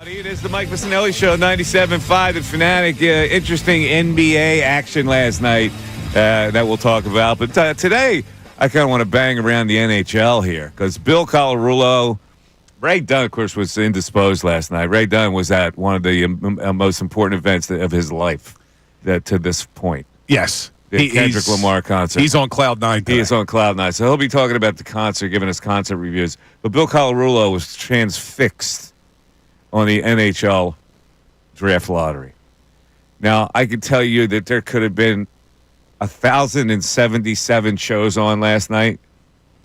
It is the Mike Missanelli Show, 97.5 The Fanatic. Interesting NBA action last night that we'll talk about. But today, I kind of want to bang around the NHL here because Bill Colarulo, Ray Dunn, of course, was indisposed last night. Ray Dunn was at one of the most important events of his life to this point. Yes. The Kendrick Lamar concert. He's on Cloud 9 today. He is on Cloud 9. So he'll be talking about the concert, giving us concert reviews. But Bill Colarulo was transfixed on the NHL draft lottery. Now, I can tell you that there could have been 1,077 shows on last night,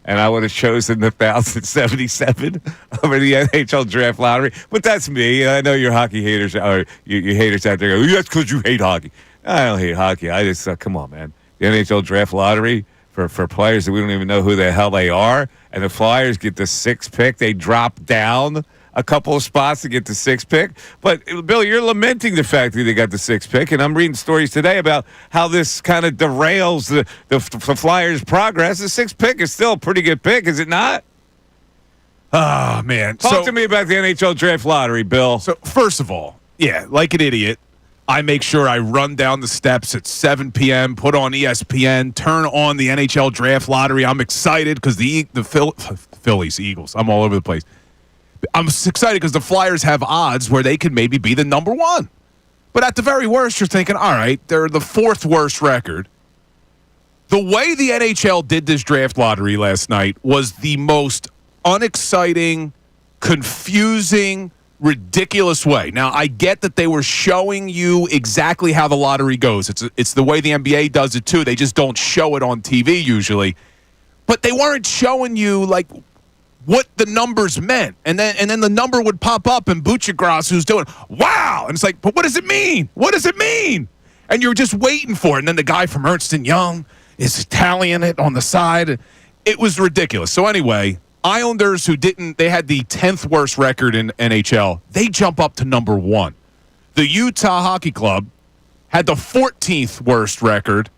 and I would have chosen the 1,077 over the NHL draft lottery. But that's me. I know your hockey haters, or you haters out there go, that's because you hate hockey. I don't hate hockey. I just, come on, man. The NHL draft lottery for players that we don't even know who the hell they are, and the Flyers get the 6th pick. They drop down a couple of spots to get the 6th pick. But, Bill, you're lamenting the fact that they got the 6th pick, and I'm reading stories today about how this kind of derails the Flyers' progress. The 6th pick is still a pretty good pick, is it not? Oh, man. Talk to me about the NHL draft lottery, Bill. So, first of all, yeah, like an idiot, I make sure I run down the steps at 7 p.m., put on ESPN, turn on the NHL draft lottery. I'm excited because the Phillies, Eagles, I'm all over the place. I'm excited because the Flyers have odds where they could maybe be the number one. But at the very worst, you're thinking, all right, they're the 4th worst record. The way the NHL did this draft lottery last night was the most unexciting, confusing, ridiculous way. Now, I get that they were showing you exactly how the lottery goes. It's the way the NBA does it, too. They just don't show it on TV usually. But they weren't showing you, like, what the numbers meant. And then the number would pop up and Buchagras, who's doing, wow! And it's like, but what does it mean? What does it mean? And you're just waiting for it. And then the guy from Ernst & Young is tallying it on the side. It was ridiculous. So anyway, Islanders, they had the 10th worst record in NHL. They jump up to number 1. The Utah Hockey Club had the 14th worst record.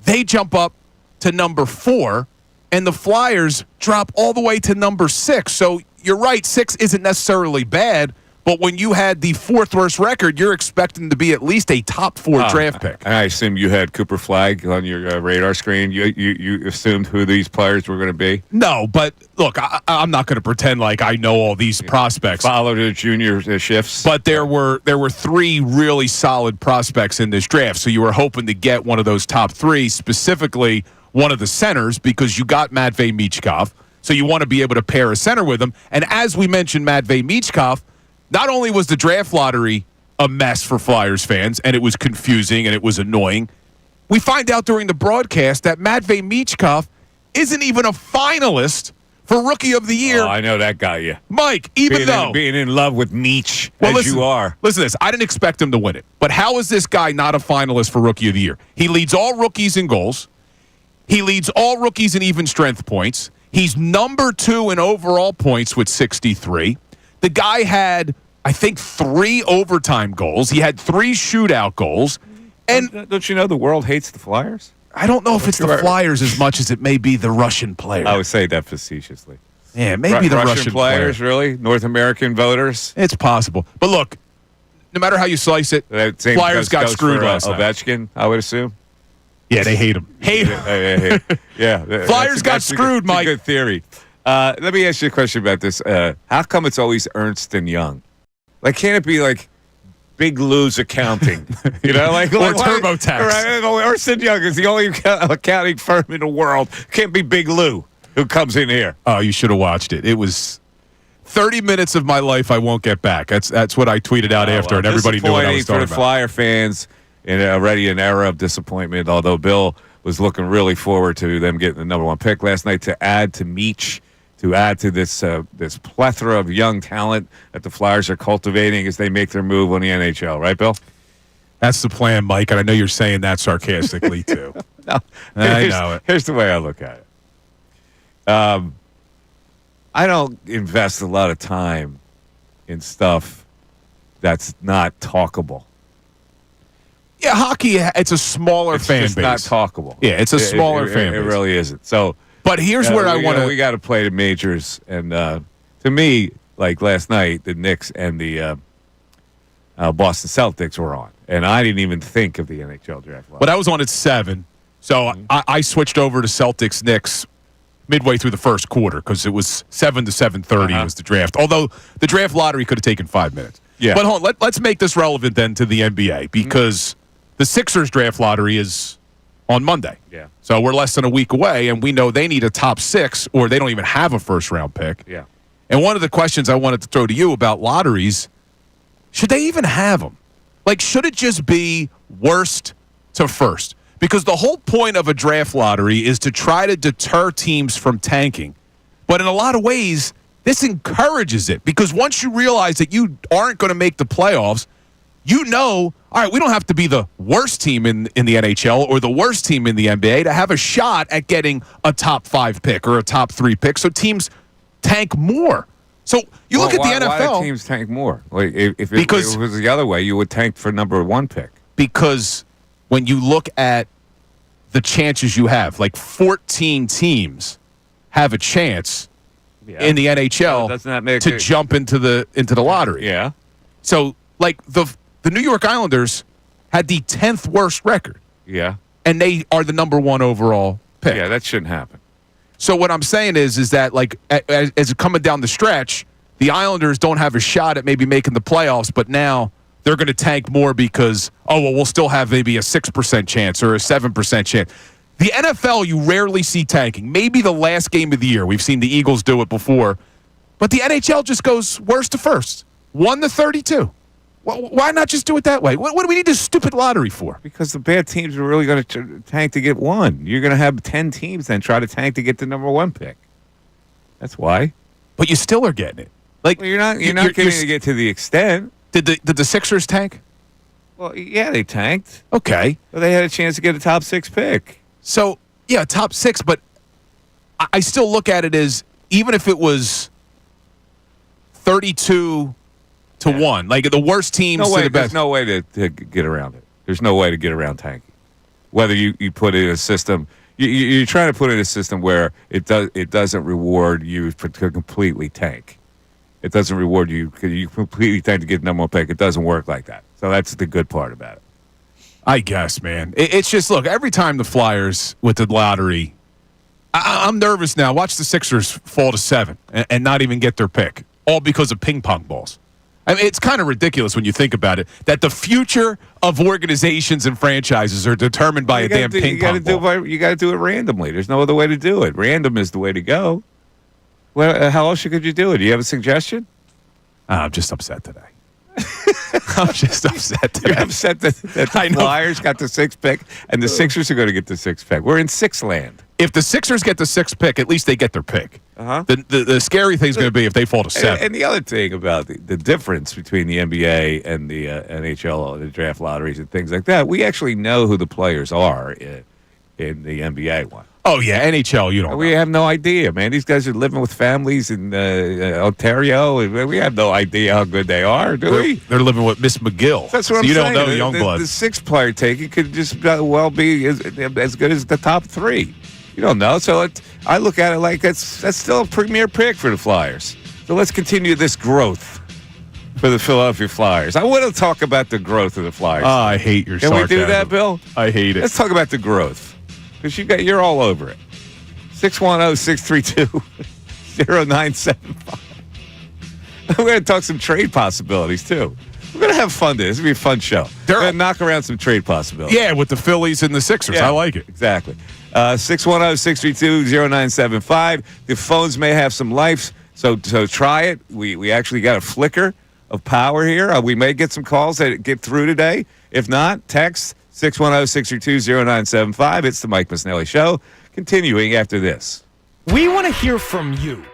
They jump up to number 4. And the Flyers drop all the way to number 6. So you're right, 6 isn't necessarily bad, but when you had the 4th worst record, you're expecting to be at least a top 4 draft pick. I assume you had Cooper Flagg on your radar screen. You assumed who these players were going to be? No, but look, I'm not going to pretend like I know all these prospects. Follow the junior shifts. But there were 3 really solid prospects in this draft, so you were hoping to get one of those top 3, specifically one of the centers, because you got Matvei Michkov, so you want to be able to pair a center with him. And as we mentioned, Matvei Michkov, not only was the draft lottery a mess for Flyers fans, and it was confusing and it was annoying, we find out during the broadcast that Matvei Michkov isn't even a finalist for Rookie of the Year. Oh, I know that got you. Mike, being in love with Meach, you are. Listen to this. I didn't expect him to win it. But how is this guy not a finalist for Rookie of the Year? He leads all rookies in goals. He leads all rookies in even strength points. He's number 2 in overall points with 63. The guy had, I think, 3 overtime goals. He had 3 shootout goals. And don't you know the world hates the Flyers? I don't know if it's the Flyers as much as it may be the Russian player. I would say that facetiously. Yeah, maybe the Russian players, player. really? North American voters? It's possible. But look, no matter how you slice it, Flyers got screwed last night. Ovechkin, I would assume. Yeah, they hate him. Yeah. Flyers got screwed, Mike. Good theory. Let me ask you a question about this. How come it's always Ernst & Young? Like, can't it be like Big Lou's accounting? You know, like or TurboTax. Right? Ernst & Young is the only accounting firm in the world. Can't be Big Lou who comes in here. Oh, you should have watched it. It was 30 minutes of my life I won't get back. That's what I tweeted out after, and everybody knew what I was talking about. For the Flyer fans, in already an era of disappointment, although Bill was looking really forward to them getting the number 1 pick last night to add to Meach, to add to this plethora of young talent that the Flyers are cultivating as they make their move on the NHL. Right, Bill? That's the plan, Mike, and I know you're saying that sarcastically, too. No, I know it. Here's the way I look at it. I don't invest a lot of time in stuff that's not talkable. Yeah, hockey, it's a smaller fan base. It's not talkable. Yeah, it's a smaller fan base. It really isn't. So, but here's where I want to... We got to play the majors. And to me, like last night, the Knicks and the Boston Celtics were on, and I didn't even think of the NHL draft. But I was on at 7, so I switched over to Celtics Knicks midway through the first quarter because it was 7 to 7:30 was the draft. Although the draft lottery could have taken 5 minutes. Yeah. But hold on, let's make this relevant then to the NBA because the Sixers draft lottery is on Monday. Yeah. So we're less than a week away, and we know they need a top 6 or they don't even have a first-round pick. Yeah. And one of the questions I wanted to throw to you about lotteries, should they even have them? Like, should it just be worst to first? Because the whole point of a draft lottery is to try to deter teams from tanking. But in a lot of ways, this encourages it because once you realize that you aren't going to make the playoffs, you know, all right, we don't have to be the worst team in the NHL or the worst team in the NBA to have a shot at getting a top 5 pick or a top 3 pick. So teams tank more. So you look at the NFL. Why do teams tank more? Like if it was the other way, you would tank for number 1 pick. Because when you look at the chances you have, like 14 teams have a chance in the NHL to jump into the lottery. Yeah. So like the New York Islanders had the 10th worst record. Yeah. And they are the number 1 overall pick. Yeah, that shouldn't happen. So what I'm saying is that like as it's coming down the stretch, the Islanders don't have a shot at maybe making the playoffs, but now they're going to tank more because, we'll still have maybe a 6% chance or a 7% chance. The NFL, you rarely see tanking. Maybe the last game of the year. We've seen the Eagles do it before. But the NHL just goes worst to first, 1 to 32. Why not just do it that way? What do we need this stupid lottery for? Because the bad teams are really going to tank to get 1. You're going to have 10 teams then try to tank to get the number 1 pick. That's why. But you still are getting it. Like you're not getting to get to the extent. Did the Sixers tank? Well, yeah, they tanked. Okay. But they had a chance to get a top 6 pick. So, yeah, top 6, but I still look at it as even if it was 32 to 1, like the worst teams to the best. There's no way to get around it. There's no way to get around tanking. Whether you put it in a system, you're trying to put it in a system where it doesn't reward you to completely tank. It doesn't reward you because you completely tank to get number 1 pick. It doesn't work like that. So that's the good part about it. I guess, man. It's just, look, every time the Flyers with the lottery, I'm nervous now. Watch the Sixers fall to 7 and not even get their pick, all because of ping pong balls. I mean, it's kind of ridiculous when you think about it, that the future of organizations and franchises are determined by a damn ping pong ball. You got to do it randomly. There's no other way to do it. Random is the way to go. Well, how else could you do it? Do you have a suggestion? I'm just upset today. I'm just upset today. You're upset that the Flyers got the 6th pick and the Sixers are going to get the 6th pick. We're in 6 land. If the Sixers get the 6th pick, at least they get their pick. The scary thing is going to be if they fall to 7. And the other thing about the difference between the NBA and the NHL, the draft lotteries and things like that, we actually know who the players are in the NBA one. Oh, yeah, NHL, you don't know. We have no idea, man. These guys are living with families in Ontario. And we have no idea how good they are, do we? They're living with Miss McGill. That's what I'm saying. You don't know Youngblood. The 6th player taken could just well be as good as the top 3. You don't know. So I look at it like that's still a premier pick for the Flyers. So let's continue this growth for the Philadelphia Flyers. I want to talk about the growth of the Flyers. I hate your sarcasm. Can we do that, Bill? I hate it. Let's talk about the growth. Because you're all over it. 610-632-0975. We're going to talk some trade possibilities, too. We're going to have fun today. This will be a fun show. We're going to knock around some trade possibilities. Yeah, with the Phillies and the Sixers. Yeah, I like it. Exactly. 610-632-0975. The phones may have some life, so try it. We actually got a flicker of power here. We may get some calls that get through today. If not, text 610-632-0975. It's the Mike Missanelli Show. Continuing after this. We want to hear from you.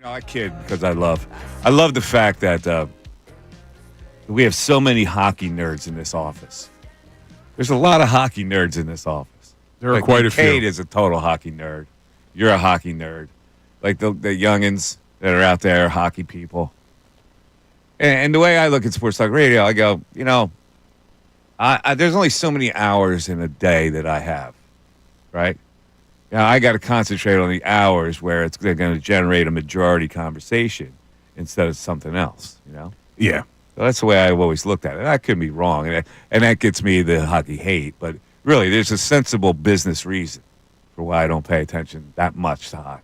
I kid because I love the fact that we have so many hockey nerds in this office. There's a lot of hockey nerds in this office. There are quite a few. Kincade is a total hockey nerd. You're a hockey nerd. Like the youngins that are out there are hockey people. And the way I look at Sports Talk Radio, I go, there's only so many hours in a day that I have, right? I got to concentrate on the hours where they're going to generate a majority conversation instead of something else, Yeah. So that's the way I've always looked at it. I could be wrong, and that gets me the hockey hate. But really, there's a sensible business reason for why I don't pay attention that much to hockey.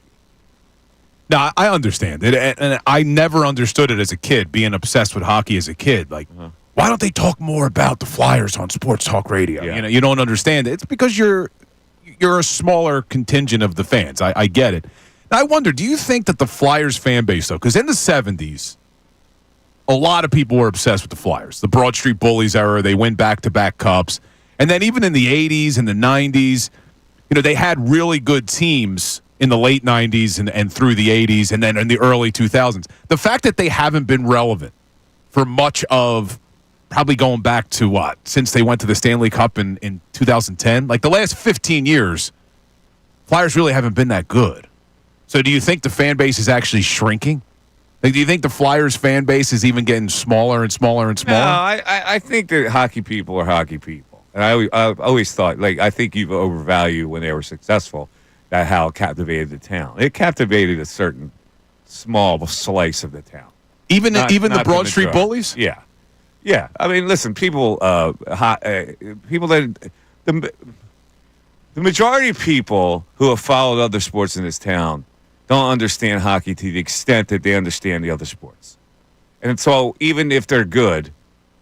No, I understand it, and I never understood it as a kid, being obsessed with hockey as a kid. Like, why don't they talk more about the Flyers on Sports Talk Radio? Yeah. You don't understand it. It's because you're a smaller contingent of the fans. I get it. Now, I wonder, do you think that the Flyers fan base, though, because in the 70s, a lot of people were obsessed with the Flyers. The Broad Street Bullies era, they win back-to-back cups. And then even in the 80s and the 90s, they had really good teams in the late 90s and through the 80s and then in the early 2000s. The fact that they haven't been relevant for much of probably going back to since they went to the Stanley Cup in 2010, like the last 15 years, Flyers really haven't been that good. So do you think the fan base is actually shrinking? Like, do you think the Flyers fan base is even getting smaller and smaller and smaller? No, I think that hockey people are hockey people. And I've always thought, I think you've overvalued when they were successful, that how it captivated the town. It captivated a certain small slice of the town. Even the not Broad Street majority. Bullies? Yeah. Yeah. I mean, listen, people that the majority of people who have followed other sports in this town don't understand hockey to the extent that they understand the other sports. And so even if they're good,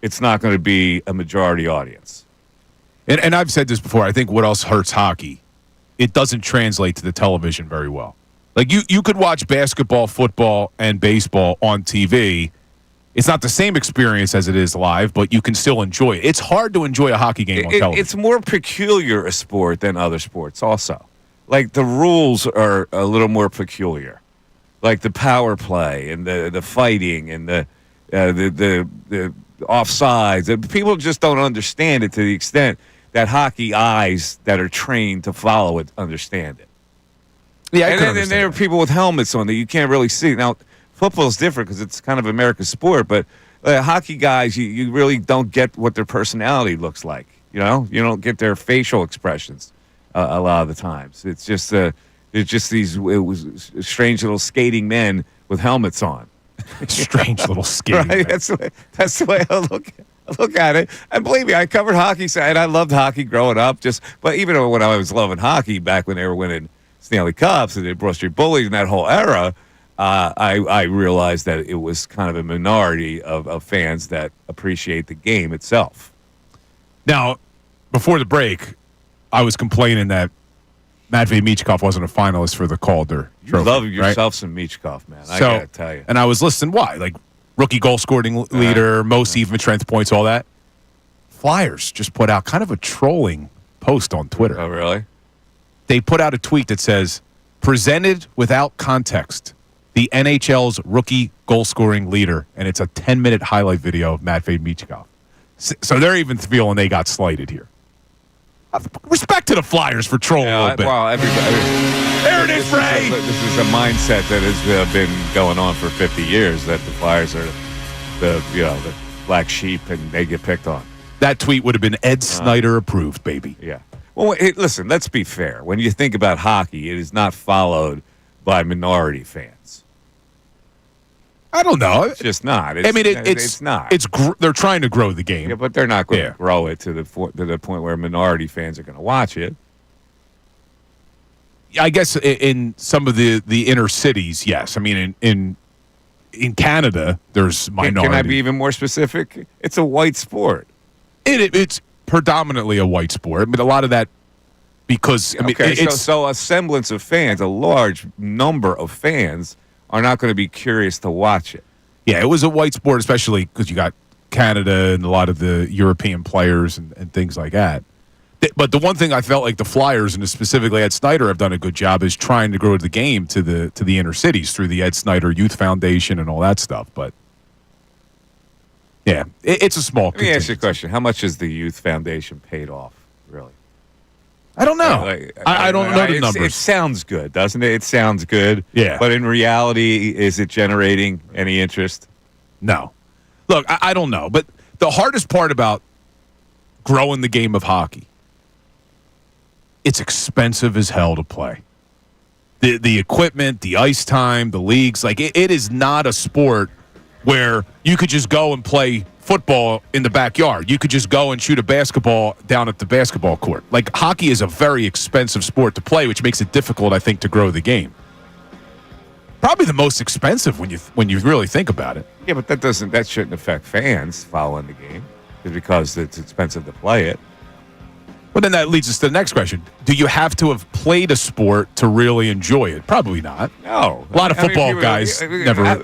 it's not going to be a majority audience. And I've said this before, I think what else hurts hockey, it doesn't translate to the television very well. Like, you could watch basketball, football, and baseball on TV. It's not the same experience as it is live, but you can still enjoy it. It's hard to enjoy a hockey game on television. It's more peculiar a sport than other sports also. Like, the rules are a little more peculiar. Like the power play and the fighting and the offsides. People just don't understand it to the extent that hockey eyes that are trained to follow it understand it. Yeah, and then there are people with helmets on that you can't really see. Now, football's different because it's kind of America's sport, but hockey guys, you really don't get what their personality looks like. You don't get their facial expressions a lot of the times. It's just these strange little skating men with helmets on. Strange little skating. Right? That's the way I look at it. And believe me, I covered hockey, and I loved hockey growing up. But even when I was loving hockey back when they were winning Stanley Cups and the Broad Street Bullies and that whole era, I realized that it was kind of a minority of fans that appreciate the game itself. Now, before the break, I was complaining that Matvei Michkov wasn't a finalist for the Calder Trophy. You love yourself right? some Michkov, man. I got to tell you. And I was listening, why? Like, rookie goal-scoring leader, most even strength points, all that. Flyers just put out kind of a trolling post on Twitter. Oh, really? They put out a tweet that says, presented without context, the NHL's rookie goal-scoring leader, and it's a 10-minute highlight video of Matvei Michkov. So they're even feeling they got slighted here. Respect to the Flyers for trolling a little bit. Well, everybody. There it is, Ray! This is a mindset that has been going on for 50 years, that the Flyers are the black sheep and they get picked on. That tweet would have been Ed Snyder approved, baby. Yeah. Well, listen, let's be fair. When you think about hockey, it is not followed by minority fans. I don't know. It's just not. It's not. They're trying to grow the game. Yeah, but they're not going to grow it to the point where minority fans are going to watch it. I guess in some of the inner cities, yes. I mean, in Canada, there's minority. Can I be even more specific? It's a white sport. It's predominantly a white sport. I mean, a lot of that because so a semblance of fans, a large number of fans, are not going to be curious to watch it. Yeah, it was a white sport, especially because you got Canada and a lot of the European players and things like that. But the one thing I felt like the Flyers and specifically Ed Snyder have done a good job is trying to grow the game to the inner cities through the Ed Snyder Youth Foundation and all that stuff. But yeah, it's a small. Let me ask you a question: how much has the Youth Foundation paid off? Really? I don't know. I don't know the numbers. It sounds good, doesn't it? It sounds good. Yeah. But in reality, is it generating any interest? No. Look, I don't know. But the hardest part about growing the game of hockey, it's expensive as hell to play. The equipment, the ice time, the leagues, like it is not a sport where you could just go and play football in the backyard. You could just go and shoot a basketball down at the basketball court. Like hockey is a very expensive sport to play, which makes it difficult, I think, to grow the game. Probably the most expensive when you really think about it. Yeah, but that shouldn't affect fans following the game because it's expensive to play it. Well, then that leads us to the next question. Do you have to have played a sport to really enjoy it? Probably not. No. A lot of football guys never.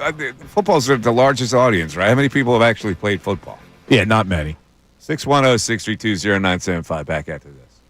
Football's the largest audience, right? How many people have actually played football? Yeah, not many. 610-632-0975. Back after this.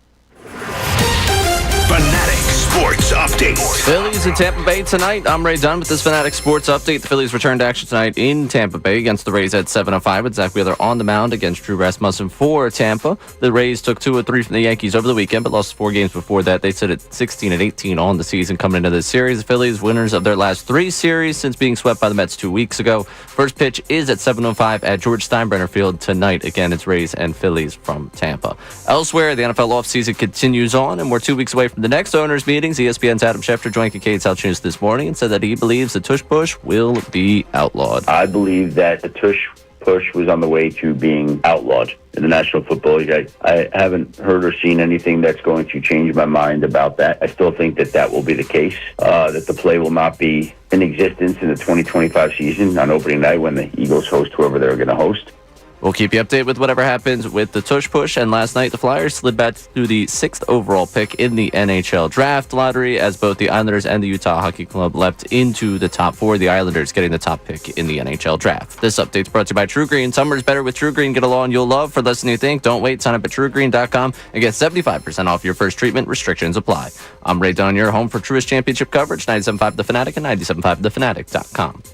Fanatic Sports Update. Phillies in Tampa Bay tonight. I'm Ray Dunn with this Fanatic Sports Update. The Phillies return to action tonight in Tampa Bay against the Rays at 7:05 with Zach Wheeler on the mound against Drew Rasmussen for Tampa. The Rays took 2 of 3 from the Yankees over the weekend, but lost 4 games before that. They sit at 16-18 on the season coming into this series. The Phillies winners of their last 3 series since being swept by the Mets 2 weeks ago. First pitch is at 7:05 at George Steinbrenner Field tonight. Again, it's Rays and Phillies from Tampa. Elsewhere, the NFL offseason continues on, and we're 2 weeks away from the next owners' meetings. ESPN's Adam Schefter joined Kincade Salciunas this morning and said that he believes the tush push will be outlawed. I believe that the tush push was on the way to being outlawed in the National Football League. I haven't heard or seen anything that's going to change my mind about that. I still think that will be the case, that the play will not be in existence in the 2025 season on opening night when the Eagles host whoever they're going to host. We'll keep you updated with whatever happens with the tush push. And last night, the Flyers slid back to the 6th overall pick in the NHL draft lottery as both the Islanders and the Utah Hockey Club leapt into the top 4. The Islanders getting the top pick in the NHL draft. This update's brought to you by True Green. Summer's better with True Green. Get a lawn you'll love for less than you think. Don't wait. Sign up at TrueGreen.com and get 75% off your first treatment. Restrictions apply. I'm Ray Dunn, your home for Truist Championship coverage. 97.5 The Fanatic and 97.5thefanatic.com.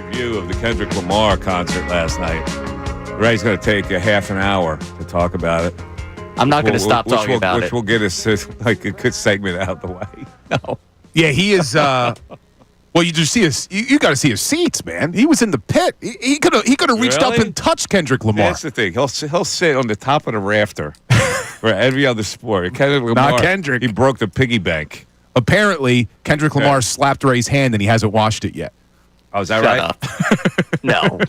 review of the Kendrick Lamar concert last night. Ray's going to take a half an hour to talk about it. I'm not going to stop talking about which it. will get us like a good segment out of the way. No. Yeah, he is. Well, you just see his. You got to see his seats, man. He was in the pit. He could have reached up Really? and touched Kendrick Lamar. That's the thing. He'll sit on the top of the rafter for every other sport. Kendrick Lamar, Not Kendrick. He broke the piggy bank. Apparently, Kendrick Lamar slapped Ray's hand and he hasn't washed it yet. Oh, is that Shut right? up. No.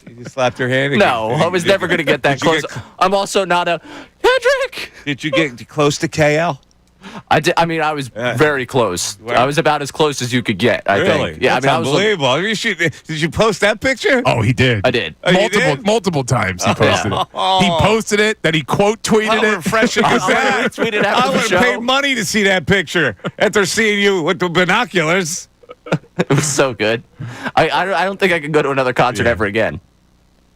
You slapped your hand? No, I was never going to get that Did you close. I'm also not a Kendrick. Did you get close to KL? I did. I mean, I was very close. Right. I was about as close as you could get. I Really? think. Yeah, That's I mean, I was. unbelievable. Did you post that picture? Oh, he did. I did. Oh, you did? Multiple times he posted it. Oh. He posted it, then he quote tweeted How it. refreshing is that? I tweeted I after the would have show. paid money to see that picture after seeing you with the binoculars. It was so good. I don't think I can go to another concert ever again.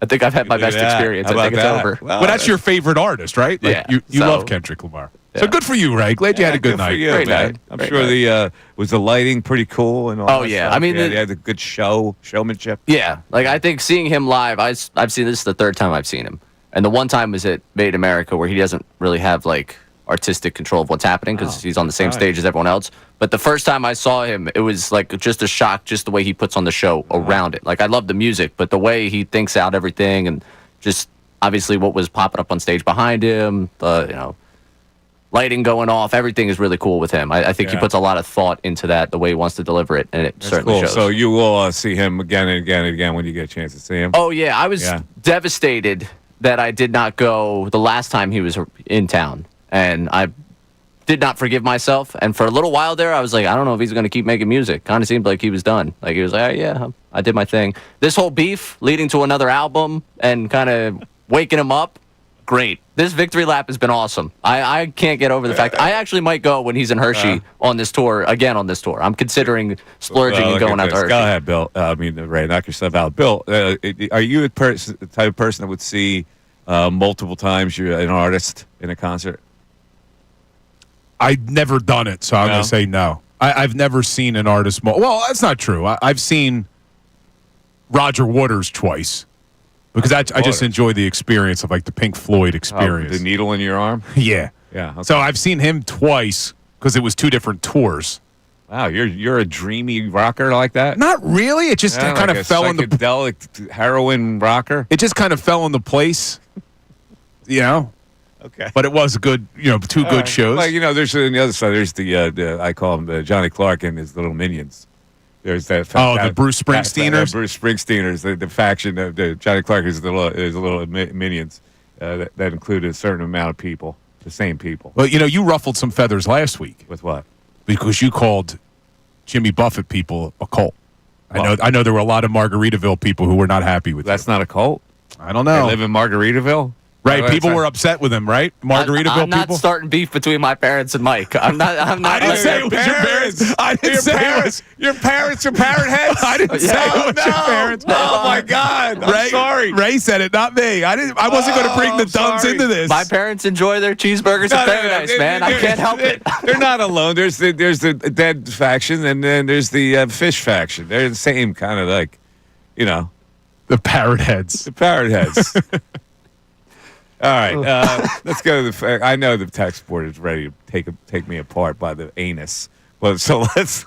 I think I've had my best experience. How I think it's about that? over. Well, But that's your favorite artist, right? Like, Yeah, You so- love Kendrick Lamar. So Yeah. good for you, Ray. Glad you had a good for night. you, Great man. night. I'm Great sure night. was the lighting pretty cool and all. Oh, that yeah. stuff? I mean, they had a good showmanship. Yeah, like I think seeing him live, I've seen this is the third time I've seen him, and the one time was at Made America where he doesn't really have like artistic control of what's happening because he's on the same right. stage as everyone else. But the first time I saw him, it was like just a shock, just the way he puts on the show around it. Like I love the music, but the way he thinks out everything and just obviously what was popping up on stage behind him, the lighting going off, everything is really cool with him. I think he Yeah. puts a lot of thought into that, the way he wants to deliver it, and it That's certainly cool. shows. So you will see him again and again and again when you get a chance to see him. Oh yeah, I was Yeah. devastated that I did not go the last time he was in town, and I did not forgive myself. And for a little while there, I was like, I don't know if he's going to keep making music. Kind of seemed like he was done. Like he was like, oh, yeah, I did my thing. This whole beef leading to another album and kind of waking him up, great. This victory lap has been awesome. I can't get over the fact that I actually might go when he's in Hershey on this tour. I'm considering splurging and look going at out to this. Hershey. Go ahead, Bill. Ray, knock yourself out. Bill, are you the type of person that would see multiple times you're an artist in a concert? I've never done it, so I'm going to say no. I've never seen an artist. Well, that's not true. I've seen Roger Waters twice because I just Waters. enjoy the experience of like the Pink Floyd experience. The needle in your arm? Yeah. Yeah. Okay. So I've seen him twice because it was two different tours. Wow, you're a dreamy rocker like that? Not really. It just Yeah, kind like of a fell into. psychedelic heroin rocker. It just kind of fell into place. You know. Okay. But it was a good, two good shows. Well, there's on the other side. There's the I call him Johnny Clark and his little minions. There's that. The Bruce Springsteeners? The Bruce Springsteeners, the faction of Johnny Clark is the little minions that include a certain amount of people, the same people. Well, you ruffled some feathers last week With what? because you called Jimmy Buffett people a cult. I know there were a lot of Margaritaville people who were not happy with That's you. not a cult. I don't They know. live in Margaritaville. Right, Well, people that's were upset with him, right? Margaritaville I'm not people. starting beef between my parents and Mike. I'm not. I didn't say it was your parents. I didn't say it was. Your parents are parrot heads. I didn't say it was your parents. Oh my God! I'm sorry. Ray said it, not me. I wasn't going to bring the I'm dumbs sorry. into this. My parents enjoy their cheeseburgers in paradise, man. I can't help it. They're not alone. There's the dead faction, and then there's the fish faction. They're the same kind of like, the parrot heads. the parrot heads. All right, let's go to the fact. I know the text board is ready to take me apart by the anus, but so let's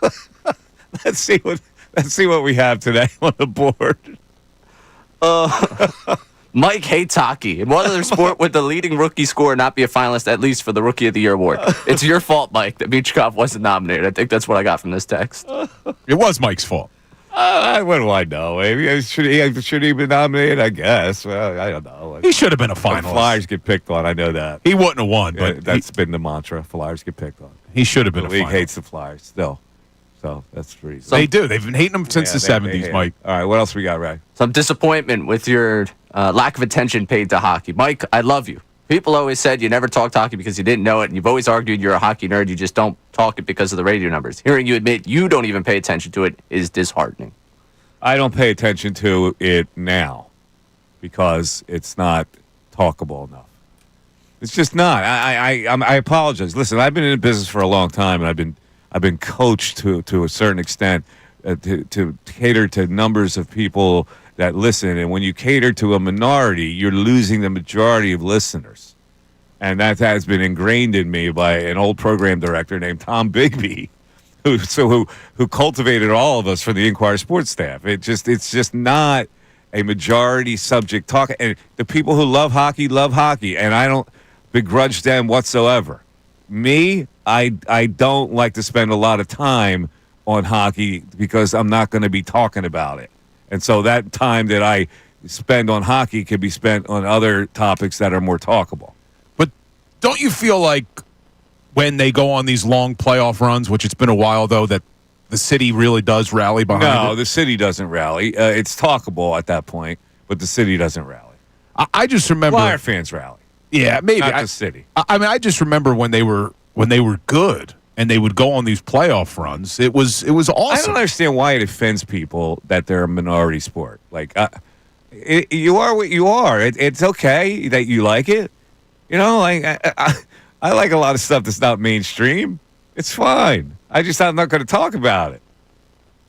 see what we have today on the board. Mike hates hockey. In what other sport would the leading rookie scorer not be a finalist, at least for the Rookie of the Year award? It's your fault, Mike, that Michkov wasn't nominated. I think that's what I got from this text. It was Mike's fault. What do I know? Maybe should he be nominated? I guess. Well, I don't know. He should have been a The finalist. Flyers get picked on. I know that. He wouldn't have won, Yeah, but that's been the mantra. Flyers get picked on. he should have been The a league finalist. hates the Flyers still. So that's the reason. They do. They've been hating him since Yeah, the they 70s, hate Mike. it. All right, what else we got, Ray? Some disappointment with your lack of attention paid to hockey. Mike, I love you. People always said you never talked hockey because you didn't know it, and you've always argued you're a hockey nerd. You just don't talk it because of the radio numbers. Hearing you admit you don't even pay attention to it is disheartening. I don't pay attention to it now because it's not talkable enough. It's just not. I apologize. Listen, I've been in the business for a long time, and I've been coached to a certain extent to cater to numbers of people that listen. And when you cater to a minority, you're losing the majority of listeners. And that has been ingrained in me by an old program director named Tom Bigby, who cultivated all of us for the Inquirer sports staff. It's just not a majority subject talk. And the people who love hockey, and I don't begrudge them whatsoever. Me, I don't like to spend a lot of time on hockey because I'm not going to be talking about it. And so that time that I spend on hockey could be spent on other topics that are more talkable. But don't you feel like when they go on these long playoff runs, which it's been a while, though, that the city really does rally behind it? No, the city doesn't rally. It's talkable at that point, but the city doesn't rally. I just remember Flyer fans rally. Yeah, maybe. Not the city. I mean, I just remember when they were good and they would go on these playoff runs. It was awesome. I don't understand why it offends people that they're a minority sport. Like, you are what you are. It's okay that you like it. You know, like I like a lot of stuff that's not mainstream. It's fine. I'm not going to talk about it.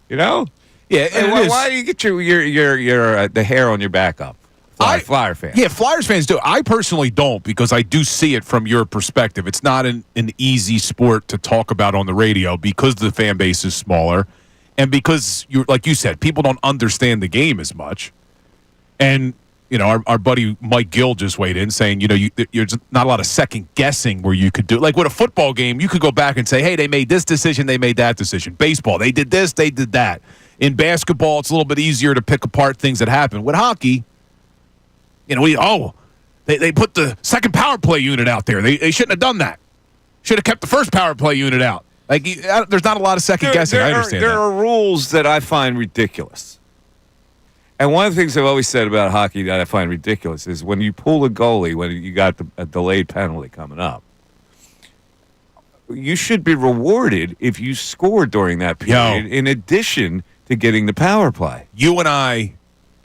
You know? Yeah. And why do you get your the hair on your back up? Flyer fan. Yeah, Flyers fans do. I personally don't because I do see it from your perspective. It's not an easy sport to talk about on the radio because the fan base is smaller and because, like you said, people don't understand the game as much. And, you know, our buddy Mike Gill just weighed in saying, you know, there's not a lot of second guessing where you could do. Like with a football game, you could go back and say, hey, they made this decision, they made that decision. Baseball, they did this, they did that. In basketball, it's a little bit easier to pick apart things that happen. With hockey, you know, they put the second power play unit out there. They shouldn't have done that. Should have kept the first power play unit out. Like, there's not a lot of second guessing. I understand there are rules that I find ridiculous. And one of the things I've always said about hockey that I find ridiculous is when you pull a goalie, when you got a delayed penalty coming up, you should be rewarded if you score during that period in addition to getting the power play. You and I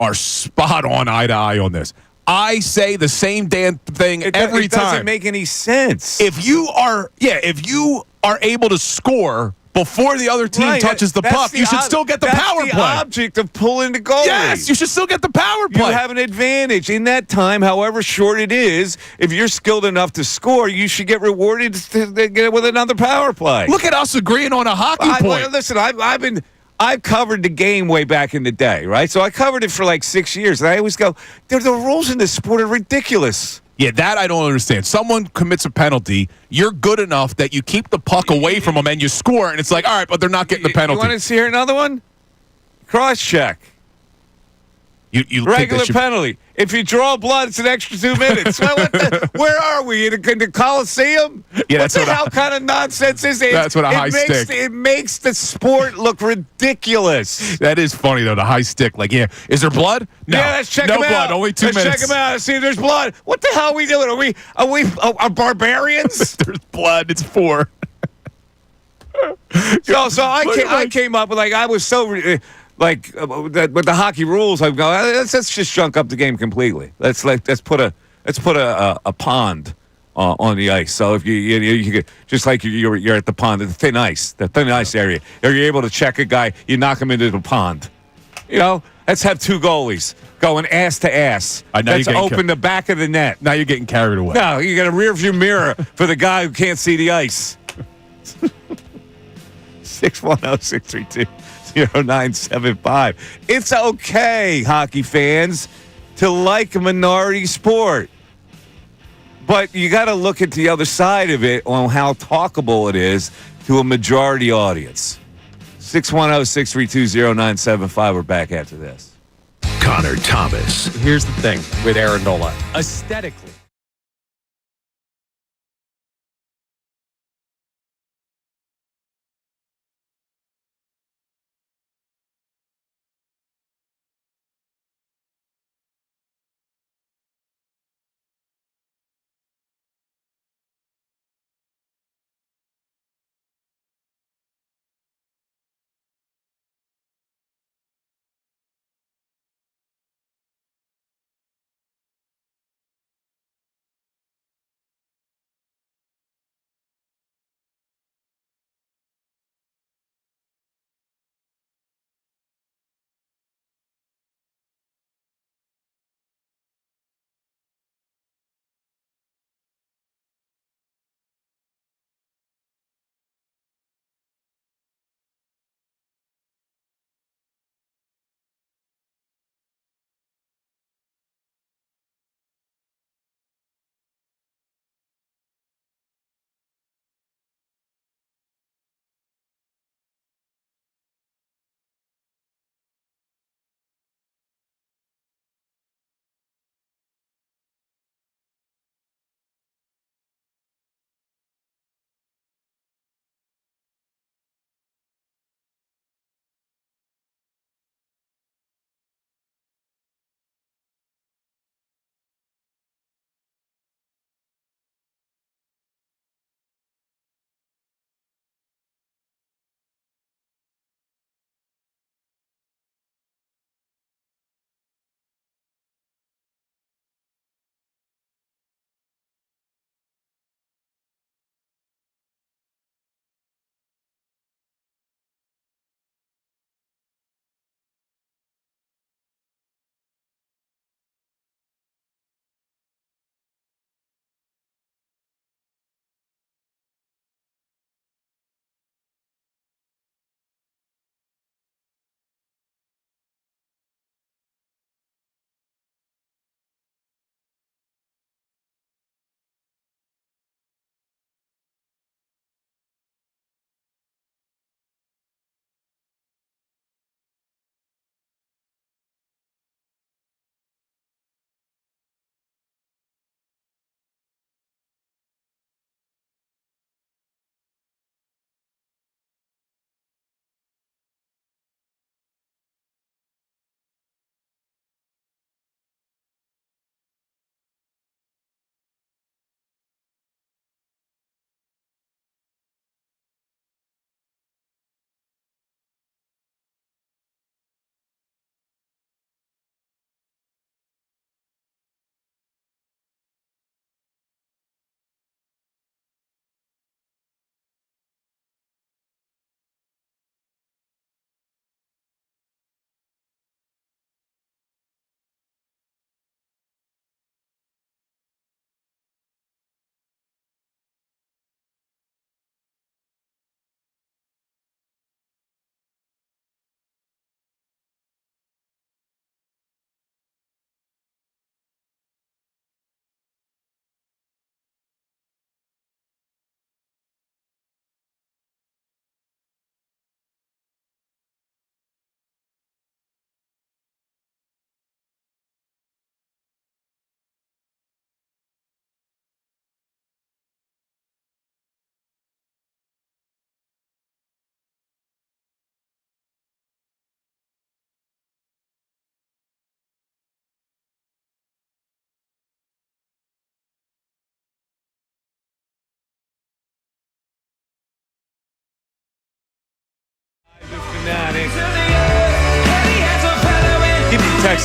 are spot on eye to eye on this. I say the same damn thing every time. It doesn't make any sense. If you are able to score before the other team touches the puck, you should still get the power play. That's the object of pulling the goalie. Yes, you should still get the power play. You have an advantage in that time, however short it is. If you're skilled enough to score, you should get rewarded to get it with another power play. Look at us agreeing on a hockey point. Listen, I've covered the game way back in the day, right? So I covered it for like 6 years, and I always go, the rules in this sport are ridiculous. Yeah, that I don't understand. Someone commits a penalty, you're good enough that you keep the puck away from them and you score, and it's like, all right, but they're not getting the penalty. You want to see here another one? Cross-check. You regular penalty. If you draw blood, it's an extra 2 minutes. Where are we? In the Coliseum? Yeah, what the hell kind of nonsense is it? That's what a high stick. It makes the sport look ridiculous. That is funny, though, the high stick. Like, yeah, is there blood? No. Yeah, let's check no them blood, out. only 2 minutes. Let's check them out and see if there's blood. What the hell are we doing? Are we barbarians? There's blood. It's 4. So I came up with, like, I was so... with the hockey rules, I'm going. Let's just junk up the game completely. Let's put a pond on the ice. So if you could, just like you're at the pond, the thin ice area, are you able to check a guy? You knock him into the pond. You know, let's have 2 goalies going ass to ass. Let's open the back of the net. Now you're getting carried away. No, you got a rear view mirror for the guy who can't see the ice. 610-632-0975. It's okay, hockey fans, to like a minority sport. But you got to look at the other side of it on how talkable it is to a majority audience. 610-632-0975. We're back after this. Connor Thomas. Here's the thing with Aarondola. Aesthetically,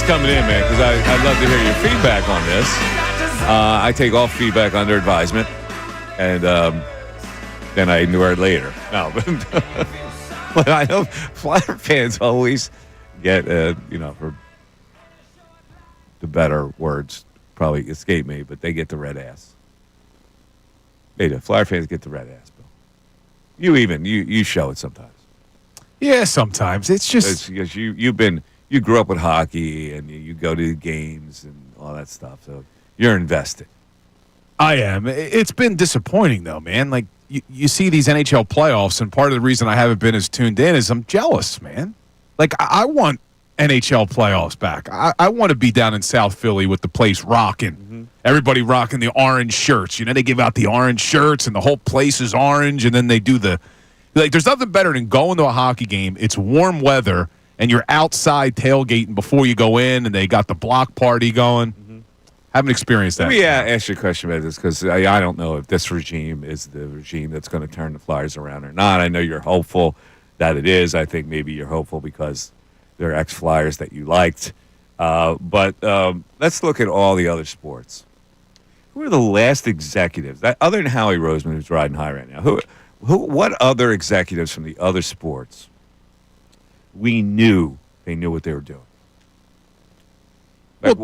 coming in, man, because I'd love to hear your feedback on this. I take all feedback under advisement, and then I ignore it later. No, but I know Flyer fans always get, for the better words, probably escape me, but they get the red ass. They do. Flyer fans get the red ass, Bill. You show it sometimes. Yeah, sometimes. It's just because you grew up with hockey and you go to the games and all that stuff, so you're invested. I am. It's been disappointing, though, man. Like, you see these NHL playoffs, and part of the reason I haven't been as tuned in is I'm jealous, man. Like, I want NHL playoffs back. I want to be down in South Philly with the place rocking. Mm-hmm. Everybody rocking the orange shirts. You know, they give out the orange shirts, and the whole place is orange, and then they do there's nothing better than going to a hockey game. It's warm weather, and you're outside tailgating before you go in, and they got the block party going. Mm-hmm. Haven't experienced that. Let me ask you a question about this, because I don't know if this regime is the regime that's going to turn the Flyers around or not. I know you're hopeful that it is. I think maybe you're hopeful because they're ex-Flyers that you liked. But let's look at all the other sports. Who are the last executives, other than Howie Roseman, who's riding high right now? What other executives from the other sports we knew they knew what they were doing? Like,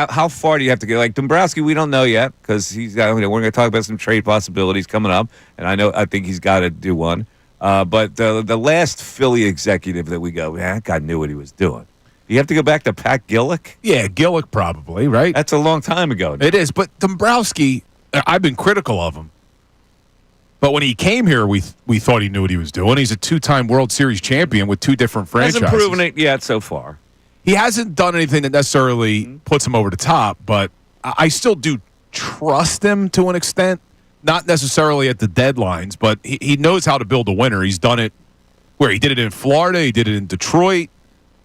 how far do you have to get? Like Dombrowski, we don't know yet because he's got. We're going to talk about some trade possibilities coming up, and I think he's got to do one. But the last Philly executive that we go, that guy knew what he was doing. You have to go back to Pat Gillick? Yeah, Gillick probably, right? That's a long time ago. It is, but Dombrowski, I've been critical of him. But when he came here, we thought he knew what he was doing. He's a two-time World Series champion with two different franchises. Hasn't proven it yet so far. He hasn't done anything that necessarily puts him over the top, but I still do trust him to an extent. Not necessarily at the deadlines, but he knows how to build a winner. He's done it where he did it in Florida, he did it in Detroit,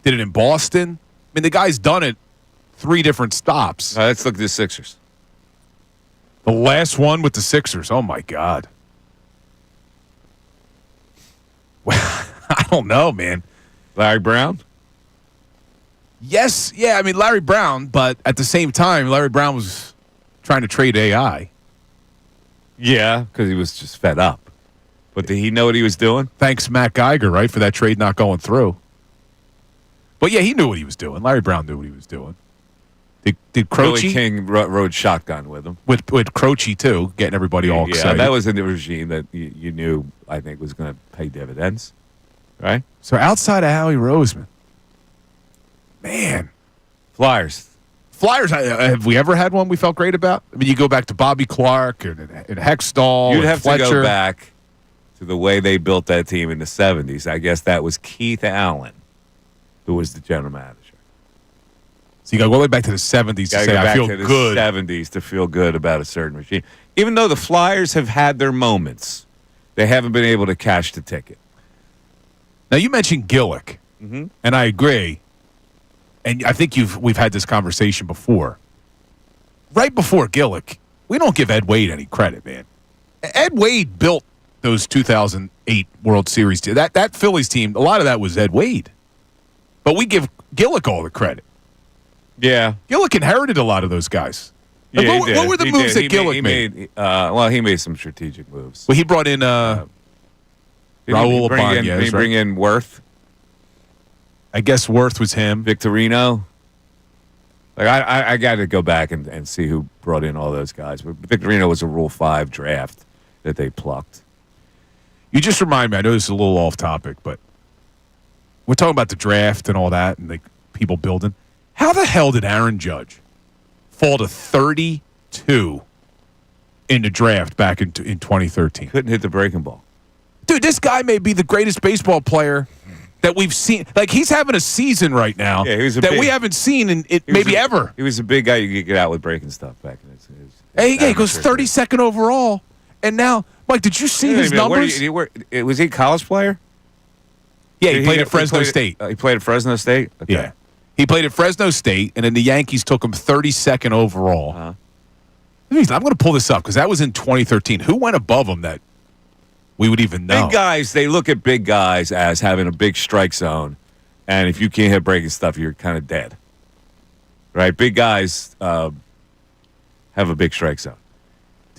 did it in Boston. I mean, the guy's done it 3 different stops. Let's look at the Sixers. The last one with the Sixers. Oh, my God. Well, I don't know, man. Larry Brown? Yes, yeah, I mean, Larry Brown, but at the same time, Larry Brown was trying to trade AI. Yeah, because he was just fed up. But did he know what he was doing? Thanks, Matt Geiger, right, for that trade not going through. But, yeah, he knew what he was doing. Larry Brown knew what he was doing. Did Croce? Billy King rode shotgun with him. With Croce, too, getting everybody all excited. Yeah, that was in the regime that you knew, I think, was going to pay dividends, right? So outside of Howie Roseman, man. Flyers, have we ever had one we felt great about? I mean, you go back to Bobby Clark and Hextall. You'd have Fletcher. to go back to the way they built that team in the 70s. I guess that was Keith Allen, who was the general manager. So you got to go all the way back to the 70s to say, I feel good. The 70s to feel good about a certain regime. Even though the Flyers have had their moments, they haven't been able to cash the ticket. Now, you mentioned Gillick, and I agree. And I think we've had this conversation before. Right before Gillick, we don't give Ed Wade any credit, man. Ed Wade built those 2008 World Series. That Phillies team, a lot of that was Ed Wade. But we give Gillick all the credit. Yeah. Gillick inherited a lot of those guys. Yeah, what were the moves that Gillick made? He made some strategic moves. Well, he brought in Raul Ibanez, right? Bring in Worth. I guess Worth was him. Victorino. Like I got to go back and see who brought in all those guys. But Victorino was a Rule 5 draft that they plucked. You just remind me, I know this is a little off topic, but we're talking about the draft and all that and like people building. How the hell did Aaron Judge fall to 32 in the draft back in 2013? Couldn't hit the breaking ball. Dude, this guy may be the greatest baseball player that we've seen. Like, he's having a season right now we haven't seen in maybe ever. He was a big guy you could get out with breaking stuff back in his he goes 32nd overall. And now, Mike, did you see his numbers? Was he a college player? Yeah, he played at Fresno State. He played at Fresno State? Okay. Yeah. He played at Fresno State, and then the Yankees took him 32nd overall. Uh-huh. I'm going to pull this up because that was in 2013. Who went above him that we would even know? Big guys, they look at big guys as having a big strike zone, and if you can't hit breaking stuff, you're kind of dead. right? Big guys have a big strike zone.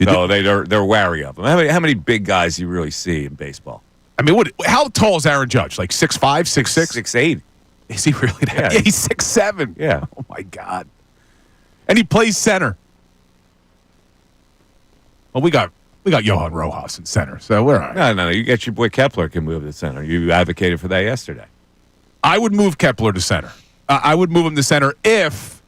So they're wary of them. How many big guys do you really see in baseball? I mean, how tall is Aaron Judge? Like 6'5", 6'6"? 6'8". Is he really that? Yeah. Yeah, he's 6'7". Yeah. Oh, my God. And he plays center. Well, we got Johan Rojas in center, so we're all right. No. You get your boy Kepler can move to center. You advocated for that yesterday. I would move Kepler to center. I would move him to center if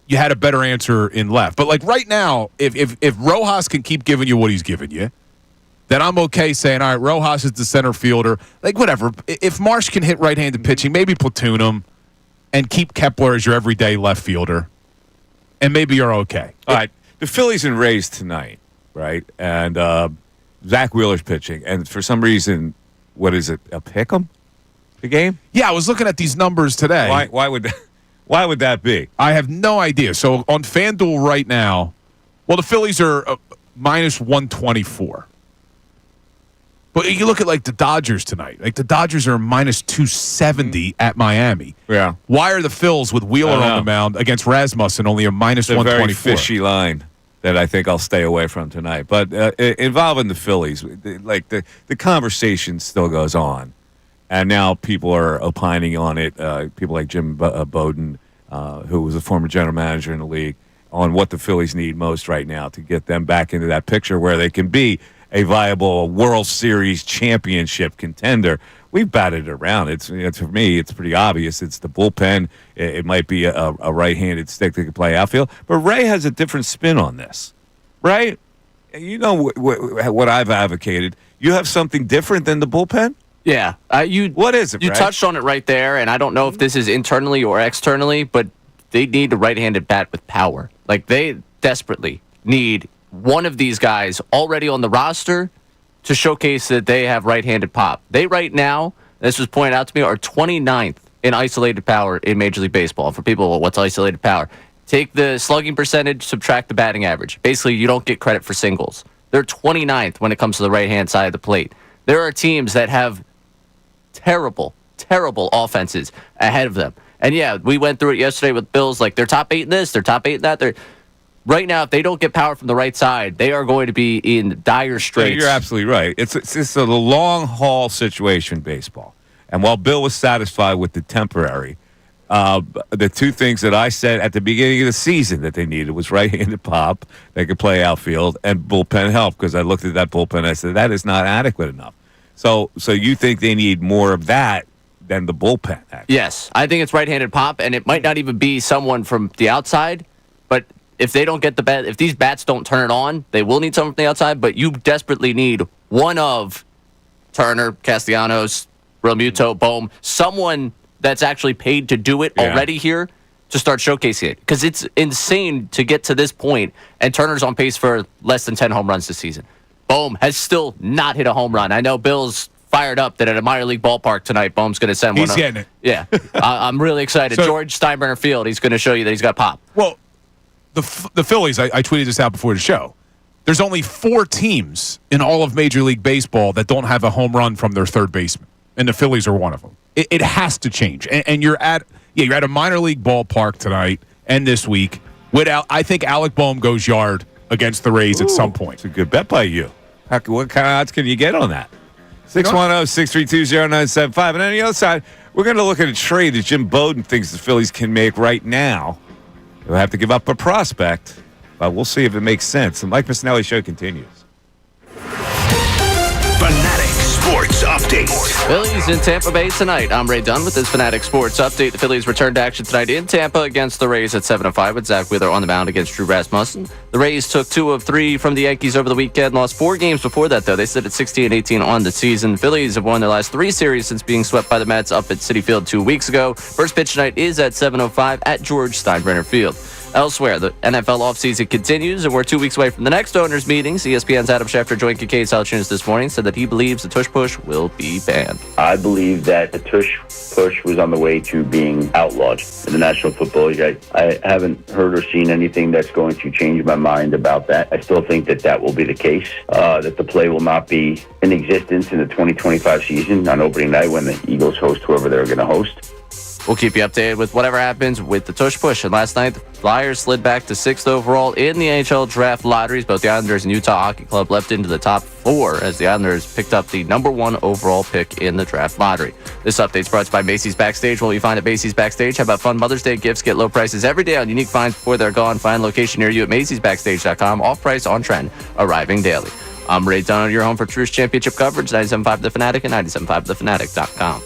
you had a better answer in left. But, like, right now, if Rojas can keep giving you what he's giving you, then I'm okay saying, all right, Rojas is the center fielder. Like, whatever. If Marsh can hit right-handed pitching, maybe platoon him and keep Kepler as your everyday left fielder, and maybe you're okay. All right. The Phillies and Rays tonight, right? And Zach Wheeler's pitching. And for some reason, what is it, a pick'em? The game? Yeah, I was looking at these numbers today. Why would that be? I have no idea. So on FanDuel right now, well, the Phillies are minus 124. But you look at, like, the Dodgers tonight. Like, the Dodgers are minus 270 at Miami. Yeah. Why are the Phils with Wheeler on the mound against Rasmussen only a minus It's a 124? very fishy line that I think I'll stay away from tonight. But involving the Phillies, like the conversation still goes on. And now people are opining on it. People like Jim Bowden, who was a former general manager in the league, on what the Phillies need most right now to get them back into that picture where they can be a viable World Series championship contender. We've batted it around. It's for me, it's pretty obvious. It's the bullpen. It might be a right-handed stick that can play outfield. But Ray has a different spin on this, right? You know what I've advocated. You have something different than the bullpen? Yeah. What is it, You Ray? touched on it right there, and I don't know if this is internally or externally, but they need a right-handed bat with power. Like, they desperately need one of these guys already on the roster to showcase that they have right-handed pop. They right now, this was pointed out to me, are 29th in isolated power in Major League Baseball. For people, well, what's isolated power? Take the slugging percentage, subtract the batting average. Basically, you don't get credit for singles. They're 29th when it comes to the right-hand side of the plate. There are teams that have terrible offenses ahead of them. And yeah, we went through it yesterday with Bills. Like, they're top 8 in this, they're top 8 in that. Right now, if they don't get power from the right side, they are going to be in dire straits. Yeah, you're absolutely right. It's a long haul situation, baseball. And while Bill was satisfied with the temporary, the two things that I said at the beginning of the season that they needed was right-handed pop, they could play outfield, and bullpen help. Because I looked at that bullpen, and I said that is not adequate enough. So you think they need more of that than the bullpen? Actually. Yes, I think it's right-handed pop, and it might not even be someone from the outside, but if they don't get the bat, if these bats don't turn it on, they will need someone from the outside, but you desperately need one of Turner, Castellanos, Realmuto, Bohm, someone that's actually paid to do it already here to start showcasing it. Because it's insane to get to this point, and Turner's on pace for less than 10 home runs this season. Bohm has still not hit a home run. I know Bill's fired up that at a minor league ballpark tonight, Bohm's going to send one up. He's getting it. Yeah, I'm really excited. So, George Steinbrenner Field, he's going to show you that he's got pop. Well, the Phillies, I tweeted this out before the show. There's only 4 teams in all of Major League Baseball that don't have a home run from their third baseman, and the Phillies are one of them. It has to change. And you're at a minor league ballpark tonight and this week. I think Alec Bohm goes yard against the Rays at some point. It's a good bet by you. What kind of odds can you get on that? 610-632-0975. And on the other side, we're going to look at a trade that Jim Bowden thinks the Phillies can make right now. They'll have to give up a prospect, but we'll see if it makes sense. The Mike Missanelli Show continues. Fanatic Sports Update. Phillies in Tampa Bay tonight. I'm Ray Dunn with this Fanatic Sports Update. The Phillies return to action tonight in Tampa against the Rays at 7:05 with Zach Wheeler on the mound against Drew Rasmussen. The Rays took 2 of 3 from the Yankees over the weekend. Lost 4 games before that, though. They sit at 16-18 on the season. The Phillies have won their last 3 series since being swept by the Mets up at Citi Field 2 weeks ago. First pitch tonight is at 7:05 at George Steinbrenner Field. Elsewhere, the NFL offseason continues, and we're 2 weeks away from the next owners' meetings. ESPN's Adam Schefter joined Kincade Salciunas this morning, said that he believes the tush push will be banned. I believe that the tush push was on the way to being outlawed in the National Football League. I haven't heard or seen anything that's going to change my mind about that. I still think that will be the case, that the play will not be in existence in the 2025 season on opening night when the Eagles host whoever they're going to host. We'll keep you updated with whatever happens with the tush push. And last night, the Flyers slid back to 6th overall in the NHL draft lotteries. Both the Islanders and Utah Hockey Club leapt into the top 4 as the Islanders picked up the number 1 overall pick in the draft lottery. This update's brought to you by Macy's Backstage. What will you find at Macy's Backstage? How about fun Mother's Day gifts? Get low prices every day on unique finds before they're gone. Find location near you at Macy'sBackstage.com. Off price, on trend, arriving daily. I'm Ray Dunn, your home for Truist Championship coverage, 97.5 The Fanatic and 97.5thefanatic.com.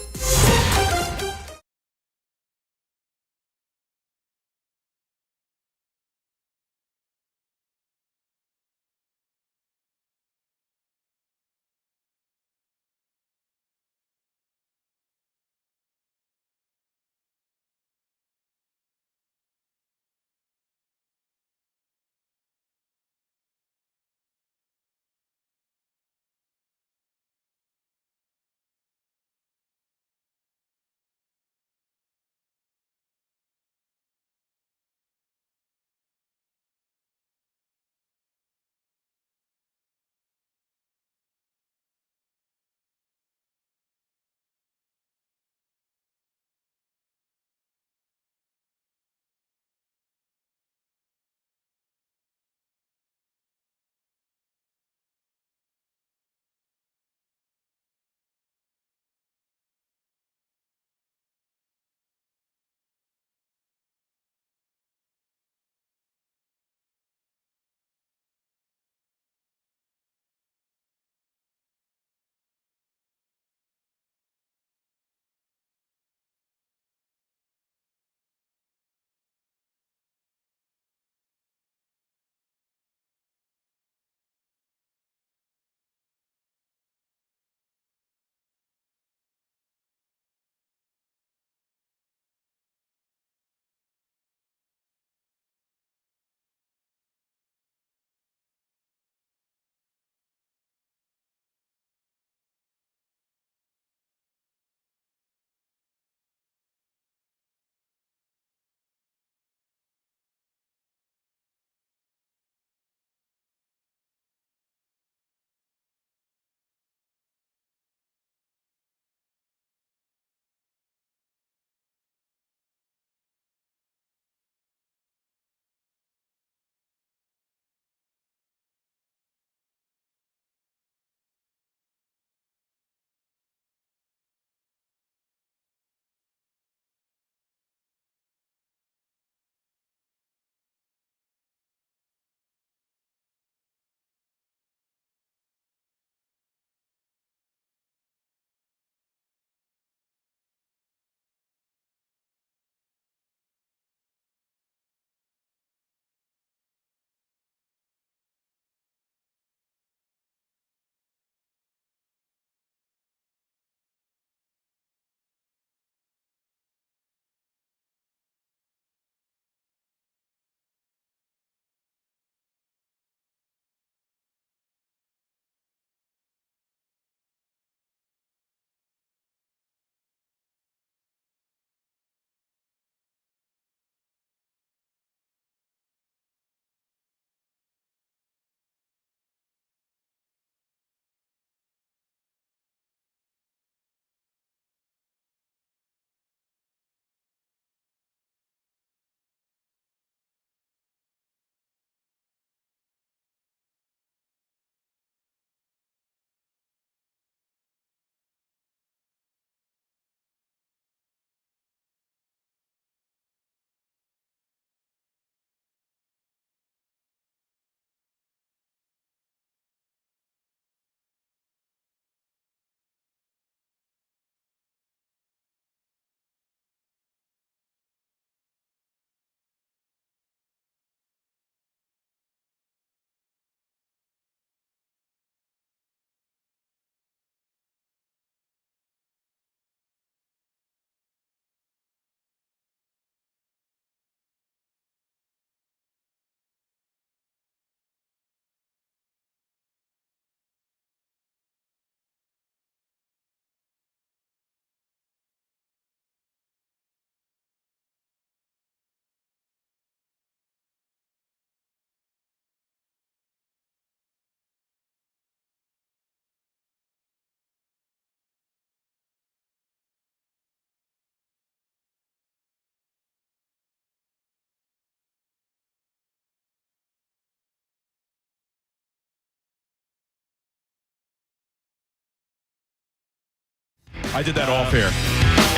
I did that off air.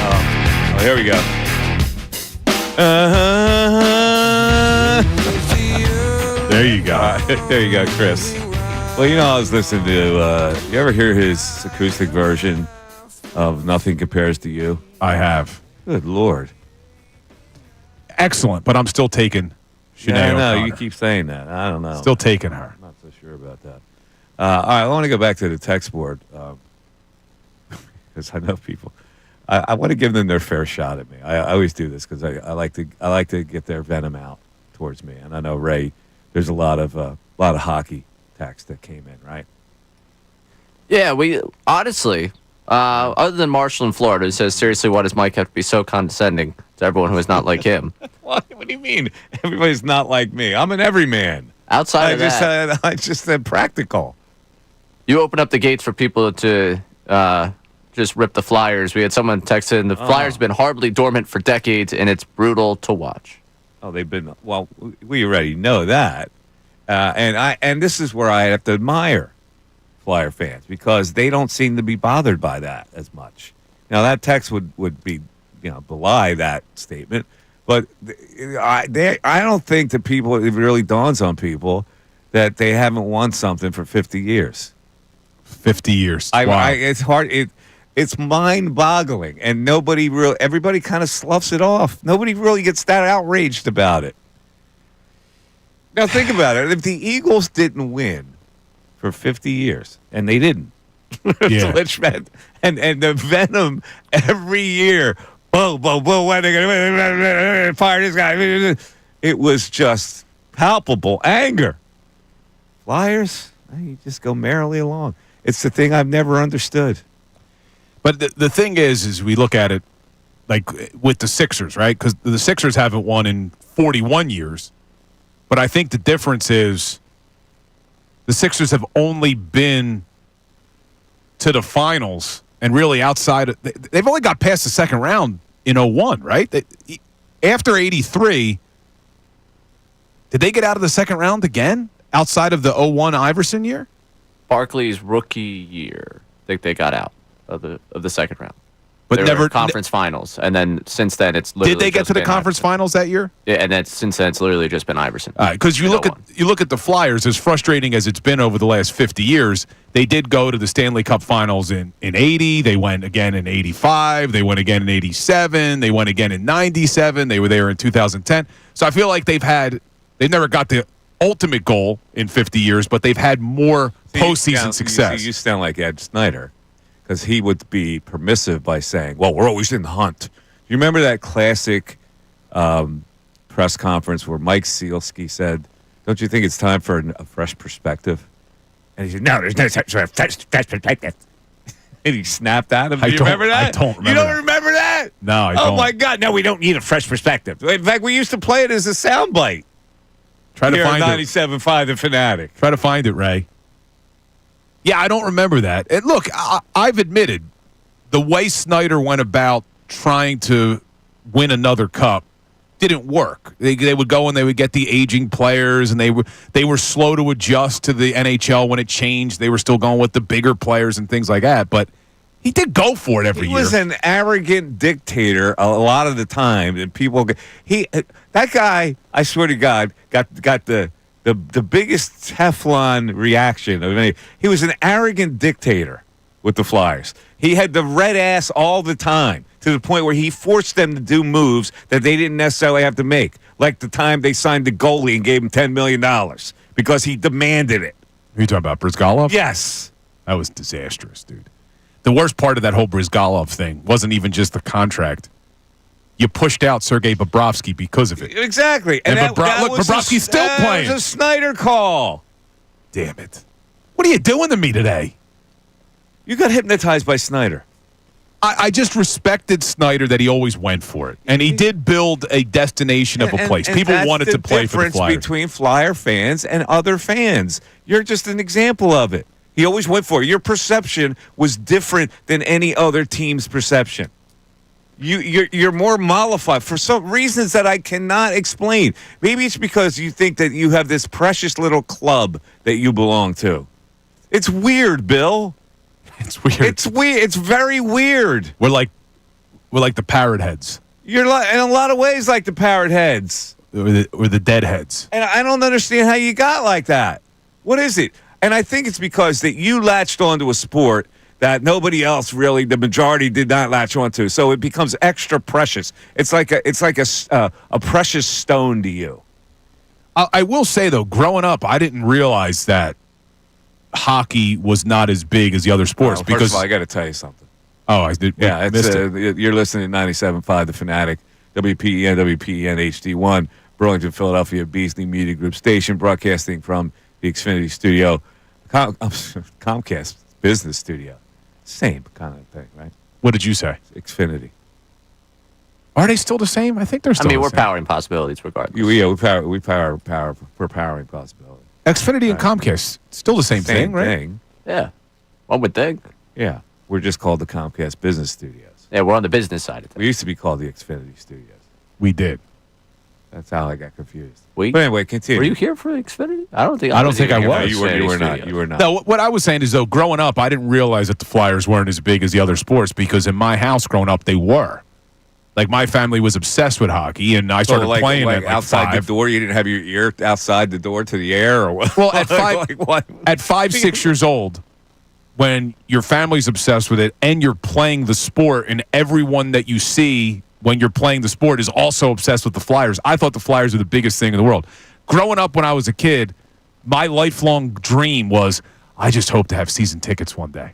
Oh, here we go. There you go. There you go, Chris. Well, you know, I was listening to, you ever hear his acoustic version of Nothing Compares to You? I have. Good Lord. Excellent, but I'm still taking Sinead Yeah, I know. O'Connor. You keep saying that. I don't know. Still taking her. I'm not so sure about that. All right, I want to go back to the text board because I know people. I want to give them their fair shot at me. I always do this because I like to get their venom out towards me. And I know, Ray, there's a lot of hockey text that came in, right? Yeah, we honestly, other than Marshall in Florida, who says, seriously, why does Mike have to be so condescending to everyone who is not like him? What do you mean? Everybody's not like me. I'm an everyman. Outside of that, I just said practical. you open up the gates for people to just rip the Flyers. We had someone text in, the Flyers have been horribly dormant for decades, and it's brutal to watch. Oh, they've been, well, we already know that. And this is where I have to admire Flyer fans because they don't seem to be bothered by that as much. Now, that text would be, belie that statement. But I don't think that people, it really dawns on people that they haven't won something for 50 years. 50 years. Wow. It's hard. It's mind-boggling, and everybody kind of sloughs it off. Nobody really gets that outraged about it. Now think about it. If the Eagles didn't win for 50 years, and they didn't, Yeah. and the venom every year, when are they going to fire this guy? It was just palpable anger. Flyers, you just go merrily along. It's the thing I've never understood. But the thing is we look at it like with the Sixers, right? Because the Sixers haven't won in 41 years. But I think the difference is the Sixers have only been to the finals and really outside of, they've only got past the second round in 01, right? After 83, did they get out of the second round again outside of the 01 Iverson year? Barkley's rookie year, I think they got out of the second round. But They were never in conference finals, and then since then it's literally Did they get just to the been conference Iverson. finals that year? Yeah, and then since then it's literally just been Iverson. Because you look at the Flyers, as frustrating as it's been over the last 50 years, they did go to the Stanley Cup Finals in 80. They went again in 85. They went again in 87. They went again in 97. They were there in 2010. So I feel like they've never got the ultimate goal in 50 years, but they've had more postseason success. You sound like Ed Snyder. Because he would be permissive by saying, well, we're always in the hunt. You remember that classic press conference where Mike Sealski said, don't you think it's time for a fresh perspective? And he said, no, there's no such fresh perspective. And he snapped at him. Do you remember that? I don't remember You don't that. remember that? No, I don't. Oh, my God. No, we don't need a fresh perspective. In fact, we used to play it as a soundbite. Try to Here find on it. 97.5 The Fanatic. Try to find it, Ray. Yeah, I don't remember that. And look, I've admitted the way Snyder went about trying to win another cup didn't work. They would go and they would get the aging players, and they were slow to adjust to the NHL when it changed. They were still going with the bigger players and things like that. But he did go for it every year. He was an arrogant dictator a lot of the time, and that guy, I swear to God, got the biggest Teflon reaction of any. He was an arrogant dictator with the Flyers. He had the red ass all the time to the point where he forced them to do moves that they didn't necessarily have to make, like the time they signed the goalie and gave him $10 million because he demanded it. Are you talking about Brizgalov? Yes. That was disastrous, dude. The worst part of that whole Brizgalov thing wasn't even just the contract. You pushed out Sergei Bobrovsky because of it. Exactly. And that was Bobrovsky's still playing. It was a Snyder call. Damn it. What are you doing to me today? You got hypnotized by Snyder. I just respected Snyder that he always went for it. And he did build a destination of a place. And People that's wanted to play for the difference Flyers. between Flyer fans and other fans. You're just an example of it. He always went for it. Your perception was different than any other team's perception. You're more mollified for some reasons that I cannot explain. Maybe it's because you think that you have this precious little club that you belong to. It's weird, Bill. It's weird. It's weird. It's very weird. We're like the parrot heads. You're like, in a lot of ways like the parrot heads. Or the dead heads. And I don't understand how you got like that. What is it? And I think it's because that you latched onto a sport that nobody else really, the majority did not latch onto. So it becomes extra precious. It's like a precious stone to you. I will say, though, growing up, I didn't realize that hockey was not as big as the other sports. First because of all, I got to tell you something. Oh, I did. Yeah, missed it. You're listening to 97.5 The Fanatic, WPEN HD1, Burlington, Philadelphia, Beasley Media Group station, broadcasting from the Xfinity Studio, Comcast Business Studio. Same kind of thing, right? What did you say? Xfinity. Are they still the same? I think they're still. we're the same. powering possibilities regardless. We power we're powering possibility. Xfinity and Comcast, still the same thing, right? Thing. Yeah. One would think. Yeah, we're just called the Comcast Business Studios. Yeah, we're on the business side of things. We used to be called the Xfinity Studios. We did. That's how I got confused. We? But anyway, continue. Were you here for Xfinity? I don't think I was think even I here was. for You were Xfinity not. Studios. You were not. No, what I was saying is, though, growing up, I didn't realize that the Flyers weren't as big as the other sports because in my house growing up, they were. Like, my family was obsessed with hockey, and I started playing at outside 5. the door. You didn't have your ear outside the door to the air, or what? Well, at 5, Like, what? at 5, 6 years old, when your family's obsessed with it and you're playing the sport, and everyone that you see when you're playing the sport is also obsessed with the Flyers, I thought the Flyers were the biggest thing in the world. Growing up when I was a kid, my lifelong dream was I just hope to have season tickets one day.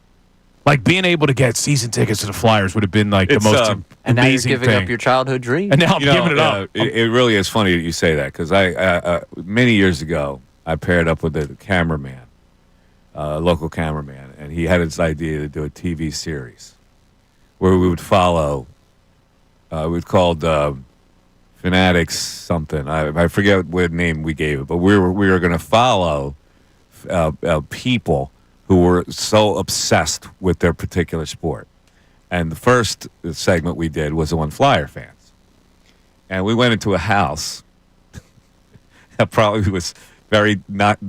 Like, being able to get season tickets to the Flyers would have been like the most And now you're amazing giving thing. up your childhood dream. And now I'm giving it up. It really is funny that you say that because I many years ago I paired up with a cameraman, a local cameraman, and he had his idea to do a TV series where we would follow. We'd called Fanatics something. I forget what name we gave it, but we were going to follow people who were so obsessed with their particular sport. And the first segment we did was on Flyer fans. And we went into a house that probably was very not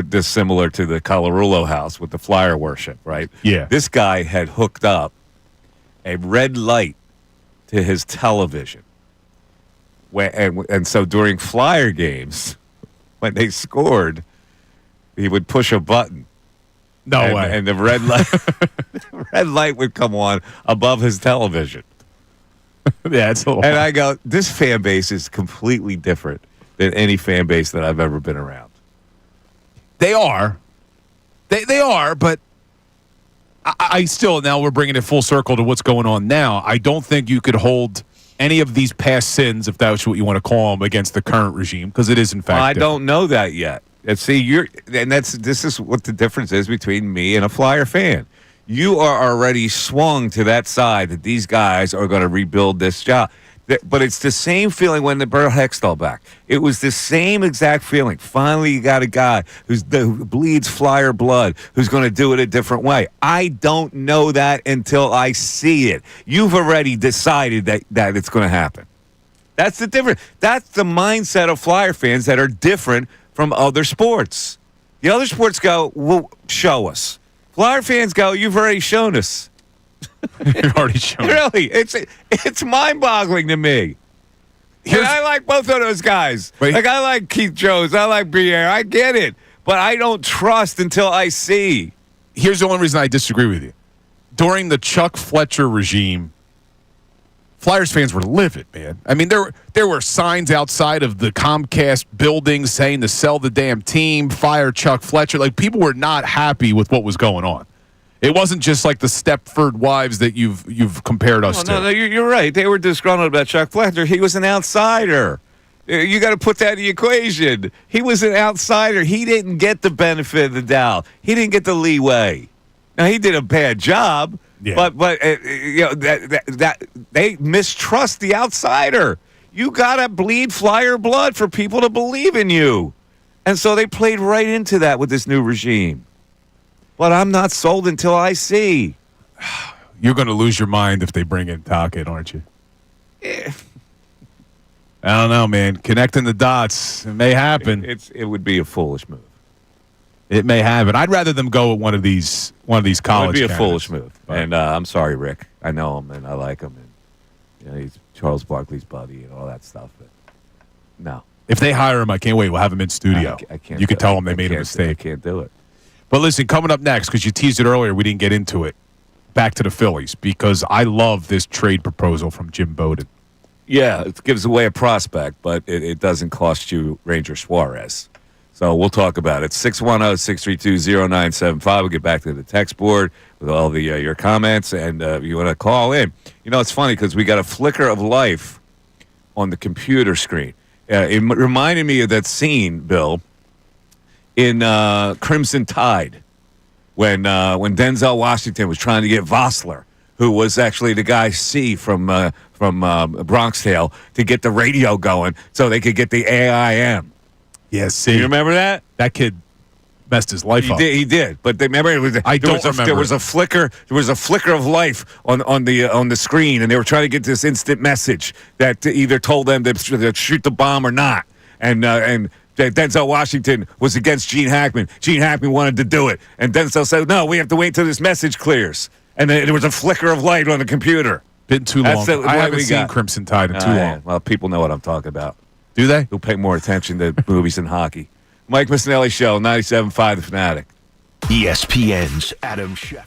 dissimilar to the Colarulo house with the Flyer worship, right? Yeah. This guy had hooked up a red light to his television. And so during Flyer games, when they scored, he would push a button. No way. And the red light would come on above his television. Yeah, it's a little. And I go, this fan base is completely different than any fan base that I've ever been around. They are. They are, but I still, now we're bringing it full circle to what's going on now. I don't think you could hold any of these past sins, if that's what you want to call them, against the current regime, because it is, in fact, I different. don't know that yet. And see, this is what the difference is between me and a Flyer fan. You are already swung to that side that these guys are going to rebuild this job. But it's the same feeling when they brought Hextall back. It was the same exact feeling. Finally, you got a guy who bleeds Flyer blood, who's going to do it a different way. I don't know that until I see it. You've already decided that it's going to happen. That's the difference. That's the mindset of Flyer fans that are different from other sports. The other sports go, well, show us. Flyer fans go, you've already shown us. You've already shown. Really, it's mind-boggling to me. And I like both of those guys. Wait. Like, I like Keith Jones. I like Briere. I get it. But I don't trust until I see. Here's the only reason I disagree with you. During the Chuck Fletcher regime, Flyers fans were livid, man. I mean, there were signs outside of the Comcast buildings saying to sell the damn team, fire Chuck Fletcher. Like, people were not happy with what was going on. It wasn't just like the Stepford wives that you've compared us to. No, you're right. They were disgruntled about Chuck Fletcher. He was an outsider. You got to put that in the equation. He was an outsider. He didn't get the benefit of the doubt. He didn't get the leeway. Now, he did a bad job. Yeah. But you know that they mistrust the outsider. You gotta bleed Flyer blood for people to believe in you, and so they played right into that with this new regime. But I'm not sold until I see. You're going to lose your mind if they bring in Tocchet, aren't you? Eh. I don't know, man. Connecting the dots, it may happen. It would be a foolish move. It may have it. I'd rather them go with one of these It would college. be a candidates. foolish move. But- And I'm sorry, Rick. I know him and I like him. And he's Charles Barkley's buddy and all that stuff. But no. If they hire him, I can't wait. We'll have him in studio. I can't. You can do tell it. them they I made a can't- mistake. I can't do it. But listen, coming up next, because you teased it earlier, we didn't get into it. Back to the Phillies, because I love this trade proposal from Jim Bowden. Yeah, it gives away a prospect, but it doesn't cost you Ranger Suarez. So we'll talk about it. 610-632-0975. We'll get back to the text board with all the your comments, and if you want to call in. You know, it's funny because we got a flicker of life on the computer screen. It reminded me of that scene, Bill, in Crimson Tide when Denzel Washington was trying to get Vossler, who was actually the guy C from Bronx Tale, to get the radio going so they could get the AIM. Yeah, see, You remember that? that kid messed his life up. He did. But remember, there was a flicker. There was a flicker of life on the screen, and they were trying to get this instant message that either told them to shoot the bomb or not. And Denzel Washington was against Gene Hackman. Gene Hackman wanted to do it, and Denzel said, "No, we have to wait until this message clears." And then there was a flicker of light on the computer. Been too long. That's I what haven't we seen got. Crimson Tide in too Yeah. long. Well, people know what I'm talking about. Do they? Who pay more attention to movies and hockey. Mike Missanelli Show, 97.5 The Fanatic. ESPN's Adam Schefter.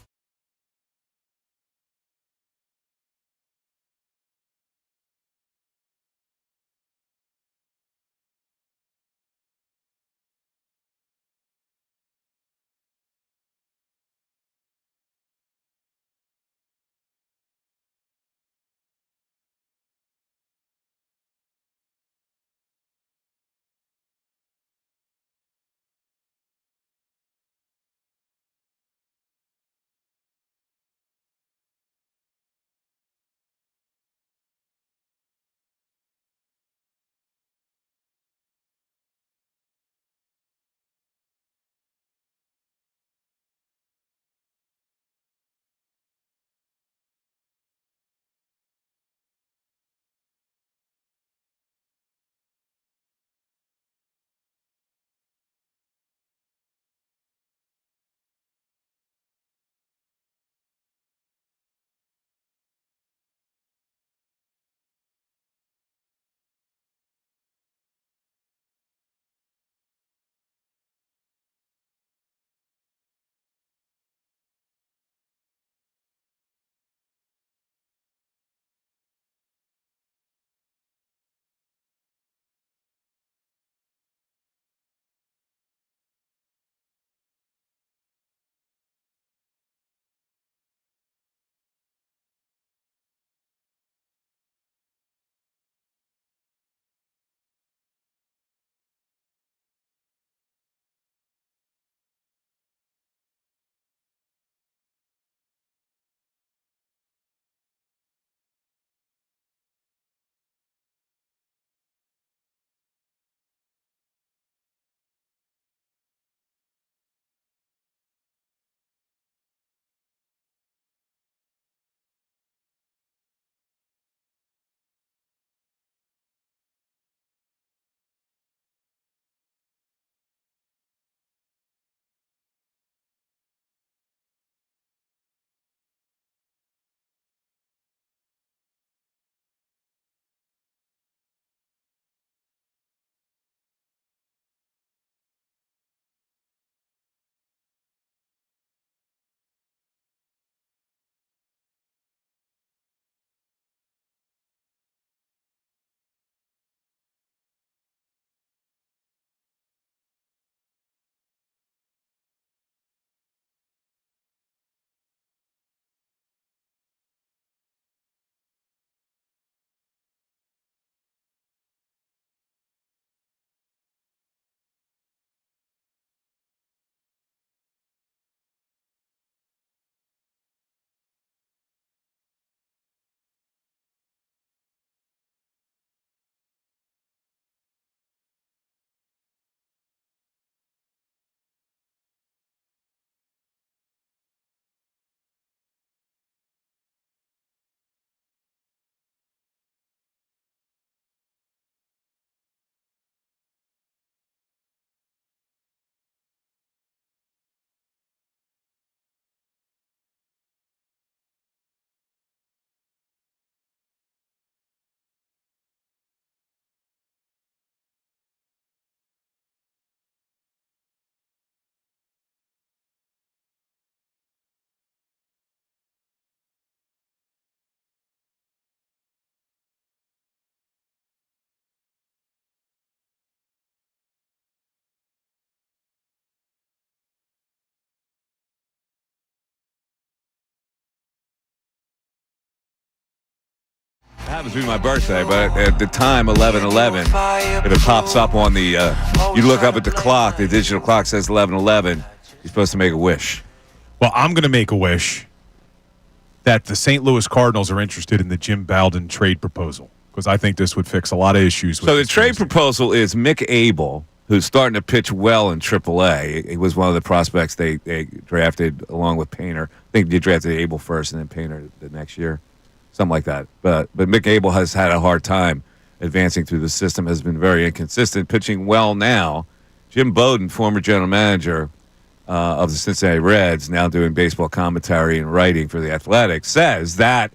happens to be my birthday, but at the time, 11:11, if it pops up on the, you look up at the clock, the digital clock says 11:11. You're supposed to make a wish. Well, I'm going to make a wish that the St. Louis Cardinals are interested in the Jim Bowden trade proposal, because I think this would fix a lot of issues. So the trade proposal is Mick Abel, who's starting to pitch well in AAA. He was one of the prospects they drafted along with Painter. I think they drafted Abel first and then Painter the next year. Something like that. But Mick Abel has had a hard time advancing through the system, has been very inconsistent, pitching well now. Jim Bowden, former general manager of the Cincinnati Reds, now doing baseball commentary and writing for the Athletics, says that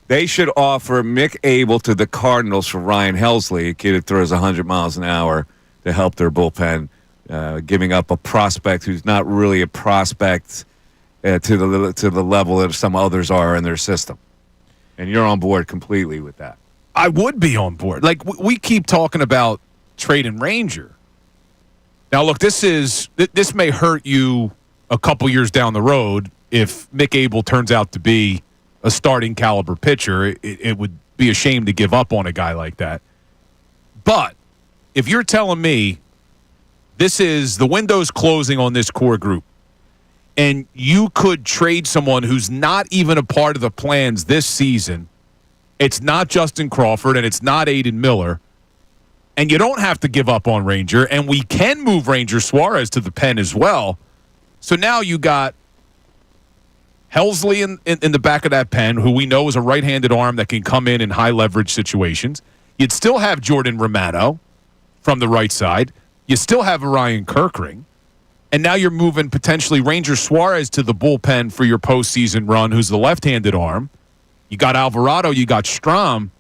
they should offer Mick Abel to the Cardinals for Ryan Helsley, a kid who throws 100 miles an hour, to help their bullpen, giving up a prospect who's not really a prospect to the level that some others are in their system. And you're on board completely with that. I would be on board. Like, we keep talking about trading Ranger. Now, look, this may hurt you a couple years down the road if Mick Abel turns out to be a starting caliber pitcher. It would be a shame to give up on a guy like that. But if you're telling me the window's closing on this core group, and you could trade someone who's not even a part of the plans this season, it's not Justin Crawford and it's not Aiden Miller, and you don't have to give up on Ranger, and we can move Ranger Suarez to the pen as well. So now you got Helsley in the back of that pen, who we know is a right-handed arm that can come in high-leverage situations. You'd still have Jordan Romano from the right side. You still have Ryan Kirkring. And now you're moving potentially Ranger Suarez to the bullpen for your postseason run, who's the left-handed arm. You got Alvarado, you got Strahm.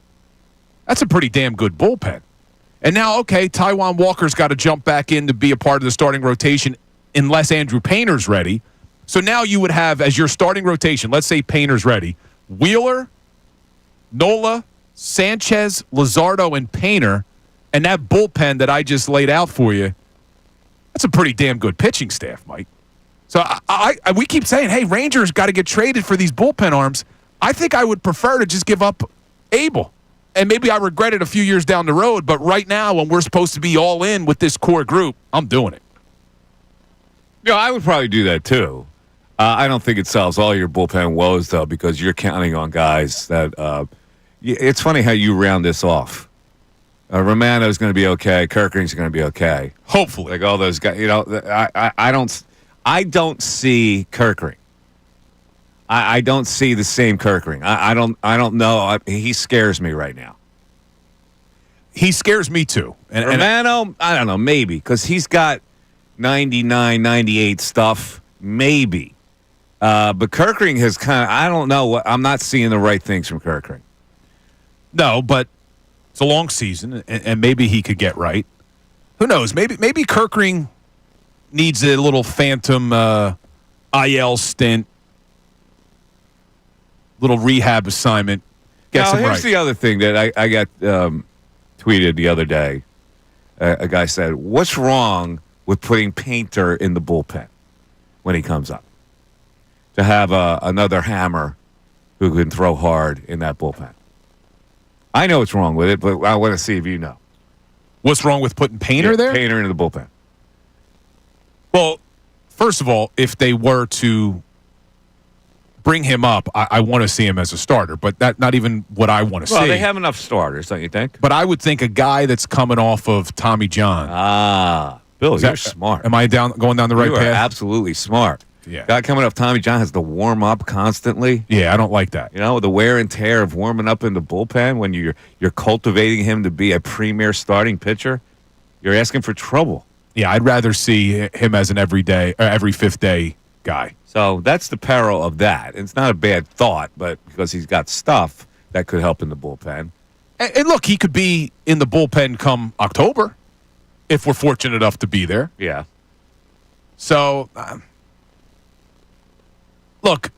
That's a pretty damn good bullpen. And now, okay, Taijuan Walker's got to jump back in to be a part of the starting rotation unless Andrew Painter's ready. So now you would have, as your starting rotation, let's say Painter's ready, Wheeler, Nola, Sanchez, Luzardo, and Painter, and that bullpen that I just laid out for you, that's a pretty damn good pitching staff, Mike. So we keep saying, hey, Rangers got to get traded for these bullpen arms. I think I would prefer to just give up Abel. And maybe I regret it a few years down the road, but right now when we're supposed to be all in with this core group, I'm doing it. Yeah, I would probably do that too. I don't think it solves all your bullpen woes, though, because you're counting on guys that it's funny how you round this off. Romano's going to be okay. Kirkring's going to be okay. Hopefully. Like all those guys. You know, I don't see Kirkring. I don't see the same Kirkring. I don't know. He scares me right now. He scares me too. And Romano, I don't know, maybe, because he's got 99, 98 stuff, maybe. But Kirkring has kind of, I don't know. I'm not seeing the right things from Kirkring. No, but it's a long season, and maybe he could get right. Who knows? Maybe Kirkring needs a little phantom IL stint, little rehab assignment. Now, here's the other thing that I got tweeted the other day. A guy said, what's wrong with putting Painter in the bullpen when he comes up? To have another hammer who can throw hard in that bullpen. I know what's wrong with it, but I want to see if you know. What's wrong with putting Painter there? Painter into the bullpen. Well, first of all, if they were to bring him up, I want to see him as a starter, but that's not even what I want to see. Well, they have enough starters, don't you think? But I would think a guy that's coming off of Tommy John. Bill, you're smart. Am I going down the right you path? You are absolutely smart. Yeah. Guy coming up, Tommy John has to warm up constantly. Yeah, I don't like that. You know, the wear and tear of warming up in the bullpen when you're cultivating him to be a premier starting pitcher, you're asking for trouble. Yeah, I'd rather see him as an every fifth day guy. So that's the peril of that. It's not a bad thought, but because he's got stuff that could help in the bullpen. And look, he could be in the bullpen come October if we're fortunate enough to be there. Yeah. So, look,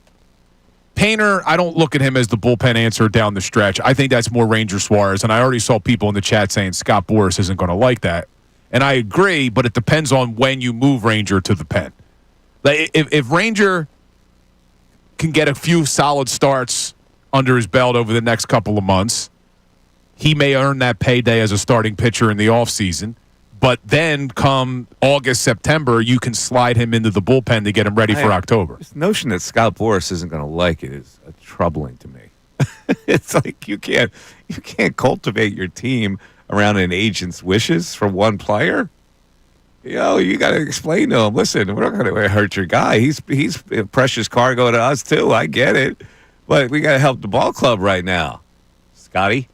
Painter, I don't look at him as the bullpen answer down the stretch. I think that's more Ranger Suarez, and I already saw people in the chat saying Scott Boras isn't going to like that. And I agree, but it depends on when you move Ranger to the pen. Like, if Ranger can get a few solid starts under his belt over the next couple of months, he may earn that payday as a starting pitcher in the offseason. But then come August, September, you can slide him into the bullpen to get him ready for October. This notion that Scott Boras isn't going to like it is troubling to me. It's like you can't cultivate your team around an agent's wishes for one player. You got to explain to him. Listen, we're not going to hurt your guy. He's a precious cargo to us too. I get it, but we got to help the ball club right now, Scotty.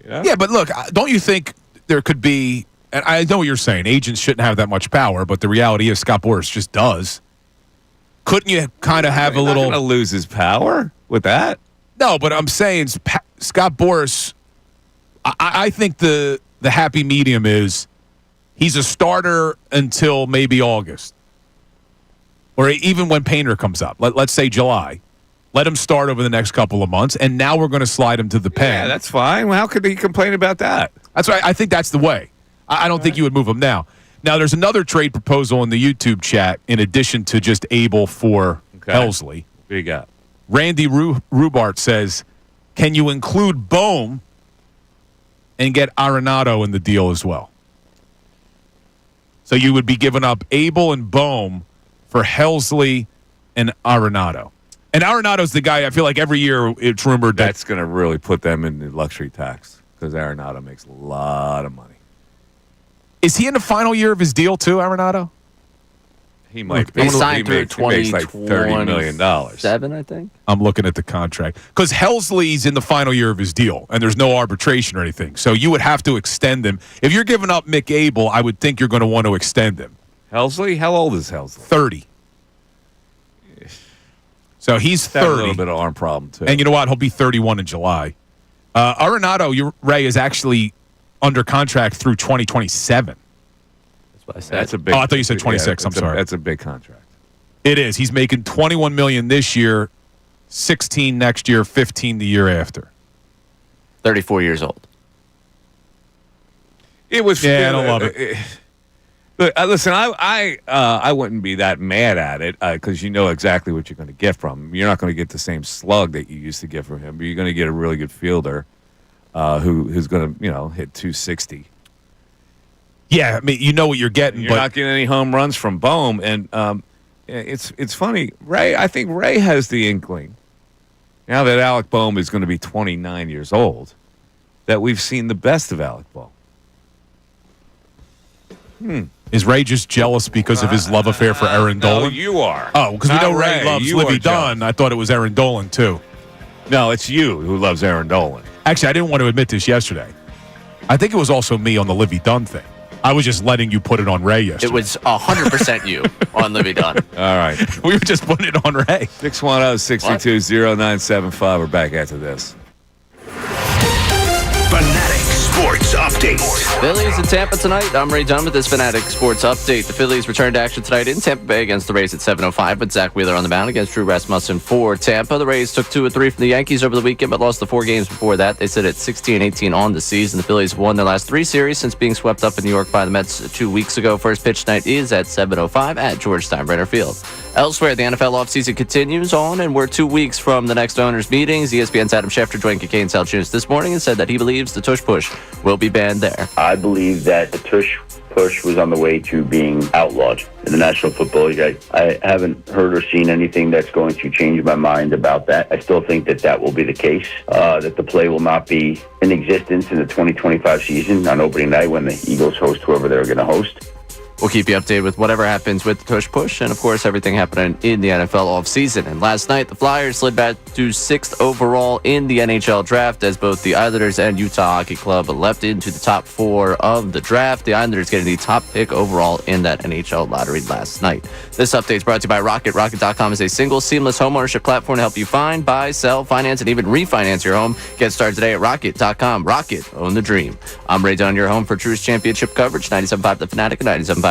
Yeah, but look, don't you think there could be? And I know what you're saying. Agents shouldn't have that much power, but the reality is Scott Boras just does. Couldn't you kind of have a little? Not going to lose his power with that. No, but I'm saying Scott Boras. I think the happy medium is he's a starter until maybe August, or even when Painter comes up. Let's say July. Let him start over the next couple of months, and now we're going to slide him to the pen. Yeah, that's fine. Well, how could he complain about that? That's right. I think that's the way. I don't think you would move him now. Now, there's another trade proposal in the YouTube chat in addition to just Abel for Helsley. What do you got? Randy Rubart says, can you include Bohm and get Arenado in the deal as well? So you would be giving up Abel and Bohm for Helsley and Arenado. And Arenado's the guy, I feel like every year it's rumored that's going to really put them in the luxury tax because Arenado makes a lot of money. Is he in the final year of his deal too, Arenado? He might be. He signed through He makes like $30 million. $7, I think. I'm looking at the contract. Because Helsley's in the final year of his deal, and there's no arbitration or anything. So you would have to extend him. If you're giving up Mick Abel, I would think you're going to want to extend him. Helsley? How old is Helsley? 30. So he's 30. A little bit of arm problem, too. And you know what? He'll be 31 in July. Arenado, Ray, is actually under contract through 2027. That's what I said. That's a big. Oh, I thought you said 26. I'm sorry. That's a big contract. It is. He's making $21 million this year, 16 next year, 15 the year after. 34 years old. It was. Yeah, I don't love it. Look, listen, I wouldn't be that mad at it because you know exactly what you're going to get from him. You're not going to get the same slug that you used to get from him, but you're going to get a really good fielder who's going to hit 260. Yeah, I mean, you know what you're getting. You're not getting any home runs from Bohm, and it's funny. I think Ray has the inkling now that Alec Bohm is going to be 29 years old that we've seen the best of Alec Bohm. Is Ray just jealous because of his love affair for Aaron Dolan? No, you are. Oh, because we Not know Ray loves You Livy are Dunn. I thought it was Aaron Dolan, too. No, it's you who loves Aaron Dolan. Actually, I didn't want to admit this yesterday. I think it was also me on the Livy Dunn thing. I was just letting you put it on Ray yesterday. It was 100% you on Livy Dunn. All right. We were just putting it on Ray. 610-622-0975. We're back after this. Fanatic Sports Update. Phillies in Tampa tonight. I'm Ray Dunn with this Fanatic Sports Update. The Phillies return to action tonight in Tampa Bay against the Rays at 7:05 with Zach Wheeler on the mound against Drew Rasmussen for Tampa. The Rays took 2 of 3 from the Yankees over the weekend, but lost the 4 games before that. They sit at 16-18 on the season. The Phillies won their last 3 series since being swept up in New York by the Mets 2 weeks ago. First pitch tonight is at 7:05 at George Steinbrenner Field. Elsewhere, the NFL offseason continues on, and we're 2 weeks from the next owners' meetings. ESPN's Adam Schefter joined Kincade and Salciunas this morning and said that he believes the tush push will be banned there. I believe that the tush push was on the way to being outlawed in the National Football League. I haven't heard or seen anything that's going to change my mind about that. I still think that will be the case, that the play will not be in existence in the 2025 season on opening night when the Eagles host whoever they're going to host. We'll keep you updated with whatever happens with the tush push and, of course, everything happening in the NFL offseason. And last night, the Flyers slid back to 6th overall in the NHL draft as both the Islanders and Utah Hockey Club leapt into the top 4 of the draft. The Islanders getting the top pick overall in that NHL lottery last night. This update is brought to you by Rocket. Rocket.com is a single, seamless homeownership platform to help you find, buy, sell, finance, and even refinance your home. Get started today at Rocket.com. Rocket, own the dream. I'm Ray Dunn, your home for Truist Championship coverage, 97.5 The Fanatic and 97.5thefanatic.com.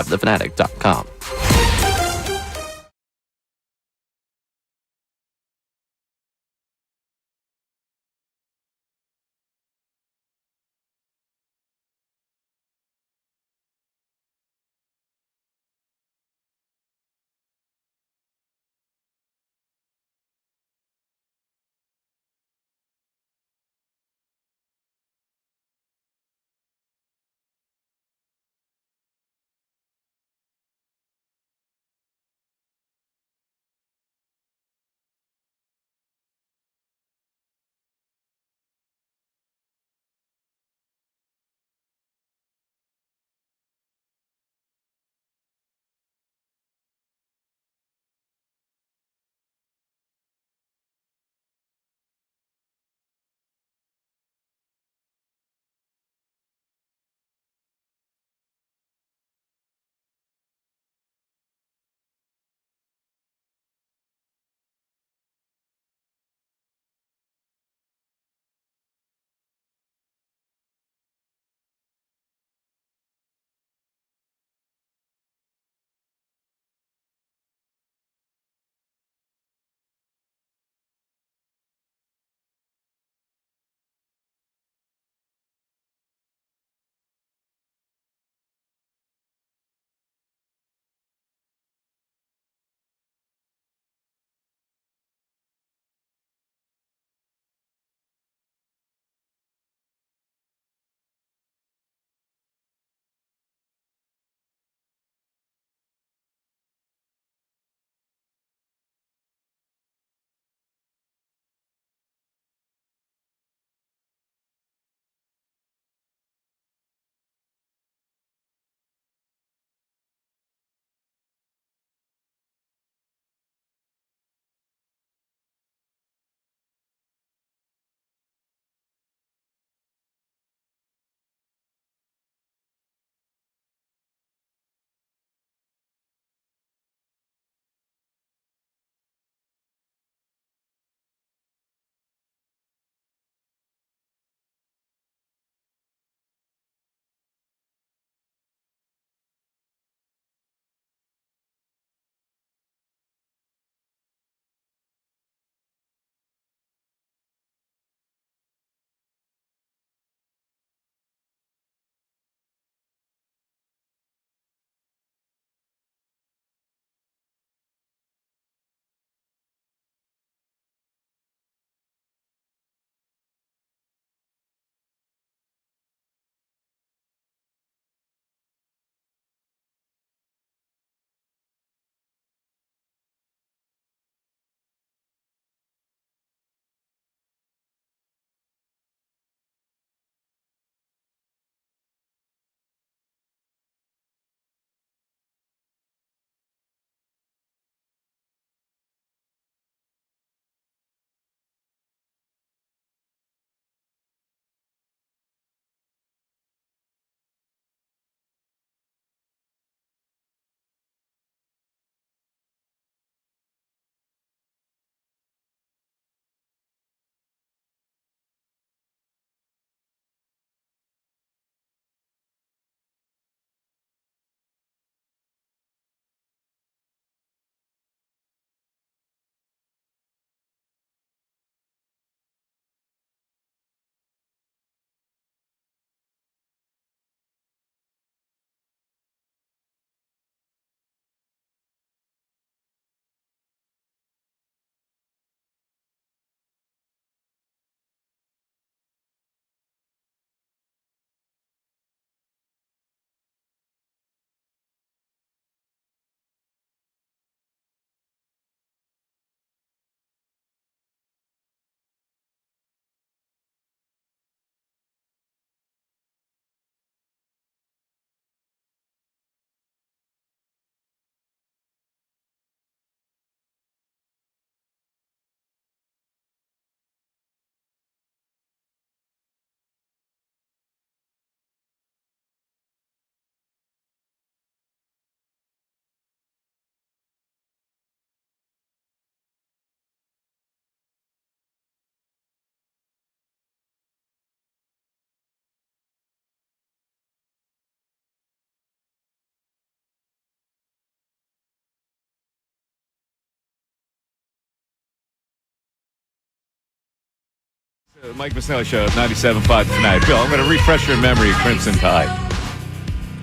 Mike Missanelli Show, 97.5 tonight. Bill, I'm going to refresh your memory of Crimson Tide.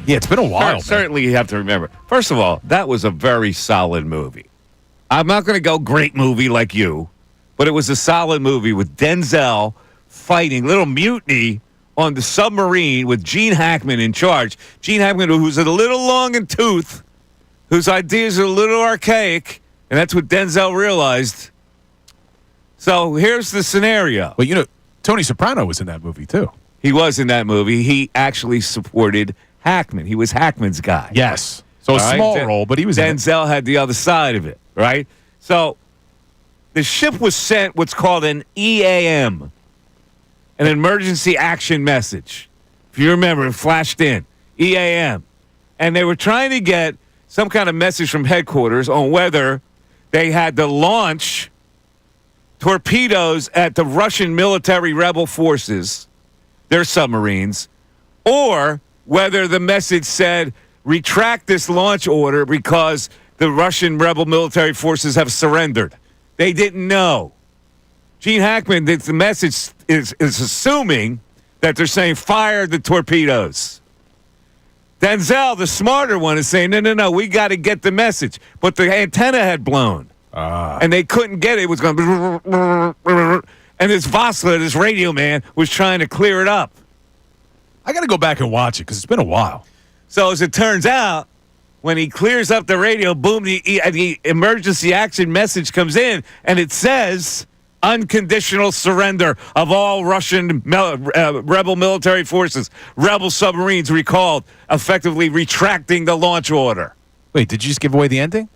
Yeah, it's been a while. man. Certainly, you have to remember. First of all, that was a very solid movie. I'm not going to go great movie like you, but it was a solid movie with Denzel fighting little mutiny on the submarine with Gene Hackman in charge. Gene Hackman, who's a little long in tooth, whose ideas are a little archaic, and that's what Denzel realized. So here's the scenario. But, you know, Tony Soprano was in that movie, too. He was in that movie. He actually supported Hackman. He was Hackman's guy. Yes. So a All right? small role, but he was in it. Denzel had the other side of it, right? So the ship was sent what's called an EAM, an emergency action message. If you remember, it flashed in. EAM. And they were trying to get some kind of message from headquarters on whether they had to launch torpedoes at the Russian military rebel forces, their submarines, or whether the message said, retract this launch order because the Russian rebel military forces have surrendered. They didn't know. Gene Hackman, the message is assuming that they're saying fire the torpedoes. Denzel, the smarter one, is saying, no, we got to get the message. But the antenna had blown. And they couldn't get it. It was going, and this Vossler, this radio man, was trying to clear it up. I got to go back and watch it because it's been a while. So as it turns out, when he clears up the radio, boom, the emergency action message comes in, and it says unconditional surrender of all Russian rebel military forces, rebel submarines recalled, effectively retracting the launch order. Wait, did you just give away the ending?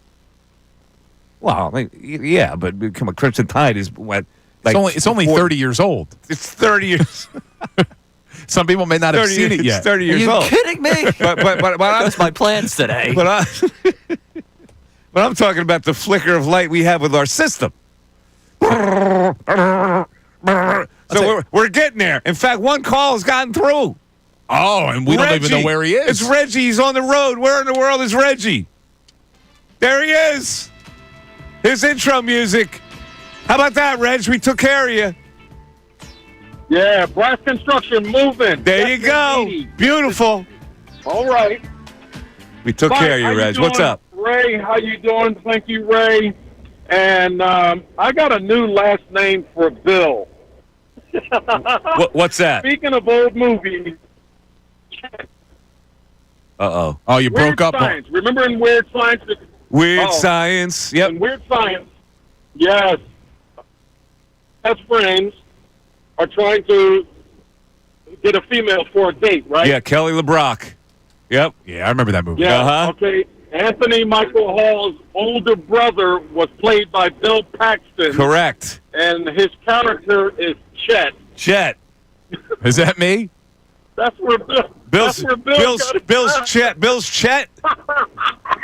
Well, I mean, yeah, but come on, Crimson Tide is what? Like It's only 30 years old. It's 30 years. Some people may not have seen it yet. It's 30 Are years you old. kidding me? But That's my plans today. But I'm talking about the flicker of light we have with our system. So we're getting there. In fact, one call has gotten through. Oh, and we don't even know where he is. It's Reggie. He's on the road. Where in the world is Reggie? There he is. His intro music. How about that, Reg? We took care of you. Yeah, brass construction moving. There you go. Beautiful. All right. We took care of you, Reg. What's up? Ray, how you doing? Thank you, Ray. And I got a new last name for Bill. What's that? Speaking of old movies, Uh-oh. Oh, you Weird broke up. Science. Remember in Weird Science? Weird Oh. Science. Yep. In Weird Science, yes. Best friends are trying to get a female for a date, right? Yeah, Kelly LeBrock. Yep. Yeah, I remember that movie. Yeah, Uh-huh. okay. Anthony Michael Hall's older brother was played by Bill Paxton. Correct. And his character is Chet. Chet. Is that me? That's where Bill. Bill's that's where Bill got it. Chet. Bill's Chet.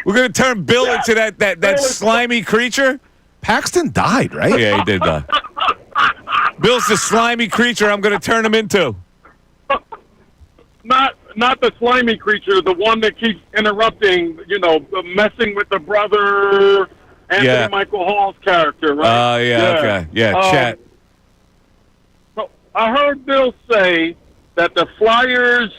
We're gonna turn Bill into that slimy creature. Paxton died, right? Yeah, he did die. Bill's the slimy creature I'm gonna turn him into. Not the slimy creature, the one that keeps interrupting, messing with the brother, Anthony Michael Hall's character, right? Oh, yeah, okay. Yeah, Chet. So I heard Bill say that the Flyers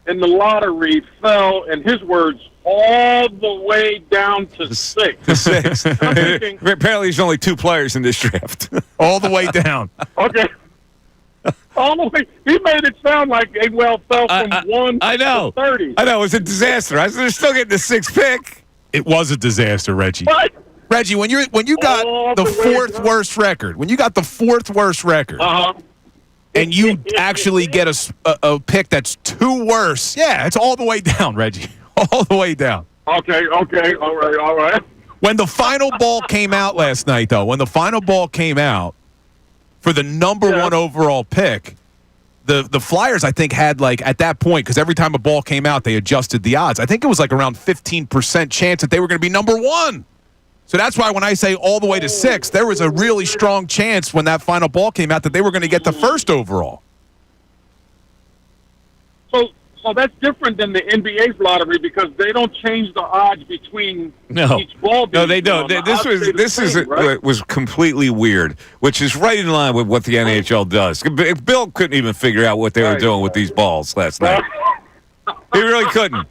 in the lottery fell, in his words, all the way down to 6. To 6. I'm thinking, Apparently, there's only 2 players in this draft. All the way down. okay. All the way. He made it sound like they fell from 1 I know. to 30. I know. It was a disaster. I said they're still getting the 6th pick. It was a disaster, Reggie. What? Reggie, when you got All the the way fourth down. worst record, Uh-huh. and you actually get a pick that's 2 worse, yeah, it's all the way down, Reggie. All the way down. Okay. All right. When the final ball came out last night, though, for the number 1 overall pick, the Flyers, I think, had, at that point, because every time a ball came out, they adjusted the odds. I think it was, around 15% chance that they were going to be number 1. So that's why when I say all the way to 6, there was a really strong chance when that final ball came out that they were going to get the 1st overall. So So that's different than the NBA's lottery because they don't change the odds between No, each ball. no, they don't. The This odds was stay the this is same, right? was completely weird, which is right in line with what the NHL does. Bill couldn't even figure out what they were Right. doing with these balls last night. He really couldn't.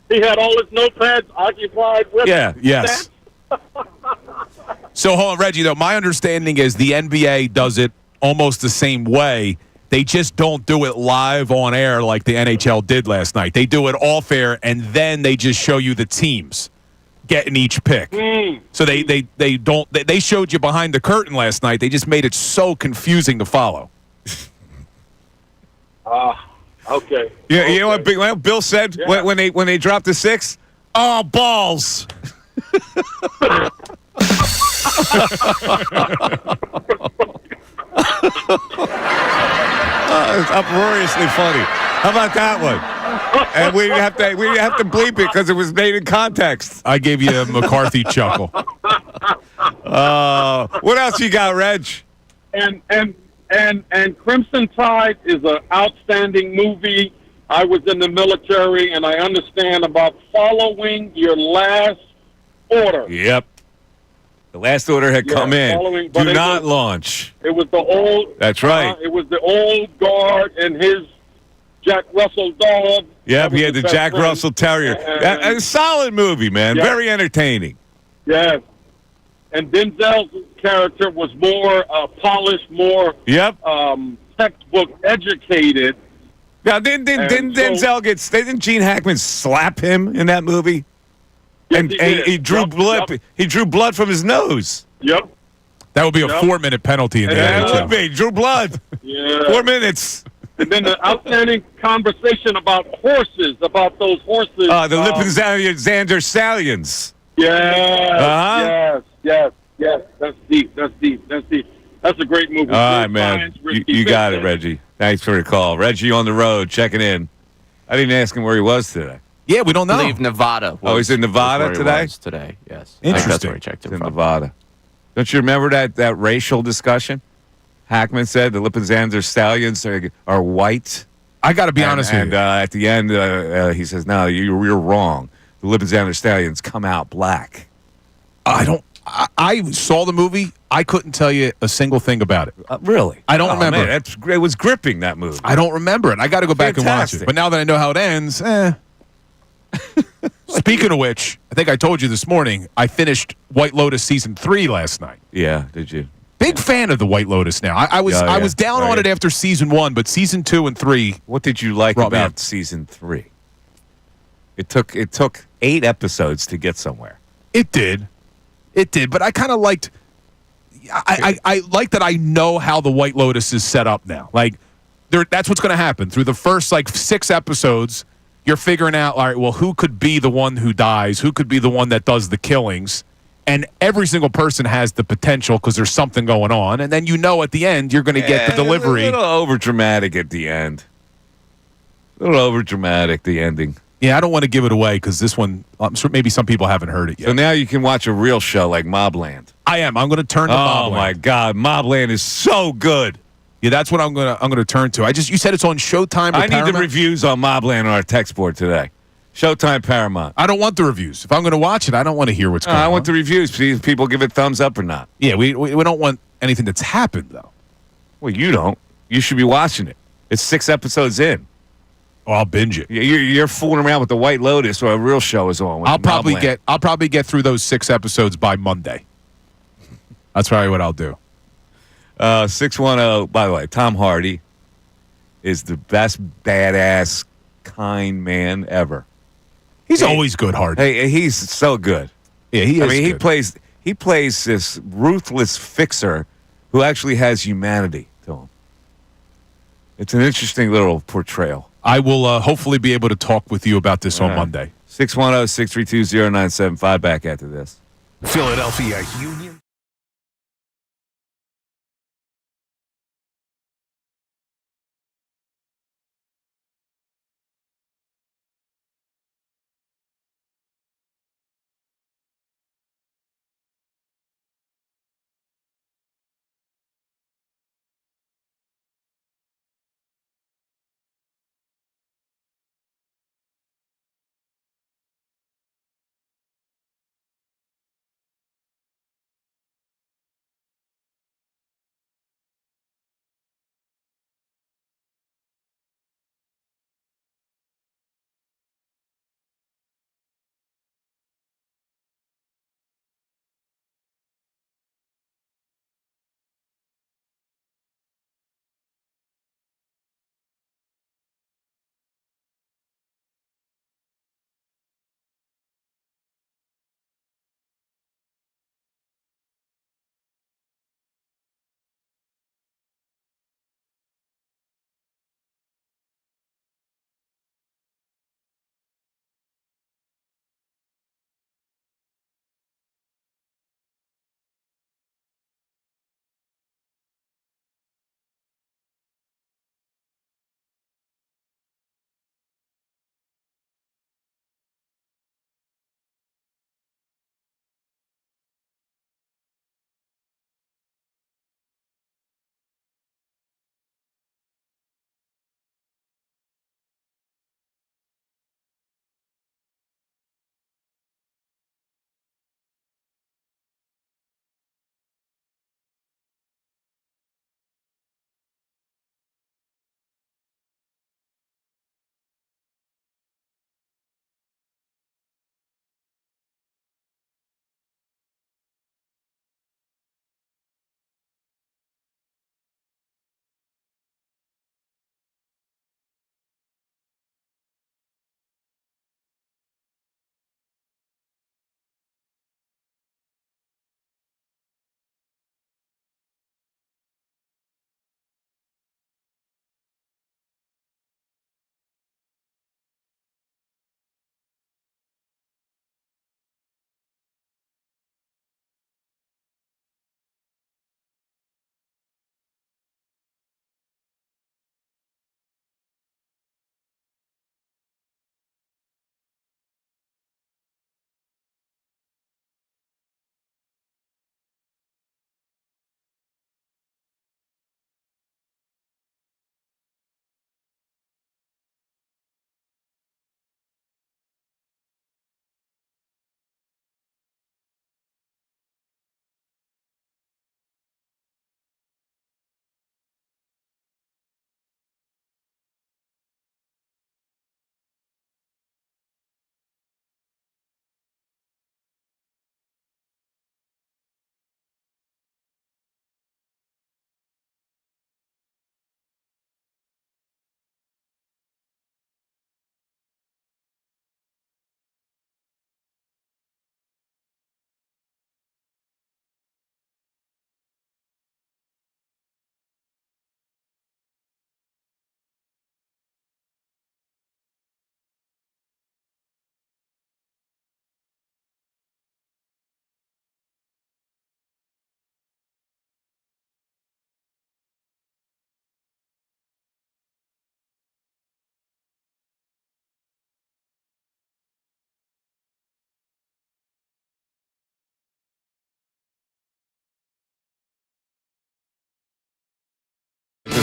He had all his notepads occupied with Yeah. Yes. So, hold on, Reggie, though, my understanding is the NBA does it almost the same way. They just don't do it live on air like the NHL did last night. They do it off air, and then they just show you the teams getting each pick. So they showed you behind the curtain last night. They just made it so confusing to follow. Okay. Yeah, you know Okay. what Bill said Yeah. when they dropped the 6? Oh, balls. It's uproariously funny. How about that one? And we didn't have to bleep it because it was made in context. I gave you a McCarthy chuckle. What else you got, Reg? And Crimson Tide is an outstanding movie. I was in the military, and I understand about following your last order. Yep. The last order had Yeah, come in. following- but Do it not was- launch. It was the old. That's right. It was the old guard and his Jack Russell dog. Yep, That was he had his the best Jack friend. Russell Terrier. And- A solid movie, man. Yeah. Very entertaining. Yes. And Denzel's character was more polished, more Yep. textbook educated. Now, didn't Denzel didn't Gene Hackman slap him in that movie? Yes, And he did. he drew Yep, blood. Yep. He drew blood from his nose. Yep. That would be a Yep. 4-minute penalty in the That NHL. would be. Drew blood. Yeah. 4 minutes. And then the outstanding conversation about horses, about those horses. The Lippinzander Stallions. Yes, Uh-huh. yes. That's deep. That's a great movie. All right, Good man. science, risky You got it, business. Reggie. Thanks for the call. Reggie on the road, checking in. I didn't ask him where he was today. Yeah, we don't I know. believe Nevada. Oh, he's in Nevada was where he today? was today, yes. I think that's Interesting. where he checked He's in in from. Nevada. Don't you remember that racial discussion? Hackman said the Lippinzander Stallions are white. I got to be honest with And you. at the end, he says, no, you're wrong. The Lippinzander Stallions come out black. I saw the movie. I couldn't tell you a single thing about it. Really? I don't remember. Man, it was gripping, that movie. I don't remember it. I got to go back and watch Fantastic. it. But now that I know how it ends, Speaking of which, I think I told you this morning, I finished White Lotus season 3 last night. Yeah, did you? Big fan of the White Lotus now. I was Oh, yeah. I was down Oh, on yeah. it after season 1, but season 2 and 3. What did you like Brought me about in. season 3? It took 8 episodes to get somewhere. It did, but I kind of liked. I like that I know how the White Lotus is set up now. Like, that's what's going to happen through the first 6 episodes. You're figuring out, all right, well, who could be the one who dies? Who could be the one that does the killings? And every single person has the potential because there's something going on. And then at the end you're going to get the delivery. A little overdramatic at the end. A little overdramatic, the ending. Yeah, I don't want to give it away because this one, I'm sure maybe some people haven't heard it yet. So now you can watch a real show like Mobland. I am. I'm going to turn to Oh Mobland. my God, Mobland is so good. Yeah, that's what I'm gonna turn to. You said it's on Showtime or I need Paramount? the reviews on Mobland on our text board today. Showtime, Paramount. I don't want the reviews. If I'm going to watch it, I don't want to hear what's going on. I want the reviews. See if people give it thumbs up or not. Yeah, we don't want anything that's happened, though. Well, you don't. You should be watching it. It's 6 episodes in. Oh, I'll binge it. You're fooling around with the White Lotus, or a real show is on. With I'll probably Mobland. get through those 6 episodes by Monday. That's probably what I'll do. 610. By the way, Tom Hardy is the best badass, kind man ever. He's always good, Hard. Hey, he's so good. Yeah, he is. I mean, good. he plays this ruthless fixer who actually has humanity to him. It's an interesting little portrayal. I will hopefully be able to talk with you about this on right. Monday. 610-632-0975. Back after this. Philadelphia Union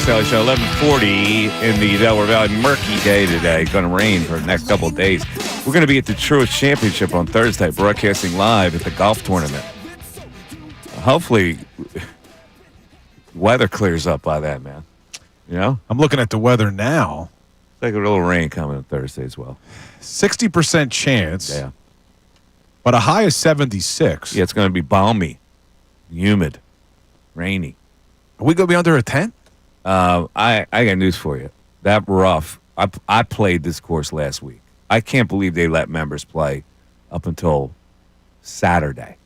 Missanelli Show, 11:40 in the Delaware Valley. Murky day today. Going to rain for the next couple of days. We're going to be at the Truist Championship on Thursday, broadcasting live at the golf tournament. Hopefully, weather clears up by then, man. You know? I'm looking at the weather now. Like a little rain coming on Thursday as well. 60% chance. Yeah. But a high of 76. Yeah, it's going to be balmy, humid, rainy. Are we going to be under a tent? I got news for you. That rough. I played this course last week. I can't believe they let members play up until Saturday.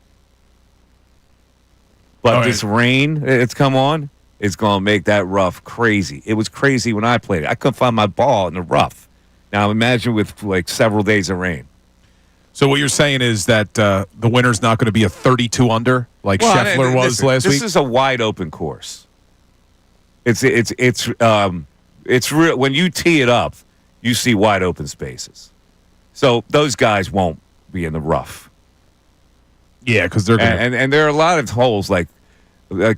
But this rain, it's come on. It's going to make that rough crazy. It was crazy when I played it. I couldn't find my ball in the rough. Now imagine with like several days of rain. So what you're saying is that the winner's not going to be a 32 under like Scheffler was last week? This is a wide open course. It's real. When you tee it up, you see wide open spaces. So those guys won't be in the rough. Yeah, because they're going to. And there are a lot of holes like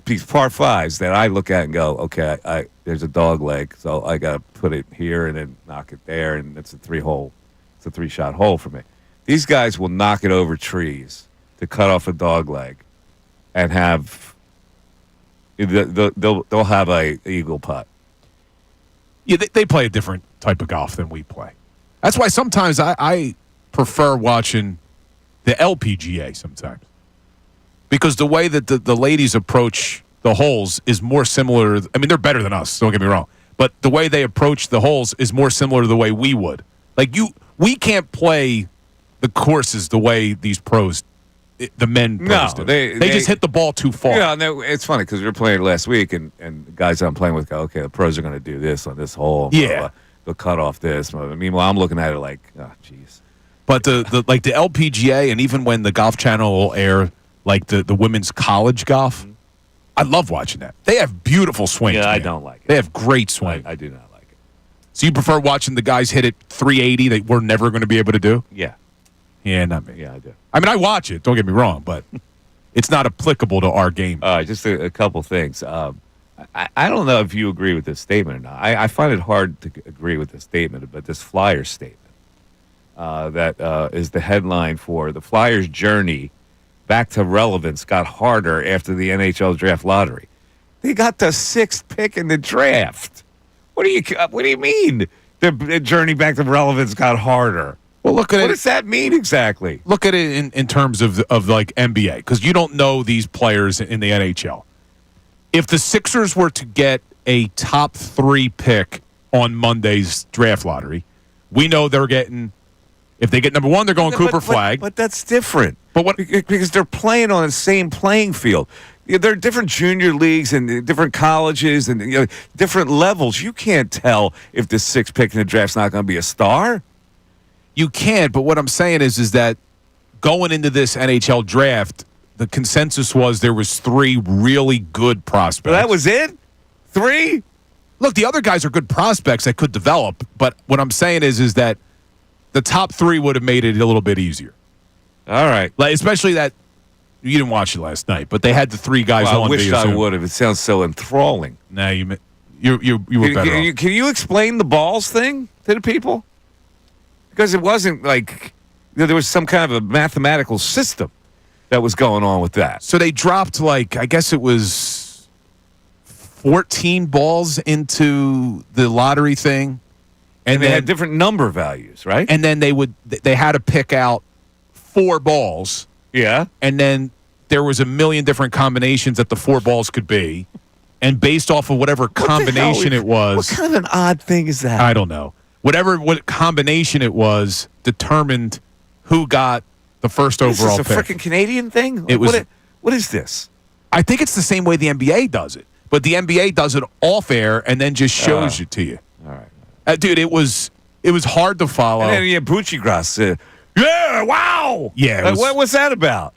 these par fives that I look at and go, okay, there's a dog leg, so I got to put it here and then knock it there, and it's a 3-shot hole for me. These guys will knock it over trees to cut off a dog leg, and they'll have a eagle putt. Yeah, they play a different type of golf than we play. That's why sometimes I prefer watching the LPGA sometimes. Because the way that the ladies approach the holes is more similar. I mean, they're better than us, don't get me wrong. But the way they approach the holes is more similar to the way we would. Like, we can't play the courses the way these pros, the men pros do. They just hit the ball too far. Yeah, it's funny because we were playing last week, and the guys I'm playing with go, okay, the pros are going to do this on this hole. Yeah. They'll cut off this. Meanwhile, I'm looking at it like, oh, jeez. But the LPGA, and even when the Golf Channel will air like the women's college golf, I love watching that. They have beautiful swings. Yeah, man. I don't like it. They have great swings. I do not like it. So you prefer watching the guys hit it 380 that we're never going to be able to do? Yeah. Yeah, not me. Yeah, I do. I mean, I watch it. Don't get me wrong, but it's not applicable to our game. Just a couple things. I don't know if you agree with this statement or not. I find it hard to agree with this statement, but this Flyers statement that is the headline for the Flyers' journey back to relevance got harder after the NHL draft lottery. They got the 6th pick in the draft. What do you mean? The journey back to relevance got harder. Well, look at What does that mean exactly? Look at it in terms of like NBA, because you don't know these players in the NHL. If the Sixers were to get a top 3 pick on Monday's draft lottery, we know they're getting. If they get number 1, they're going Cooper Flag. But that's different. But what? Because they're playing on the same playing field. There are different junior leagues and different colleges and different levels. You can't tell if the 6th pick in the draft's not going to be a star. You can, but what I'm saying is that going into this NHL draft, the consensus was there was 3 really good prospects. Well, that was it? 3? Look, the other guys are good prospects that could develop, but what I'm saying is that the top 3 would have made it a little bit easier. All right. Like, especially that you didn't watch it last night, but they had the 3 guys on. I wish I would have. It sounds so enthralling. Nah, you were better off. Can you explain the balls thing to the people? Because it wasn't like there was some kind of a mathematical system that was going on with that. So they dropped I guess it was 14 balls into the lottery thing. And they had different number values, right? And then they had to pick out 4 balls. Yeah. And then there was a million different combinations that the 4 balls could be. And based off of whatever combination it was. What kind of an odd thing is that? I don't know. What combination it was determined who got the first overall pick. Is this a freaking Canadian thing? It was. What is this? I think it's the same way the NBA does it. But the NBA does it off air and then just shows it to you. All right. Dude, it was hard to follow. And then you had Bucci yeah, wow. Yeah. What was that about?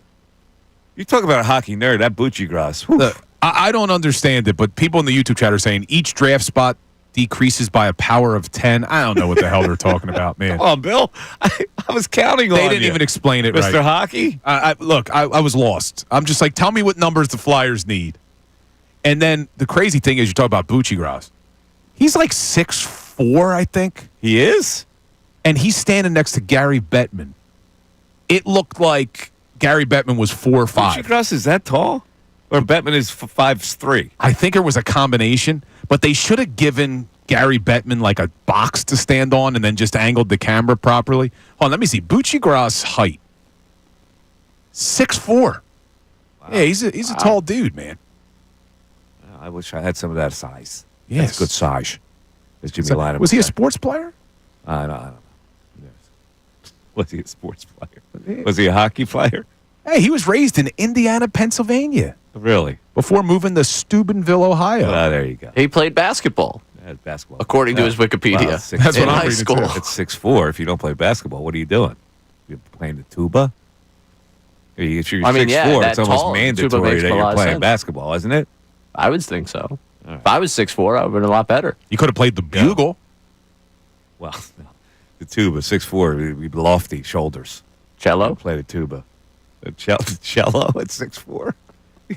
You talk about a hockey nerd, that Bucci Grass. Look, I don't understand it, but people in the YouTube chat are saying each draft spot decreases by a power of 10. I don't know what the hell they're talking about, man. Come on, Bill. I was counting on you. They didn't even explain it Mr. right. Hockey? Look, I was lost. I'm just like, tell me what numbers the Flyers need. And then the crazy thing is you talk about Bucci Grass. He's like 6'4", I think. He is? And he's standing next to Gary Bettman. It looked like Gary Bettman was 4 or 5. Bucci is that tall? Or Bettman is 5'3"? I think it was a combination, but they should have given Gary Bettman like a box to stand on and then just angled the camera properly. Hold on, let me see. Bucci Grass height. 6'4". Wow. Yeah, he's a tall dude, man. I wish I had some of that size. Yes. That's good size. As Jimmy Latimer was he a said. sports player? I don't know. Yes. Was he a sports player? Was he a hockey player? Hey, he was raised in Indiana, Pennsylvania. Really? Before moving to Steubenville, Ohio. There you go. He played basketball, Basketball. according to his Wikipedia. Well, That's in what I'm high reading, school. too. It's 6'4". If you don't play basketball, what are you doing? You're playing the tuba? If you're 6'4", that it's almost tall, tuba mandatory makes that a lot you're of playing sense. basketball, isn't it? I would think so. If I was 6'4", I would have been a lot better. You could have played the bugle. Well, no. The tuba, 6'4", we'd lofty shoulders. Cello? Play the tuba. The cello at 6'4". You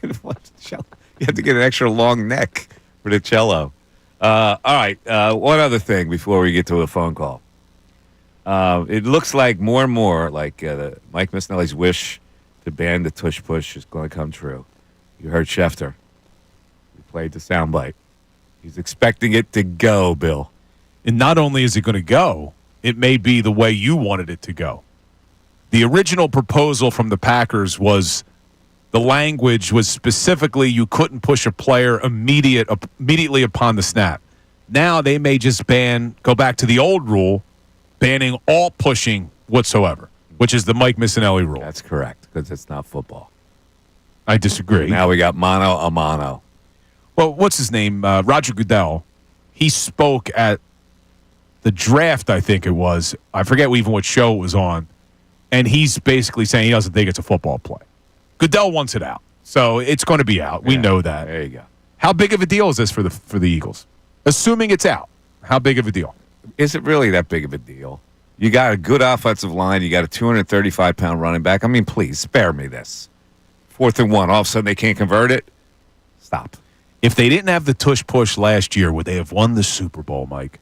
have to get an extra long neck for the cello. All right, one other thing before we get to a phone call. It looks like more and more like Mike Missanelli's wish to ban the tush push is going to come true. You heard Schefter. We played the soundbite. He's expecting it to go, Bill. And not only is it going to go, it may be the way you wanted it to go. The original proposal from the Packers was the language was specifically you couldn't push a player immediately upon the snap. Now they may just go back to the old rule, banning all pushing whatsoever, which is the Mike Missanelli rule. That's correct, because it's not football. I disagree. Now we got mano a mano. Well, what's his name? Roger Goodell. He spoke at the draft, I think it was. I forget even what show it was on. And he's basically saying he doesn't think it's a football play. Goodell wants it out. So it's going to be out. We know that. There you go. How big of a deal is this for the Eagles? Assuming it's out, how big of a deal? Is it really that big of a deal? You got a good offensive line. You got a 235-pound running back. I mean, please, spare me this. 4th and 1. All of a sudden, they can't convert it? Stop. If they didn't have the tush push last year, would they have won the Super Bowl, Mike?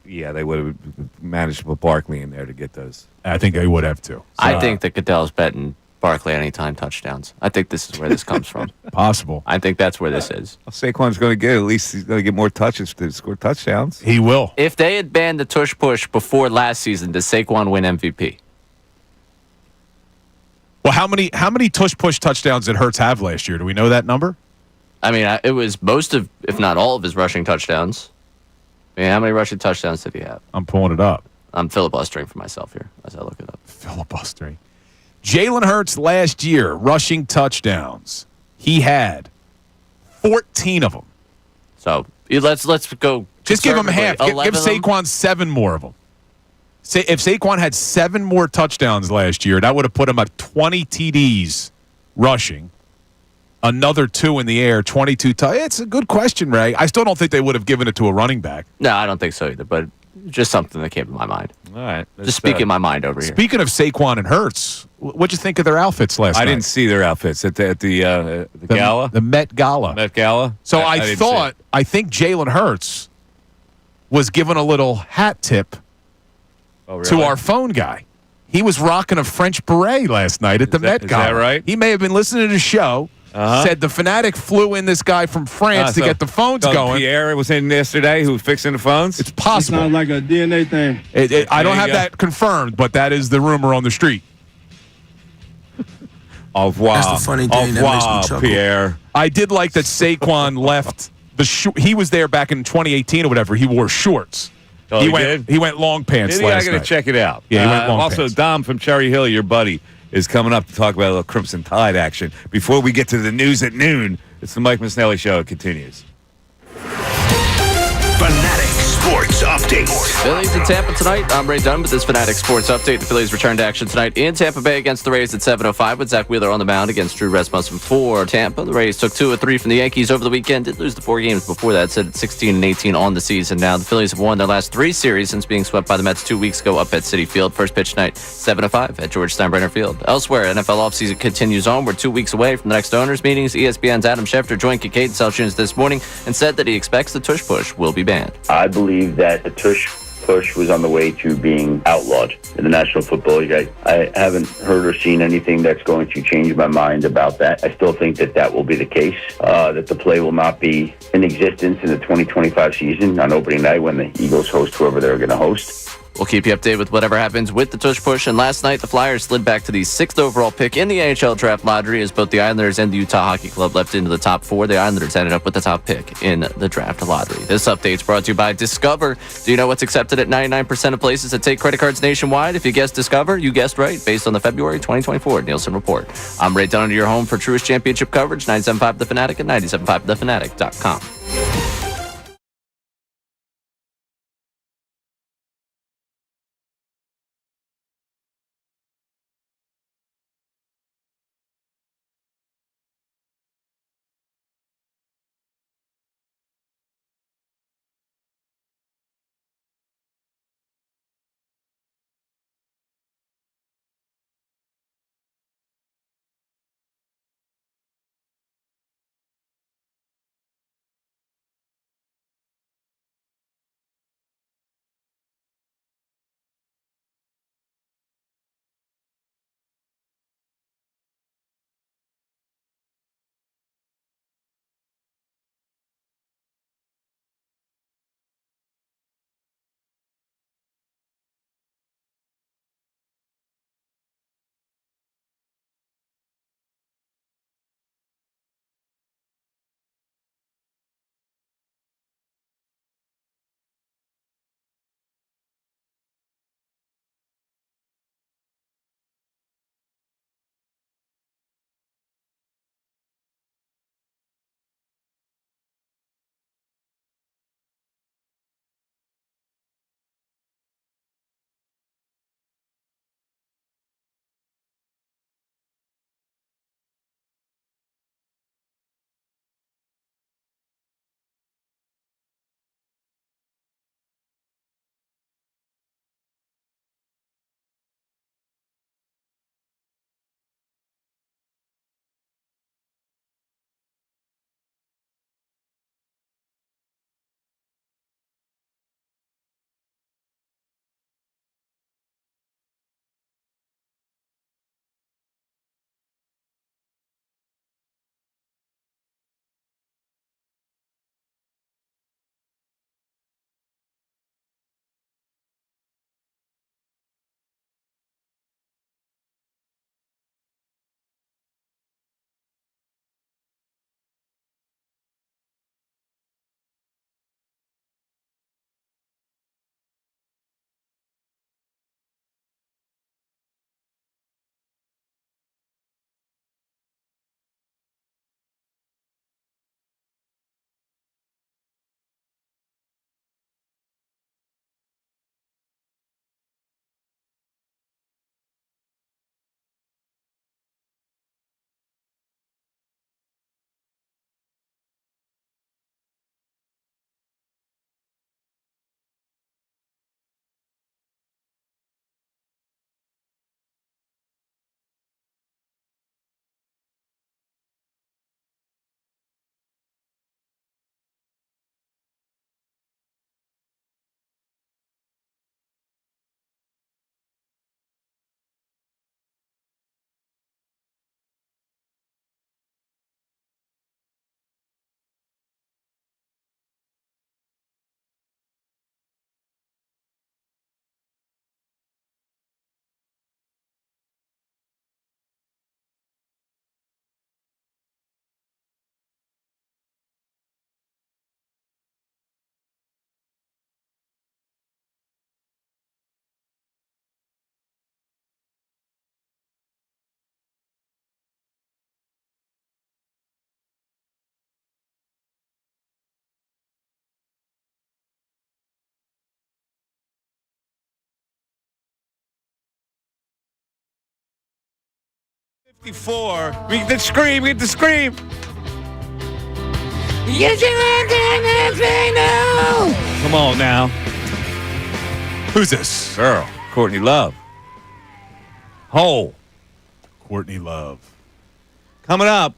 Yeah, they would have managed to put Barkley in there to get those. I think they would have, too. I think that Goodell's betting Barkley anytime touchdowns. I think this is where this comes from. Possible. I think that's where this is. Well, Saquon's going to get, at least he's going to get more touches to score touchdowns. He will. If they had banned the tush push before last season, does Saquon win MVP? Well, how many tush push touchdowns did Hurts have last year? Do we know that number? I mean, it was most of, if not all of his rushing touchdowns. I mean, how many rushing touchdowns did he have? I'm pulling it up. I'm filibustering for myself here as I look it up. Filibustering. Jalen Hurts last year, rushing touchdowns. He had 14 of them. So let's go. Just give him half. Give 11 of them? Saquon 7 more of them. If Saquon had 7 more touchdowns last year, that would have put him at 20 TDs rushing. Another 2 in the air, 22. It's a good question, Ray. I still don't think they would have given it to a running back. No, I don't think so either, but just something that came to my mind. All right. Just speaking my mind over here. Speaking of Saquon and Hurts, what'd you think of their outfits last night? I didn't see their outfits at the gala. The Met Gala. Met Gala. So I I didn't thought, see it. I think Jalen Hurts was given a little hat tip Oh, really? to our phone guy. He was rocking a French beret last night at the Met is Gala. that right? He may have been listening to the show. Said the Fanatic flew in this guy from France to so- get the phones so going. Pierre was in yesterday who was fixing the phones? It's possible. Sounds like a DNA thing. I don't There you have go. that confirmed, but that is the rumor on the street. Au revoir. That's the funny thing Au that makes me revoir, chuckle. Pierre. I did like that Saquon left he was there back in 2018 or whatever. He wore shorts. Oh, he did? He went long pants Maybe I last got to night. check it out. Yeah, he went long also, pants. Dom from Cherry Hill, your buddy, is coming up to talk about a little Crimson Tide action. Before we get to the news at noon, it's the Mike Missanelli Show. It continues. Fanatic Sports Update. Phillies in Tampa tonight. I'm Ray Dunn with this Fanatic Sports Update. The Phillies return to action tonight in Tampa Bay against the Rays at 7:05 with Zach Wheeler on the mound against Drew Rasmussen for Tampa. The Rays took 2 of 3 from the Yankees over the weekend. Did lose the 4 games before that, set at 16-18 on the season. Now the Phillies have won their last 3 series since being swept by the Mets 2 weeks ago up at Citi Field. First pitch tonight, 7:05 at George Steinbrenner Field. Elsewhere, NFL offseason continues on. We're 2 weeks away from the next owners' meetings. ESPN's Adam Schefter joined Kincade and Salciunas this morning and said that he expects the tush push will be banned. I believe that the tush push was on the way to being outlawed in the National Football League. I haven't heard or seen anything that's going to change my mind about that. I still think that that will be the case, that the play will not be in existence in the 2025 season on opening night when the Eagles host whoever they're going to host. We'll keep you updated with whatever happens with the tush push. And last night, the Flyers slid back to the 6th overall pick in the NHL draft lottery as both the Islanders and the Utah Hockey Club left into the top 4. The Islanders ended up with the top pick in the draft lottery. This update is brought to you by Discover. Do you know what's accepted at 99% of places that take credit cards nationwide? If you guessed Discover, you guessed right, based on the February 2024 Nielsen report. I'm Ray Dunn, your home for Truist Championship coverage, 97.5 The Fanatic and 97.5thefanatic.com. 54. We get the scream. We get the scream. Come on now. Who's this? Girl, Courtney Love. Hole. Courtney Love. Coming up,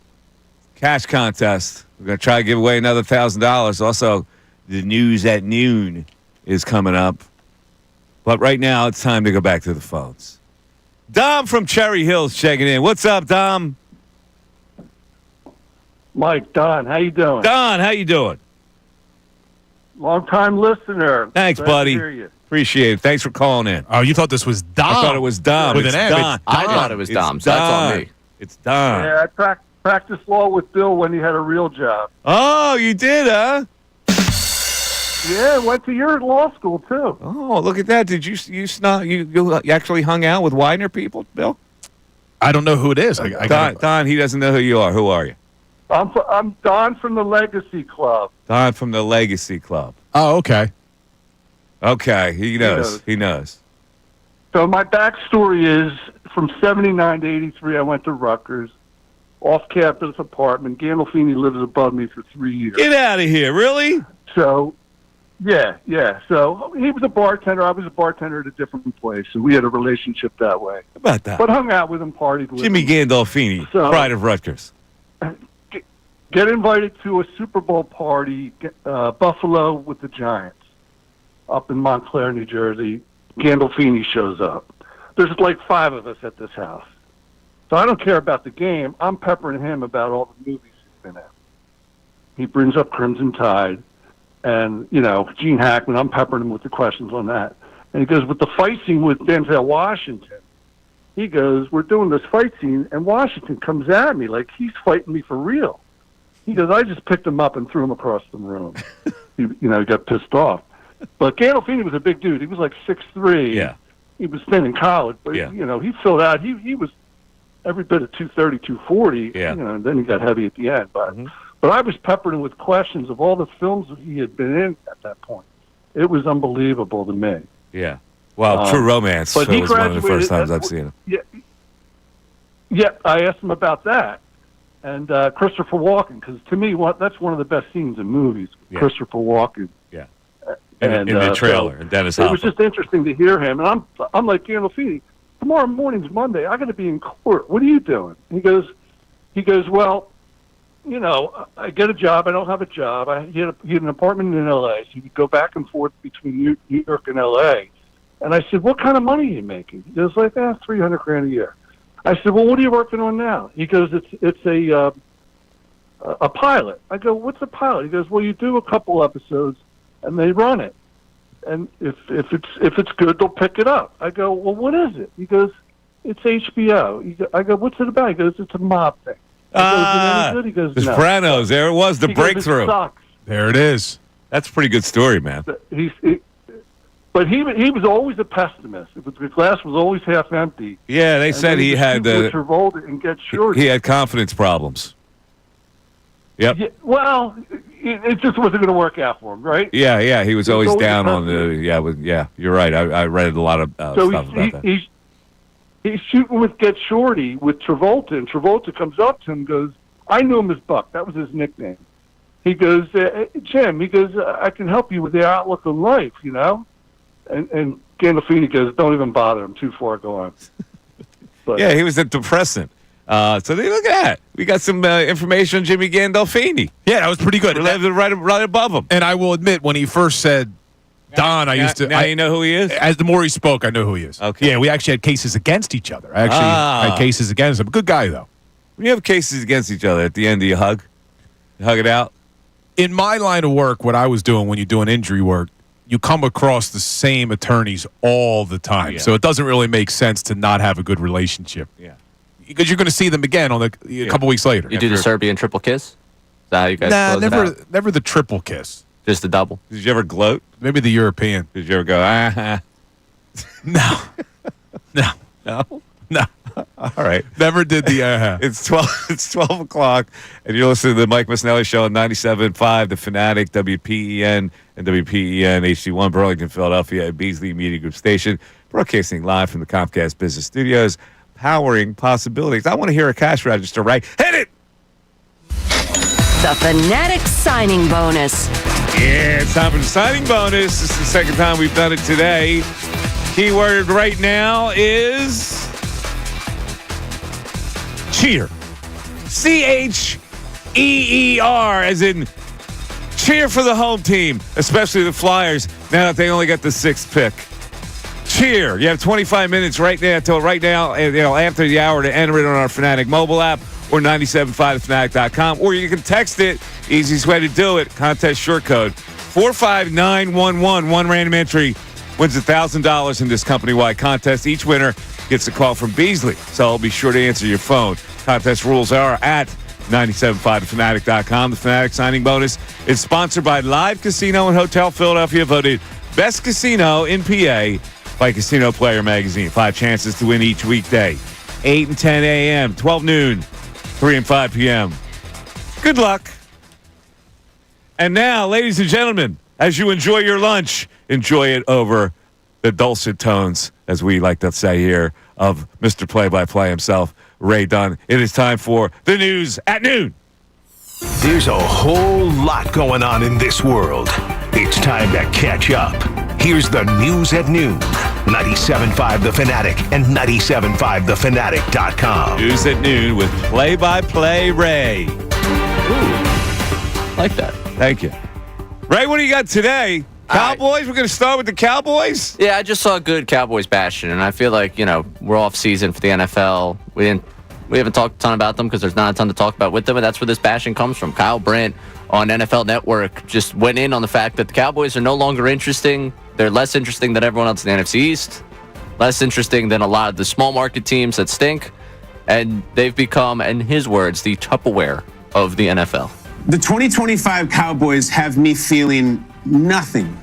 cash contest. We're going to try to give away another $1,000. Also, the news at noon is coming up. But right now, it's time to go back to the phones. Dom from Cherry Hills checking in. What's up, Dom? Mike, Don, how you doing? Don, how you doing? Long-time listener. Thanks, Glad to buddy. hear you. Appreciate it. Thanks for calling in. Oh, you thought this was Dom? I thought it was Dom. With It's an M. Don. It's I Dom. thought it was It's Dom, so that's on me. It's Don. Yeah, I practiced law with Bill when he had a real job. Oh, you did, huh? Yeah, went to your law school, too. Oh, look at that. Did you actually hung out with Widener people, Bill? I don't know who it is. I Don, he doesn't know who you are. Who are you? I'm Don from the Legacy Club. Don from the Legacy Club. Oh, okay. Okay, he knows. He knows. So my backstory is from 79 to 83, I went to Rutgers, off-campus apartment. Gandolfini lives above me for 3 years. Get out of here. Really? So, yeah. So he was a bartender. I was a bartender at a different place, and we had a relationship that way. How about that? But hung out with him, partied with Jimmy him. Gandolfini, So- pride of Rutgers. Get invited to a Super Bowl party, Buffalo with the Giants, up in Montclair, New Jersey. Gandolfini shows up. There's like 5 of us at this house. So I don't care about the game. I'm peppering him about all the movies he's been in. He brings up Crimson Tide. And, Gene Hackman, I'm peppering him with the questions on that. And he goes, with the fight scene with Denzel Washington, he goes, we're doing this fight scene, and Washington comes at me like he's fighting me for real. He goes, I just picked him up and threw him across the room. He got pissed off. But Gandolfini was a big dude. He was like 6'3". Yeah. He was thin in college, but, Yeah. he filled out. He was every bit of 230, 240. Yeah. And then he got heavy at the end. But I was peppered him with questions of all the films that he had been in at that point. It was unbelievable to me. Yeah. Well, True Romance but he was one of the first graduated times I've seen him. Yeah, I asked him about that. And Christopher Walken, because to me, that's one of the best scenes in movies. Yeah. Christopher Walken. Yeah. In the trailer, and Dennis It Hopper. was just interesting to hear him. And I'm like, Gandolfini, tomorrow morning's Monday. I got to be in court. What are you doing? He goes, well, I get a job. I don't have a job. He had an apartment in L.A., so he would go back and forth between New York and L.A. And I said, what kind of money are you making? He goes, like, $300,000 a year. I said, well, what are you working on now? He goes, it's a pilot. I go, what's a pilot? He goes, well, you do a couple episodes, and they run it. And if it's good, they'll pick it up. I go, well, what is it? He goes, it's HBO. I go, what's it about? He goes, it's a mob thing. I go, is it any good? He goes, The no. Sopranos. There it was, the He goes, it breakthrough. sucks. There it is. That's a pretty good story, man. But he was always a pessimist. The glass was always half empty. Yeah, they And said then he would had shoot with Travolta and get short. he had confidence problems. Yep. Yeah, well, it just wasn't going to work out for him, right? Yeah. He was always always down a on the. Yeah. You're right. I read a lot of So stuff about that. he's shooting with Get Shorty with Travolta, and Travolta comes up to him and goes, I knew him as Buck. That was his nickname. He goes, Jim, he goes, I can help you with the outlook on life, And Gandolfini goes, don't even bother. I'm too far gone. But, Yeah, he was a depressant. So they look at that. We got some information on Jimmy Gandolfini. Yeah, that was pretty good. We lived right above him. And I will admit, when he first said Don, I used to. Now you know who he is? As the more he spoke, I know who he is. Okay. Yeah, we actually had cases against each other. I actually had cases against him. Good guy, though. When you have cases against each other, at the end, do you hug? You hug it out? In my line of work, what I was doing when you're doing injury work, you come across the same attorneys all the time. Yeah. So it doesn't really make sense to not have a good relationship. Yeah. Because you're going to see them again on a couple weeks later. You do the Serbian triple kiss? Is that how you guys close it out? never the triple kiss. Just the double? Did you ever gloat? Maybe the European. Did you ever go, No. No. All right. Never did the It's 12. It's 12 o'clock, and you're listening to the Mike Missanelli Show on 97.5, The Fanatic, WPEN, and WPEN HD1, Burlington, Philadelphia, at Beasley Media Group Station, broadcasting live from the Comcast Business Studios, powering possibilities. I want to hear a cash register, right? Hit it! The Fanatic signing bonus. Yeah, it's time for the signing bonus. This is the second time we've done it today. Keyword right now is cheer. C-H-E-E-R, as in cheer for the home team, especially the Flyers, now that they only got the 6th pick. Cheer. You have 25 minutes right now after the hour to enter it on our Fanatic mobile app or 975thefanatic.com, or you can text it. Easiest way to do it. Contest short code 45911. One random entry wins $1,000 in this company-wide contest. Each winner gets a call from Beasley, so be sure to answer your phone. Contest rules are at 975thefanatic.com. The Fanatic signing bonus is sponsored by Live Casino and Hotel Philadelphia, voted best casino in PA by Casino Player Magazine. 5 chances to win each weekday. 8 and 10 a.m., 12 noon, 3 and 5 p.m. Good luck. And now, ladies and gentlemen, as you enjoy your lunch, enjoy it over the dulcet tones, as we like to say here, of Mr. Play-by-Play himself, Ray Dunn. It is time for the news at noon. There's a whole lot going on in this world. It's time to catch up. Here's the news at noon. 97.5 The Fanatic and 97.5thefanatic.com. News at noon with Play-by-Play Ray. Like that. Thank you. Ray, what do you got today? Cowboys? We're going to start with the Cowboys? Yeah, I just saw good Cowboys bashing, and I feel like, we're off season for the NFL. We haven't talked a ton about them because there's not a ton to talk about with them, and that's where this bashing comes from. Kyle Brandt on NFL Network just went in on the fact that the Cowboys are no longer interesting. They're less interesting than everyone else in the NFC East, less interesting than a lot of the small market teams that stink, and they've become, in his words, the Tupperware of the NFL. The 2025 Cowboys have me feeling nothing.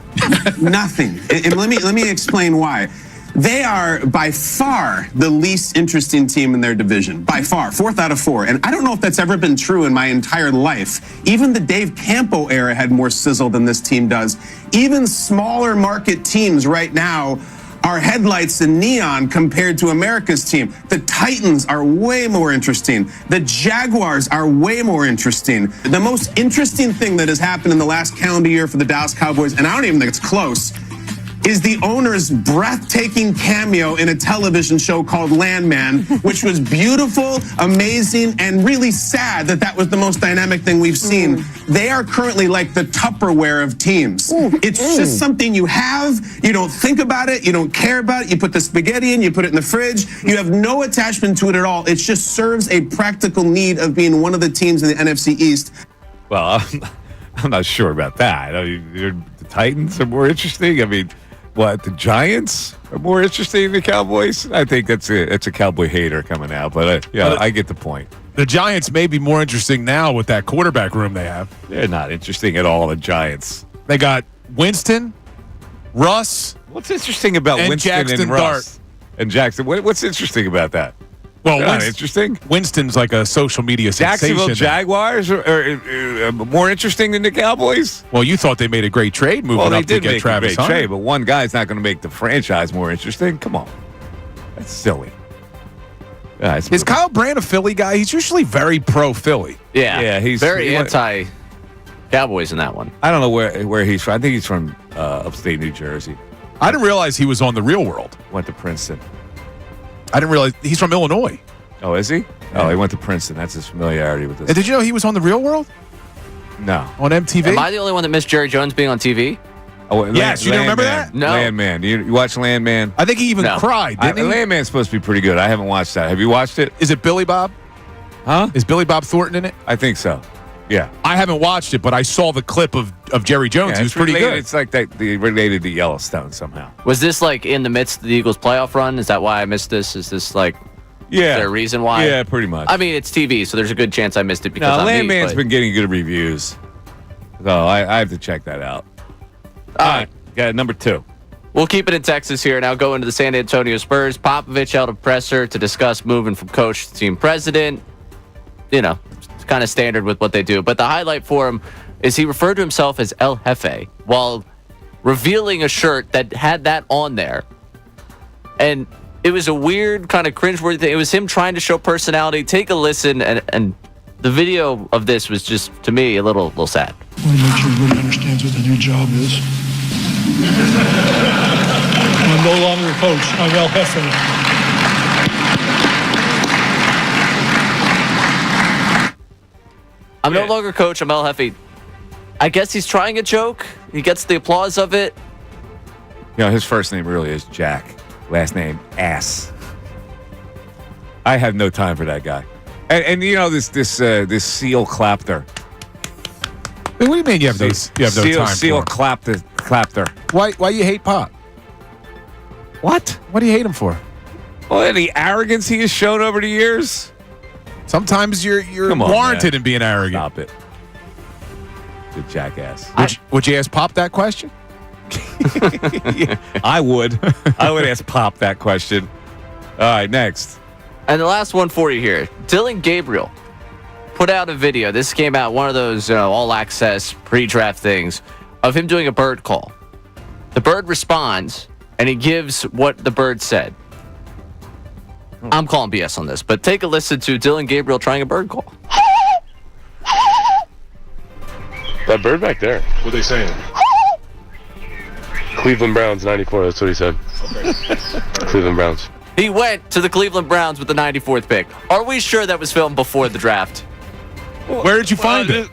Nothing. And let me explain why. They are by far the least interesting team in their division. By far. 4th out of 4. And I don't know if that's ever been true in my entire life. Even the Dave Campo era had more sizzle than this team does. Even smaller market teams right now are headlights and neon compared to America's team. The Titans are way more interesting. The Jaguars are way more interesting. The most interesting thing that has happened in the last calendar year for the Dallas Cowboys, and I don't even think it's close, is the owner's breathtaking cameo in a television show called Landman, which was beautiful, amazing, and really sad that was the most dynamic thing we've seen. They are currently like the Tupperware of teams. It's just something you have, you don't think about it, you don't care about it, you put the spaghetti in, you put it in the fridge, you have no attachment to it at all. It just serves a practical need of being one of the teams in the NFC East. Well, I'm not sure about that. The Titans are more interesting. I mean, what, the Giants are more interesting than the Cowboys? I think it's a Cowboy hater coming out, but I get the point. The Giants may be more interesting now with that quarterback room they have. They're not interesting at all, the Giants. They got Winston, Russ. What's interesting about and Winston Jackson and Russ? And Jackson. What's interesting about that? Well, not interesting. Winston's like a social media sensation. Jacksonville Jaguars are more interesting than the Cowboys? Well, you thought they made a great trade moving up to get Travis Hunter. Trade, but one guy's not going to make the franchise more interesting. Come on. That's silly. Is Kyle Brandt a Philly guy? He's usually very pro-Philly. Yeah, he's very anti-Cowboys in that one. I don't know where he's from. I think he's from upstate New Jersey. I didn't realize he was on The Real World. Went to Princeton. I didn't realize he's from Illinois. Oh, is he? Yeah. Oh, he went to Princeton. That's his familiarity with this. And did you know he was on The Real World? No. On MTV? Am I the only one that missed Jerry Jones being on TV? Oh, yes, you don't remember that? No. Landman. You watch Landman? I think he even cried, didn't he? Landman's supposed to be pretty good. I haven't watched that. Have you watched it? Is it Billy Bob? Huh? Is Billy Bob Thornton in it? I think so. Yeah. I haven't watched it, but I saw the clip of Jerry Jones. He was pretty good. It's like they related to Yellowstone somehow. Was this like in the midst of the Eagles playoff run? Is that why I missed this? Is this like... Yeah. Is there a reason why? Yeah, pretty much. I mean, it's TV, so there's a good chance I missed it because Landman's been getting good reviews. So I have to check that out. All right. Yeah, number 2. We'll keep it in Texas here. Now go into the San Antonio Spurs. Popovich held a presser to discuss moving from coach to team president. You know, it's kind of standard with what they do. But the highlight for him is he referred to himself as El Jefe while revealing a shirt that had that on there. And It was a weird kind of cringeworthy thing. It was him trying to show personality. Take a listen, and the video of this was just, to me, a little sad. I want to make sure everybody understands what the new job is. I'm no longer a coach. I'm El Jefe. I'm no longer coach. I'm El Jefe. I guess he's trying a joke. He gets the applause of it. You know, his first name really is Jack. Last name, Ass. I have no time for that guy. And you know, this Seal Clapter. What do you mean you have no time Seal for? Clapter. Why you hate Pop? What? What do you hate him for? Well, the arrogance he has shown over the years. Sometimes you're Come on, warranted man. in being arrogant. Stop it. Good jackass. Would you ask Pop that question? Yeah, I would. I would ask Pop that question. All right, next. And the last one for you here. Dylan Gabriel put out a video. This came out, one of those all-access pre-draft things, of him doing a bird call. The bird responds, and he gives what the bird said. I'm calling BS on this, but take a listen to Dylan Gabriel trying a bird call. That bird back there. What they saying? Cleveland Browns, 94. That's what he said. Okay. Cleveland Browns. He went to the Cleveland Browns with the 94th pick. Are we sure that was filmed before the draft? Where did you find it?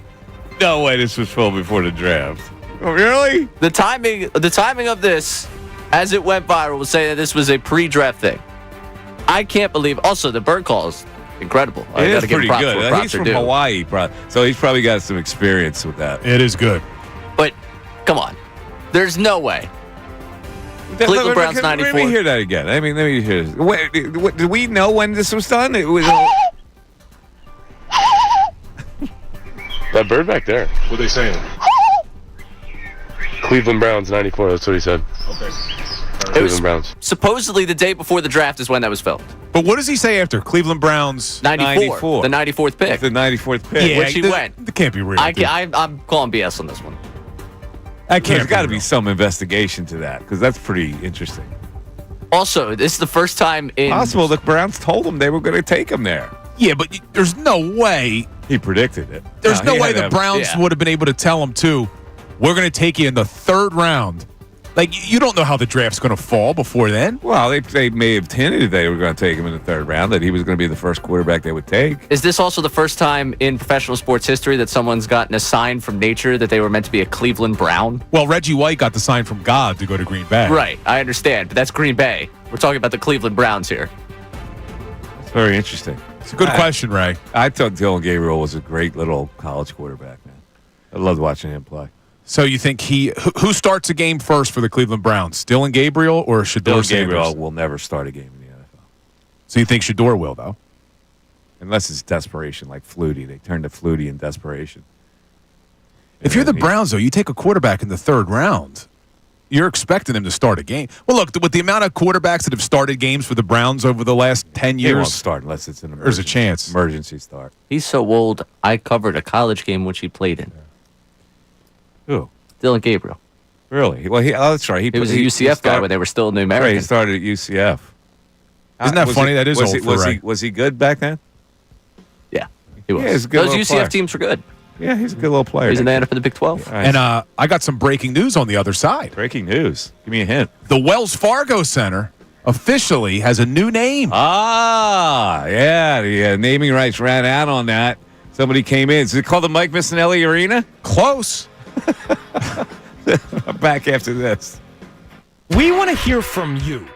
No way this was filmed before the draft. Oh, really? The timing of this, as it went viral, was saying that this was a pre-draft thing. I can't believe. Also, the bird call is incredible. I It gotta is give pretty props good. where props He's are from due. Hawaii, so he's probably got some experience with that. It is good. But come on, there's no way. Cleveland Browns 94. Let me hear that again. Let me hear this. Wait, do we know when this was done? It was. That bird back there. What they saying? Cleveland Browns, 94. That's what he said. Okay. It was Cleveland Browns. supposedly the day before the draft is when that was filmed. But what does he say after Cleveland Browns? 94. The 94th pick. The 94th pick. Which he went. That can't be real. I'm calling BS on this one. There's got to be some investigation to that because that's pretty interesting. Also, this is the first time in Possible the Browns told him they were going to take him there. Yeah, but there's no way. He predicted it. There's no he way had to the have- Browns yeah. would have been able to tell him too. We're going to take you in the third round. Like, you don't know how the draft's going to fall before then. Well, they may have hinted they were going to take him in the third round, that he was going to be the first quarterback they would take. Is this also the first time in professional sports history that someone's gotten a sign from nature that they were meant to be a Cleveland Brown? Well, Reggie White got the sign from God to go to Green Bay. Right, I understand, but that's Green Bay. We're talking about the Cleveland Browns here. It's very interesting. It's a good question, Ray. I thought Dylan Gabriel was a great little college quarterback, man. I loved watching him play. So you think who starts a game first for the Cleveland Browns? Dylan Gabriel or Shador Dylan Gabriel Sanders? will never start a game in the NFL. So you think Shador will, though? Unless it's desperation, like Flutie. They turn to Flutie in desperation. If you're the Browns, though, you take a quarterback in the third round. You're expecting him to start a game. Well, look, with the amount of quarterbacks that have started games for the Browns over the last 10 He won't years, start unless it's an emergency. there's a chance. Emergency start. He's so old, I covered a college game which he played in. Who? Dylan Gabriel. Really? Well, that's right. He was a UCF guy when they were still in the American. Right, he started at UCF. Isn't that funny? That is was old he, for was Ray. he was he good back then? Yeah, he was. Yeah, he's a good Those little UCF player. teams were good. Yeah, he's a good little player. He's in the end up in the Big 12. Nice. And I got some breaking news on the other side. Breaking news. Give me a hint. The Wells Fargo Center officially has a new name. Yeah, the naming rights ran out on that. Somebody came in. Is it called the Mike Missanelli Arena? Close. I'm back after this. We want to hear from you.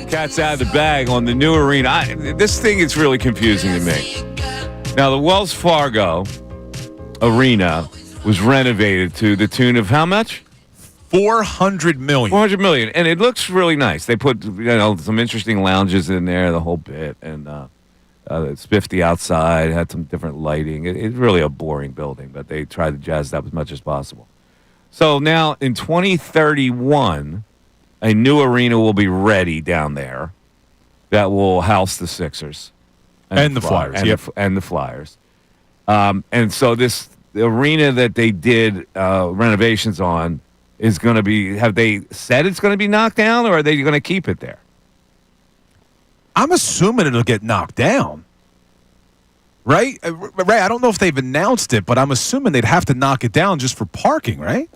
cat's out of the bag on the new arena. This thing is really confusing to me. Now, the Wells Fargo Arena was renovated to the tune of how much? $400 million. $400 million, and it looks really nice. They put some interesting lounges in there, the whole bit, and it's 50 outside. Had some different lighting. It's really a boring building, but they tried to jazz it up as much as possible. So now in 2031, a new arena will be ready down there that will house the Sixers and the Flyers, and the Flyers. And so the arena that they did renovations on is going to be. Have they said it's going to be knocked down, or are they going to keep it there? I'm assuming it'll get knocked down. Right? Ray, I don't know if they've announced it, but I'm assuming they'd have to knock it down just for parking, right?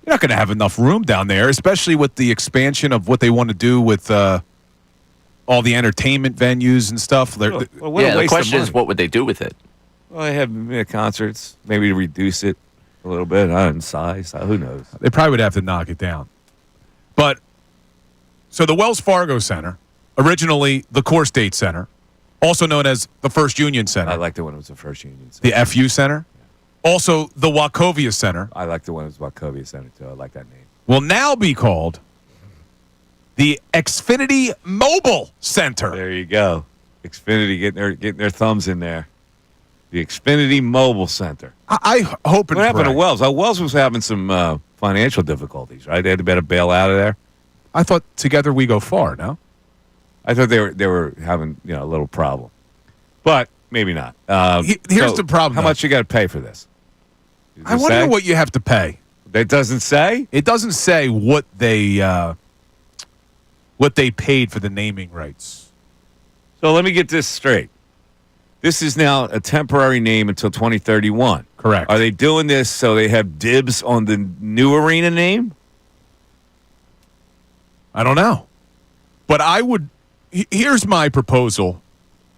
You're not going to have enough room down there, especially with the expansion of what they want to do with all the entertainment venues and stuff. The question is, what would they do with it? Well, they have concerts, maybe reduce it a little bit in size. Who knows? They probably would have to knock it down. But, so the Wells Fargo Center, originally the Core State Center, also known as the First Union Center. I liked it when it was the First Union Center. The FU Center. Yeah. Also the Wachovia Center. I liked it when it was Wachovia Center, too. I like that name. Will now be called the Xfinity Mobile Center. There you go. Xfinity getting their thumbs in there. The Xfinity Mobile Center. I hope and What happened to pray. Wells? Wells was having some financial difficulties, right? They had to better bail out of there. I thought together we go far, no? I thought they were having a little problem, but maybe not. Here's the problem. How much you got to pay for this? I wonder what you have to pay. It doesn't say. It doesn't say what they paid for the naming rights. So let me get this straight. This is now a temporary name until 2031. Correct. Are they doing this so they have dibs on the new arena name? I don't know. But I would. Here's my proposal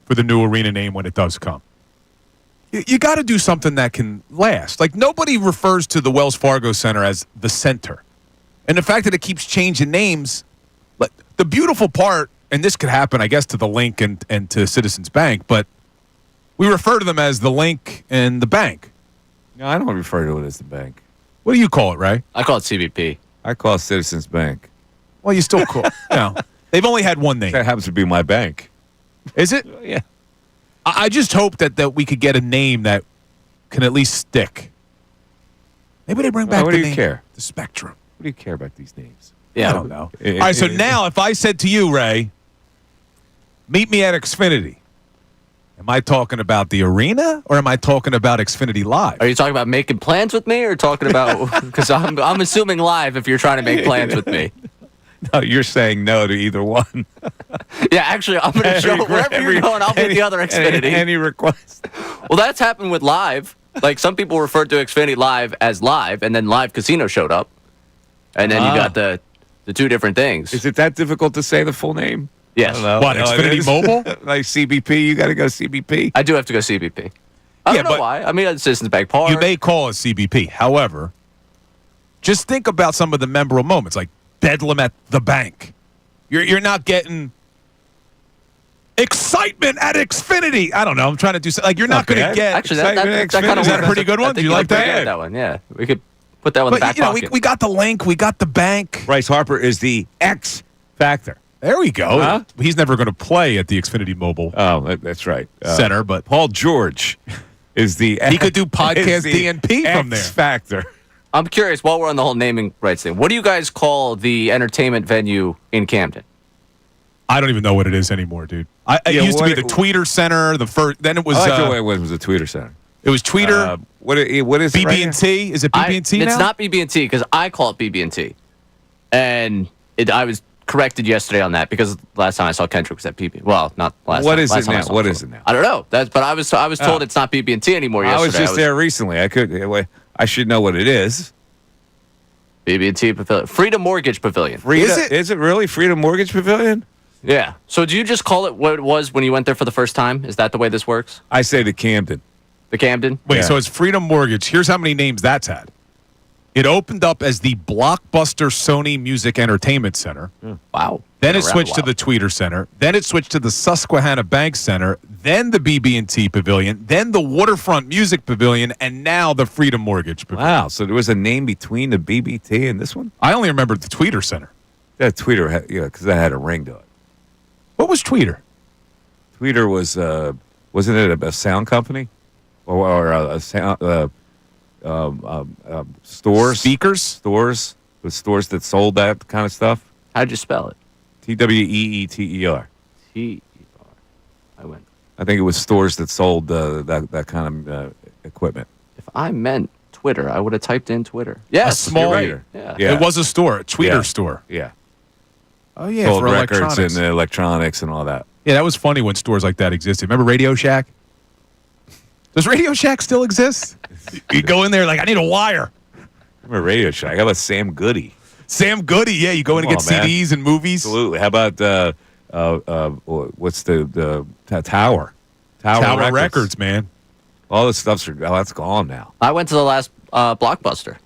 for the new arena name when it does come. You got to do something that can last. Like, nobody refers to the Wells Fargo Center as the center. And the fact that it keeps changing names, but the beautiful part, and this could happen, I guess, to the Link and to Citizens Bank, but we refer to them as the Link and the Bank. No, I don't refer to it as the bank. What do you call it, Ray? I call it CBP. I call it Citizens Bank. Well, you still call they've only had one name. That happens to be my bank. Is it? Yeah. I just hope that we could get a name that can at least stick. Maybe they bring back what the do you name, care? the Spectrum. What do you care about these names? Yeah. I don't know. All right, so now if I said to you, Ray, meet me at Xfinity, am I talking about the arena or am I talking about Xfinity Live? Are you talking about making plans with me, or talking about? Because I'm assuming live if you're trying to make plans with me. No, you're saying no to either one. Yeah, actually, I'm going to show wherever you're going. I'll be the other Xfinity. Any request? Well, that's happened with live. Like, some people referred to Xfinity Live as live, and then Live Casino showed up, and then you got the two different things. Is it that difficult to say the full name? Yes. What, Xfinity Mobile? Like CBP, you got to go CBP. I do have to go CBP. I don't know why. I mean, it's Citizens Bank Park. You may call it CBP. However, just think about some of the memorable moments, like Bedlam at the bank. You're not getting excitement at Xfinity. I don't know. I'm trying to do something. Like, you're not going to get. Actually, that kind of is that a pretty good one? Do you like that? That one, yeah. We could put that one in the back pocket. We got the Link. We got the bank. Bryce Harper is the X factor. There we go. Huh? He's never going to play at the Xfinity Mobile that's right. Center, but Paul George is the he could do podcast DNP from there. X factor. I'm curious, while we're on the whole naming rights thing, what do you guys call the entertainment venue in Camden? I don't even know what it is anymore, dude. It used to be the Tweeter Center. The first, then it was. I like the way it was the Tweeter Center. It was Tweeter. What is it? BB&T? Is it BB&T now? It's not BB&T because I call it BB&T, and I was corrected yesterday on that because last time I saw Kendrick was at BB. Well, not last. What time. is last it time now? What is it now? I don't know. But I was told it's not BB&T anymore yesterday. I was just there recently. I should know what it is. BB&T Pavilion, Freedom Mortgage Pavilion. Is it really Freedom Mortgage Pavilion? Yeah. So do you just call it what it was when you went there for the first time? Is that the way this works? I say the Camden. The Camden? Wait, so it's Freedom Mortgage. Here's how many names that's had. It opened up as the Blockbuster Sony Music Entertainment Center. Wow. Then it Been around switched a to while. the Tweeter Center. Then it switched to the Susquehanna Bank Center. Then the BB&T Pavilion. Then the Waterfront Music Pavilion. And now the Freedom Mortgage Pavilion. Wow. So there was a name between the BBT and this one? I only remember the Tweeter Center. That Tweeter, because that had a ring to it. What was Tweeter? Tweeter was, wasn't it a sound company? Or a sound, stores? Speakers? Stores. The stores that sold that kind of stuff? How'd you spell it? TWEETER. T-E-R. I went. I think it was stores that sold that kind of equipment. If I meant Twitter, I would have typed in Twitter. Yes, small- you're right. Yeah. It was a store, a Tweeter Yeah. store. Yeah. Oh, yeah, Sold for records electronics. and electronics and all that. Yeah, that was funny when stores like that existed. Remember Radio Shack? Does Radio Shack still exist? You go in there like, I need a wire. Remember Radio Shack? How about Sam Goody? Sam Goody, yeah, you go in and Come get on, man. CDs and movies. Absolutely. How about what's the Tower? Tower Records, man. All this that's gone now. I went to the last Blockbuster.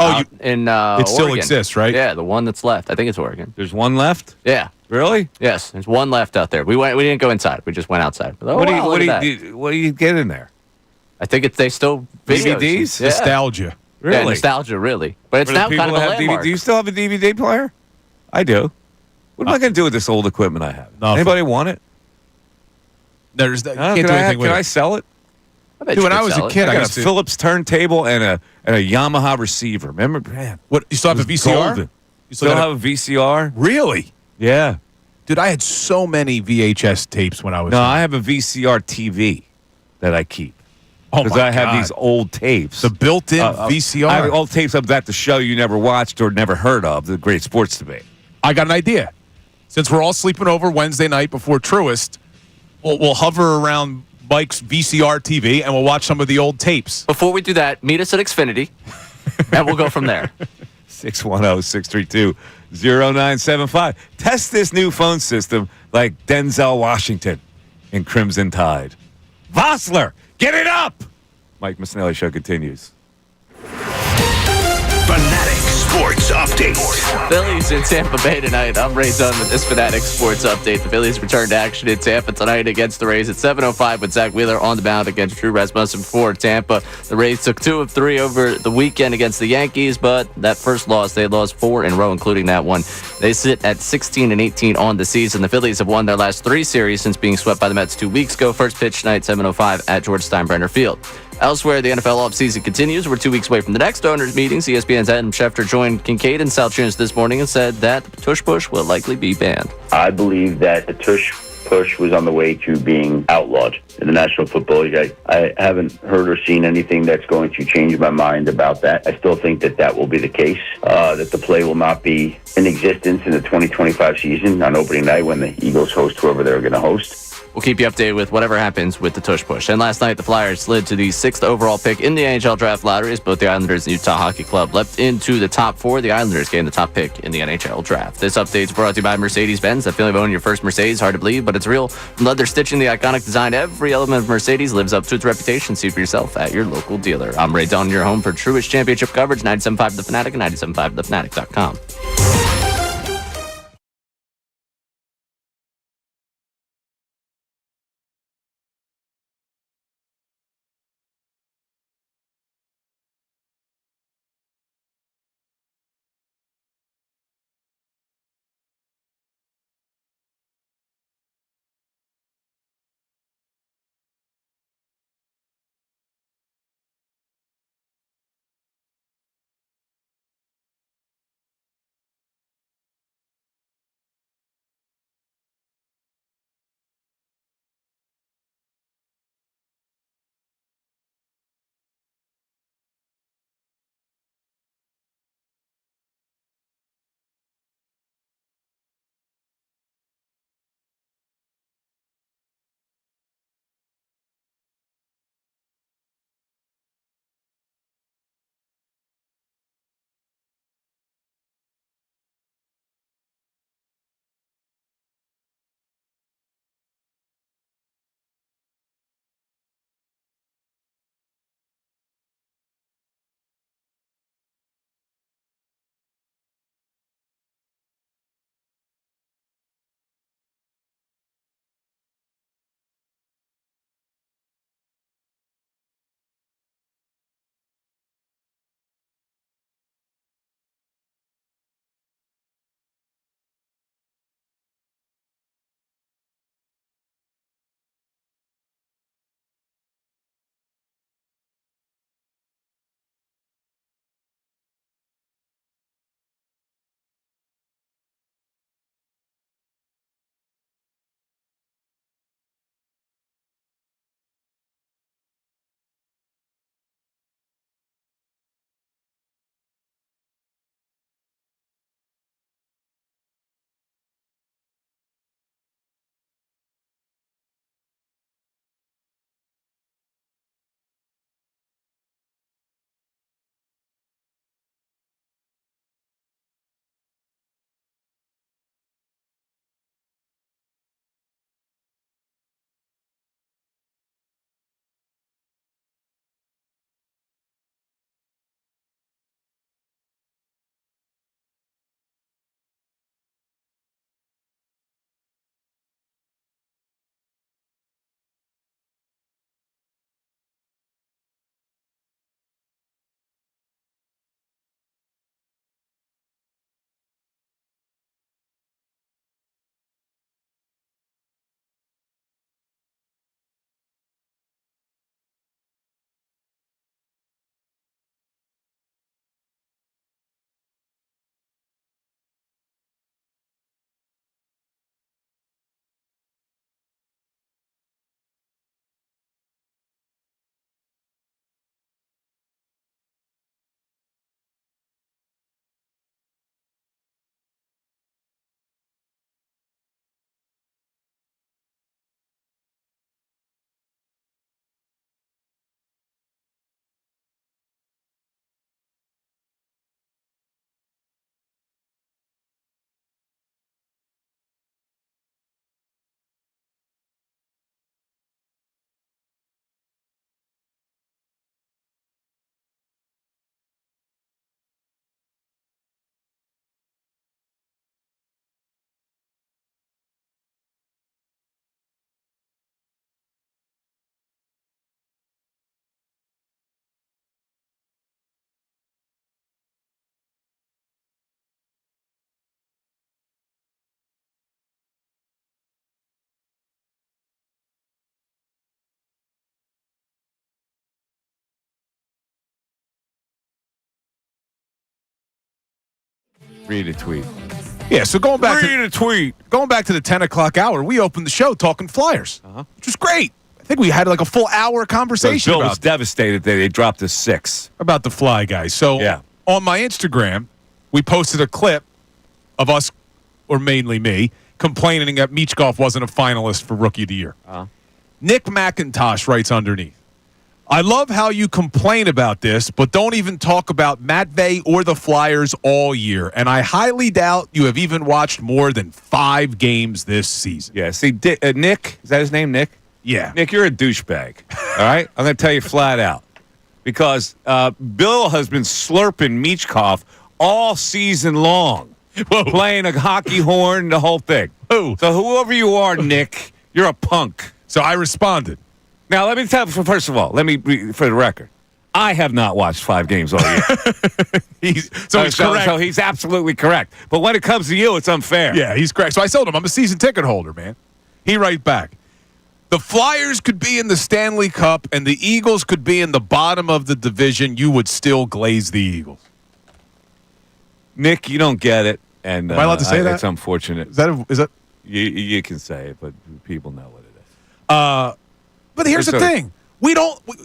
Oh, out in it still Oregon. exists, right? Yeah, the one that's left. I think it's Oregon. There's one left. Yeah. Really? Yes, there's one left out there. We didn't go inside. We just went outside. Oh, what do wow, look at that. what do you get in there? I think they still videos. DVDs? Yeah. Nostalgia. Really? Yeah, nostalgia, really. But it's For the now people kind of that a have landmark. Do you still have a DVD player? I do. What am I going to do with this old equipment I have? Nothing. Anybody want it? There's that. You Huh? can't do anything with Can I it. sell it? I bet Dude, you when could I was sell a it. kid, I I got a used to. Phillips turntable and a Yamaha receiver. Remember, man? What, you still have a It was VCR? golden. You Still got have a VCR? Really? Yeah. Dude, I had so many VHS tapes when I was No, young. I have a VCR TV that I keep. Oh, Because my I have God. these old tapes. The built-in VCR. I have old tapes of that the show you never watched or never heard of, the Great Sports Debate. I got an idea. Since we're all sleeping over Wednesday night before Truist, we'll hover around Mike's VCR TV and we'll watch some of the old tapes. Before we do that, meet us at Xfinity, and we'll go from there. 610-632-0975. Test this new phone system like Denzel Washington in Crimson Tide. Vossler, get it up! Mike Missanelli Show continues. Fanatic Sports Update. Phillies in Tampa Bay tonight. I'm Ray Dunn with this Fanatic Sports Update. The Phillies return to action in Tampa tonight against the Rays at 7:05 with Zach Wheeler on the mound against Drew Rasmussen for Tampa. The Rays took 2 of 3 over the weekend against the Yankees, but that first loss, they lost 4 in a row, including that one. They sit at 16-18 on the season. The Phillies have won their last 3 series since being swept by the Mets 2 weeks ago. First pitch tonight, 7:05 at George Steinbrenner Field. Elsewhere, the NFL offseason continues. We're 2 weeks away from the next owners' meetings. ESPN's Adam Schefter joined Kincade and Salciunas this morning and said that the tush push will likely be banned. I believe that the tush push was on the way to being outlawed in the National Football League. I haven't heard or seen anything that's going to change my mind about that. I still think that that will be the case, that the play will not be in existence in the 2025 season on opening night when the Eagles host whoever they're going to host. We'll keep you updated with whatever happens with the tush push. And last night, the Flyers slid to the 6th overall pick in the NHL draft lottery as both the Islanders and Utah Hockey Club leapt into the top 4. The Islanders gained the top pick in the NHL draft. This update is brought to you by Mercedes-Benz. That feeling of owning your first Mercedes, hard to believe, but it's real. From leather stitching the iconic design, every element of Mercedes lives up to its reputation. See for yourself at your local dealer. I'm Ray Dunn, your home for Truist Championship coverage, 97.5 The Fanatic and 97.5thefanatic.com. Read a tweet. Yeah, so going back Read a tweet. Going back to the 10 o'clock hour, we opened the show talking Flyers, which was great. I think we had like a full hour conversation Bill was devastated that they dropped a 6. about the Fly guys. So on my Instagram, we posted a clip of us, or mainly me, complaining that Michkov wasn't a finalist for Rookie of the Year. Nick McIntosh writes underneath, I love how you complain about this, but don't even talk about Matvey or the Flyers all year. And I highly doubt you have even watched more than 5 games this season. Yeah, see, Nick, is that his name, Nick? Yeah. Nick, you're a douchebag, all right? I'm going to tell you flat out. Because Bill has been slurping Michkov all season long. Playing a hockey horn, the whole thing. So whoever you are, Nick, you're a punk. So I responded. Now, let me tell you, first of all, for the record, I have not watched 5 games all year. He's correct. So he's absolutely correct. But when it comes to you, it's unfair. Yeah, he's correct. So I told him I'm a season ticket holder, man. He write back. The Flyers could be in the Stanley Cup and the Eagles could be in the bottom of the division. You would still glaze the Eagles. Nick, you don't get it. And am I allowed to say that? It's unfortunate. Is that? You can say it, but people know what it is. But here's the thing.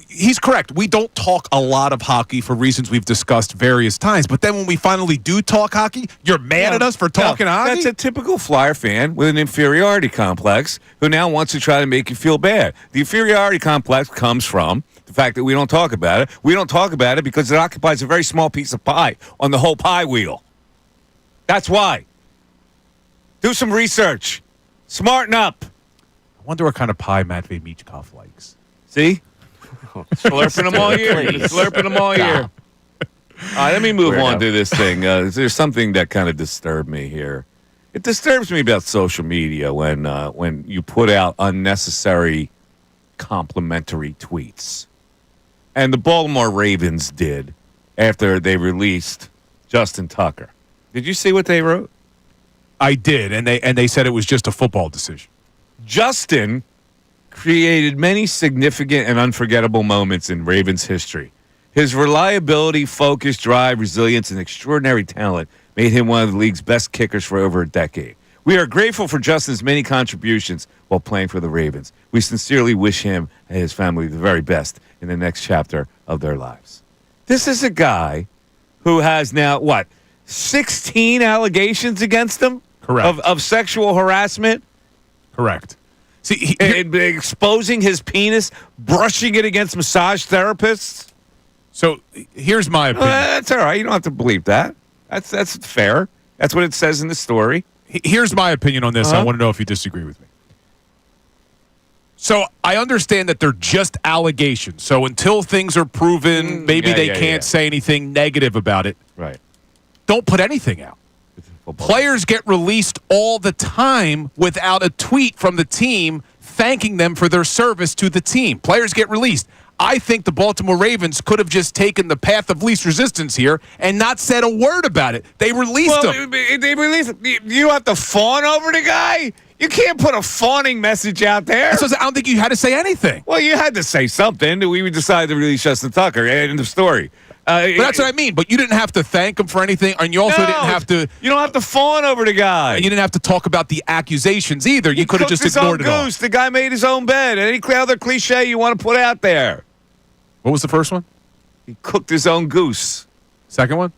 He's correct. We don't talk a lot of hockey for reasons we've discussed various times. But then when we finally do talk hockey, you're mad at us for talking hockey? That's a typical Flyer fan with an inferiority complex who now wants to try to make you feel bad. The inferiority complex comes from the fact that we don't talk about it. We don't talk about it because it occupies a very small piece of pie on the whole pie wheel. That's why. Do some research. Smarten up. I wonder what kind of pie Matvey Michkov likes. See? Slurping them all year. Slurping them all year. All right, let me move on to this thing. There's something that kind of disturbed me here. It disturbs me about social media when you put out unnecessary complimentary tweets. And the Baltimore Ravens did after they released Justin Tucker. Did you see what they wrote? I did, and they said it was just a football decision. Justin created many significant and unforgettable moments in Ravens history. His reliability, focus, drive, resilience, and extraordinary talent made him one of the league's best kickers for over a decade. We are grateful for Justin's many contributions while playing for the Ravens. We sincerely wish him and his family the very best in the next chapter of their lives. This is a guy who has now, 16 allegations against him? Correct. Of sexual harassment? Correct. See, exposing his penis, brushing it against massage therapists. So here's my opinion. That's all right. You don't have to believe that. That's fair. That's what it says in the story. Here's my opinion on this. I want to know if you disagree with me. So I understand that they're just allegations. So until things are proven, maybe they can't say anything negative about it. Right. Don't put anything out. Players get released all the time without a tweet from the team thanking them for their service to the team. Players get released. I think the Baltimore Ravens could have just taken the path of least resistance here and not said a word about it. They released him. They released him. You have to fawn over the guy? You can't put a fawning message out there. I don't think you had to say anything. Well, you had to say something. We decided to release Justin Tucker. End of story. But that's what I mean. But you didn't have to thank him for anything, and you also didn't have to. You don't have to fawn over the guy. And you didn't have to talk about the accusations either. You could have just ignored it all. The guy made his own bed. Any other cliche you want to put out there? What was the first one? He cooked his own goose. Second one?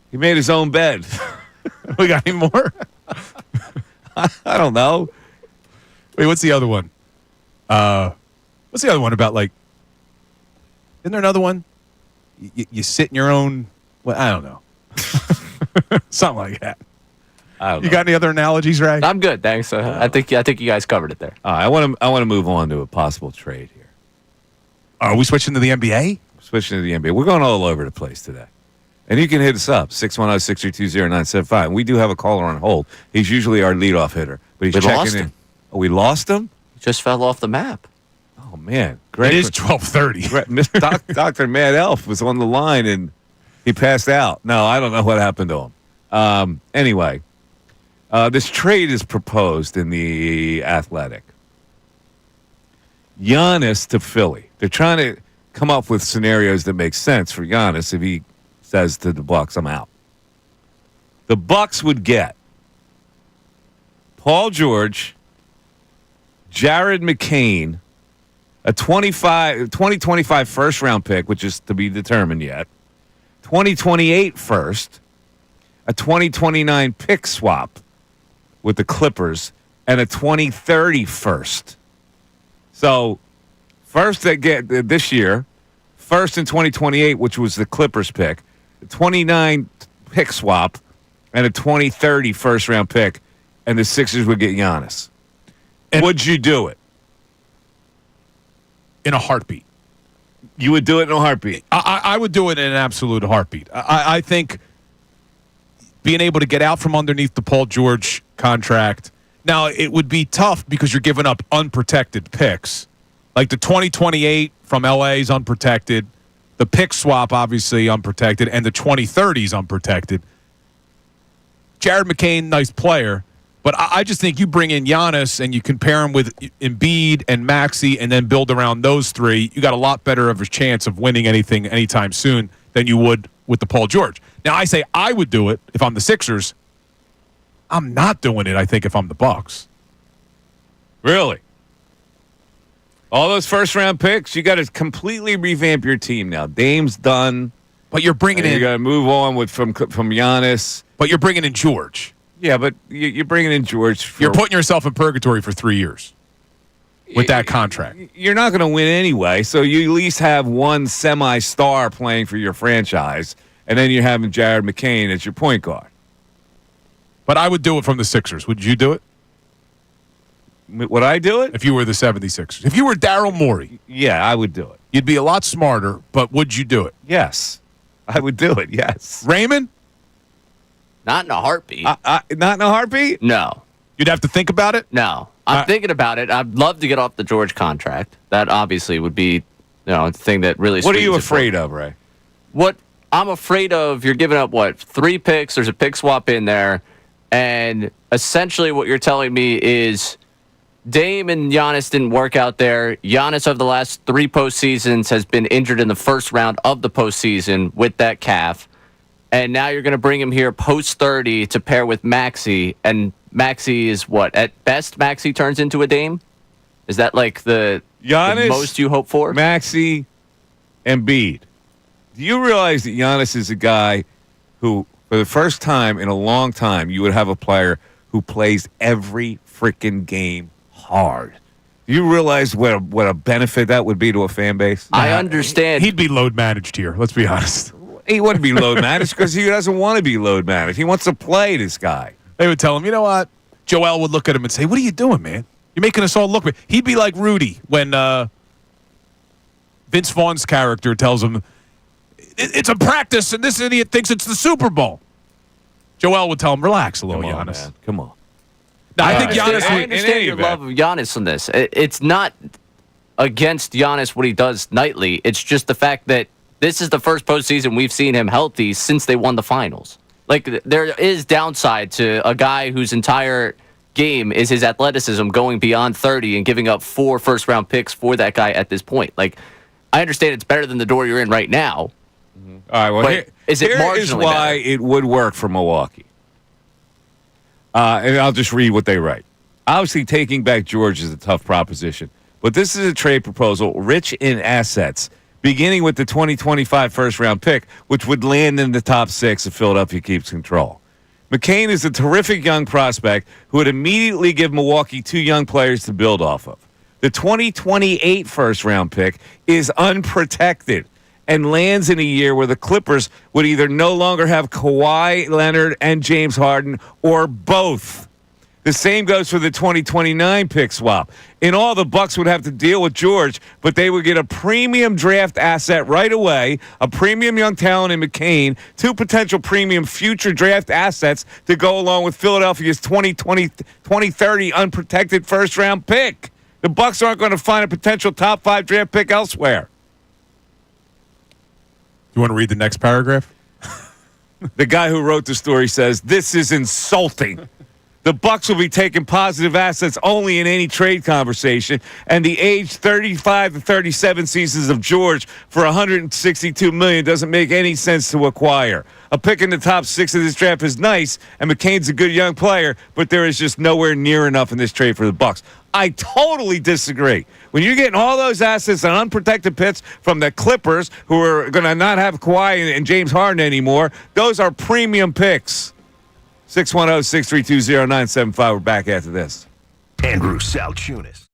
He made his own bed. We got any more? I don't know. Wait, what's the other one? What's the other one about? Isn't there another one? You sit in your own. Well, I don't know. Something like that. I don't know. You got any other analogies, Ray? I'm good, thanks. I think you guys covered it there. I want to move on to a possible trade here. Are we switching to the NBA? Switching to the NBA. We're going all over the place today. And you can hit us up, 610-632-0975. We do have a caller on hold. He's usually our leadoff hitter, but he's checking lost in. him. Oh, we lost him? He just fell off the map. Oh, man. Great. It is 12:30. Dr. Mad Elf was on the line, and he passed out. No, I don't know what happened to him. Anyway, this trade is proposed in the Athletic. Giannis to Philly. They're trying to come up with scenarios that make sense for Giannis if he says to the Bucks, I'm out. the Bucks would get Paul George, Jared McCain, a 2025 first-round pick, which is to be determined yet, 2028 first, a 2029 pick swap with the Clippers, and a 2030 first. So first they get this year, first in 2028, which was the Clippers pick, 29 pick swap, and a 2030 first-round pick, and the Sixers would get Giannis. And would you do it? In a heartbeat. You would do it in a heartbeat? I would do it in an absolute heartbeat. I think being able to get out from underneath the Paul George contract. Now, it would be tough because you're giving up unprotected picks. Like the 2028 from LA is unprotected. The pick swap, obviously, unprotected. And the 2030 is unprotected. Jared McCain, nice player. But I just think you bring in Giannis and you compare him with Embiid and Maxey and then build around those three, you got a lot better of a chance of winning anything anytime soon than you would with the Paul George. Now, I say I would do it if I'm the Sixers. I'm not doing it, I think, if I'm the Bucks. Really? All those first-round picks, you got to completely revamp your team now. Dame's done. But you're bringing in... You got to move on from Giannis. But you're bringing in George. Yeah, but you're bringing in George. You're putting yourself in purgatory for 3 years with that contract. You're not going to win anyway, so you at least have one semi-star playing for your franchise, and then you're having Jared McCain as your point guard. But I would do it from the Sixers. Would you do it? Would I do it? If you were the 76ers. If you were Daryl Morey. Yeah, I would do it. You'd be a lot smarter, but would you do it? Yes. I would do it, yes. Raymond? Not in a heartbeat. Not in a heartbeat? No. You'd have to think about it? No. I'm thinking about it. I'd love to get off the George contract. That obviously would be, the thing that really. What are you afraid of, Ray? What I'm afraid of, you're giving up 3 picks. There's a pick swap in there, and essentially what you're telling me is Dame and Giannis didn't work out there. Giannis over the last 3 postseasons has been injured in the first round of the postseason with that calf. And now you're going to bring him here post 30 to pair with Maxey. And Maxey is what? At best, Maxey turns into a Dame? Is that like the most you hope for? Maxey, Embiid. Do you realize that Giannis is a guy who, for the first time in a long time, you would have a player who plays every freaking game hard? Do you realize what a benefit that would be to a fan base? I understand. He'd be load managed here, let's be honest. He wouldn't be load managed because he doesn't want to be load managed. He wants to play, this guy. They would tell him, you know what? Joel would look at him and say, what are you doing, man? You're making us all look bad. He'd be like Rudy when Vince Vaughn's character tells him, it's a practice and this idiot thinks it's the Super Bowl. Joel would tell him, relax a little, Giannis. Man. Come on. No, I think Giannis... I understand your love of Giannis on this. It's not against Giannis what he does nightly. It's just the fact that this is the first postseason we've seen him healthy since they won the finals. Like, there is downside to a guy whose entire game is his athleticism going beyond 30 and giving up 4 first-round picks for that guy at this point. Like, I understand it's better than the door you're in right now. Mm-hmm. All right, well, here is why it would work for Milwaukee. And I'll just read what they write. Obviously, taking back George is a tough proposition, but this is a trade proposal rich in assets, beginning with the 2025 first-round pick, which would land in the top 6 if Philadelphia keeps control. McCain is a terrific young prospect who would immediately give Milwaukee 2 young players to build off of. The 2028 first-round pick is unprotected and lands in a year where the Clippers would either no longer have Kawhi Leonard and James Harden or both. The same goes for the 2029 pick swap. In all, the Bucks would have to deal with George, but they would get a premium draft asset right away, a premium young talent in McCain, 2 potential premium future draft assets to go along with Philadelphia's 2030 unprotected first-round pick. The Bucks aren't going to find a potential top 5 draft pick elsewhere. You want to read the next paragraph? The guy who wrote the story says, this is insulting. The Bucks will be taking positive assets only in any trade conversation, and the age 35 to 37 seasons of George for $162 million doesn't make any sense to acquire. A pick in the top 6 of this draft is nice, and McCain's a good young player, but there is just nowhere near enough in this trade for the Bucks. I totally disagree. When you're getting all those assets and unprotected picks from the Clippers, who are going to not have Kawhi and James Harden anymore, those are premium picks. 610-632-0975. We're back after this. Andrew Salciunas.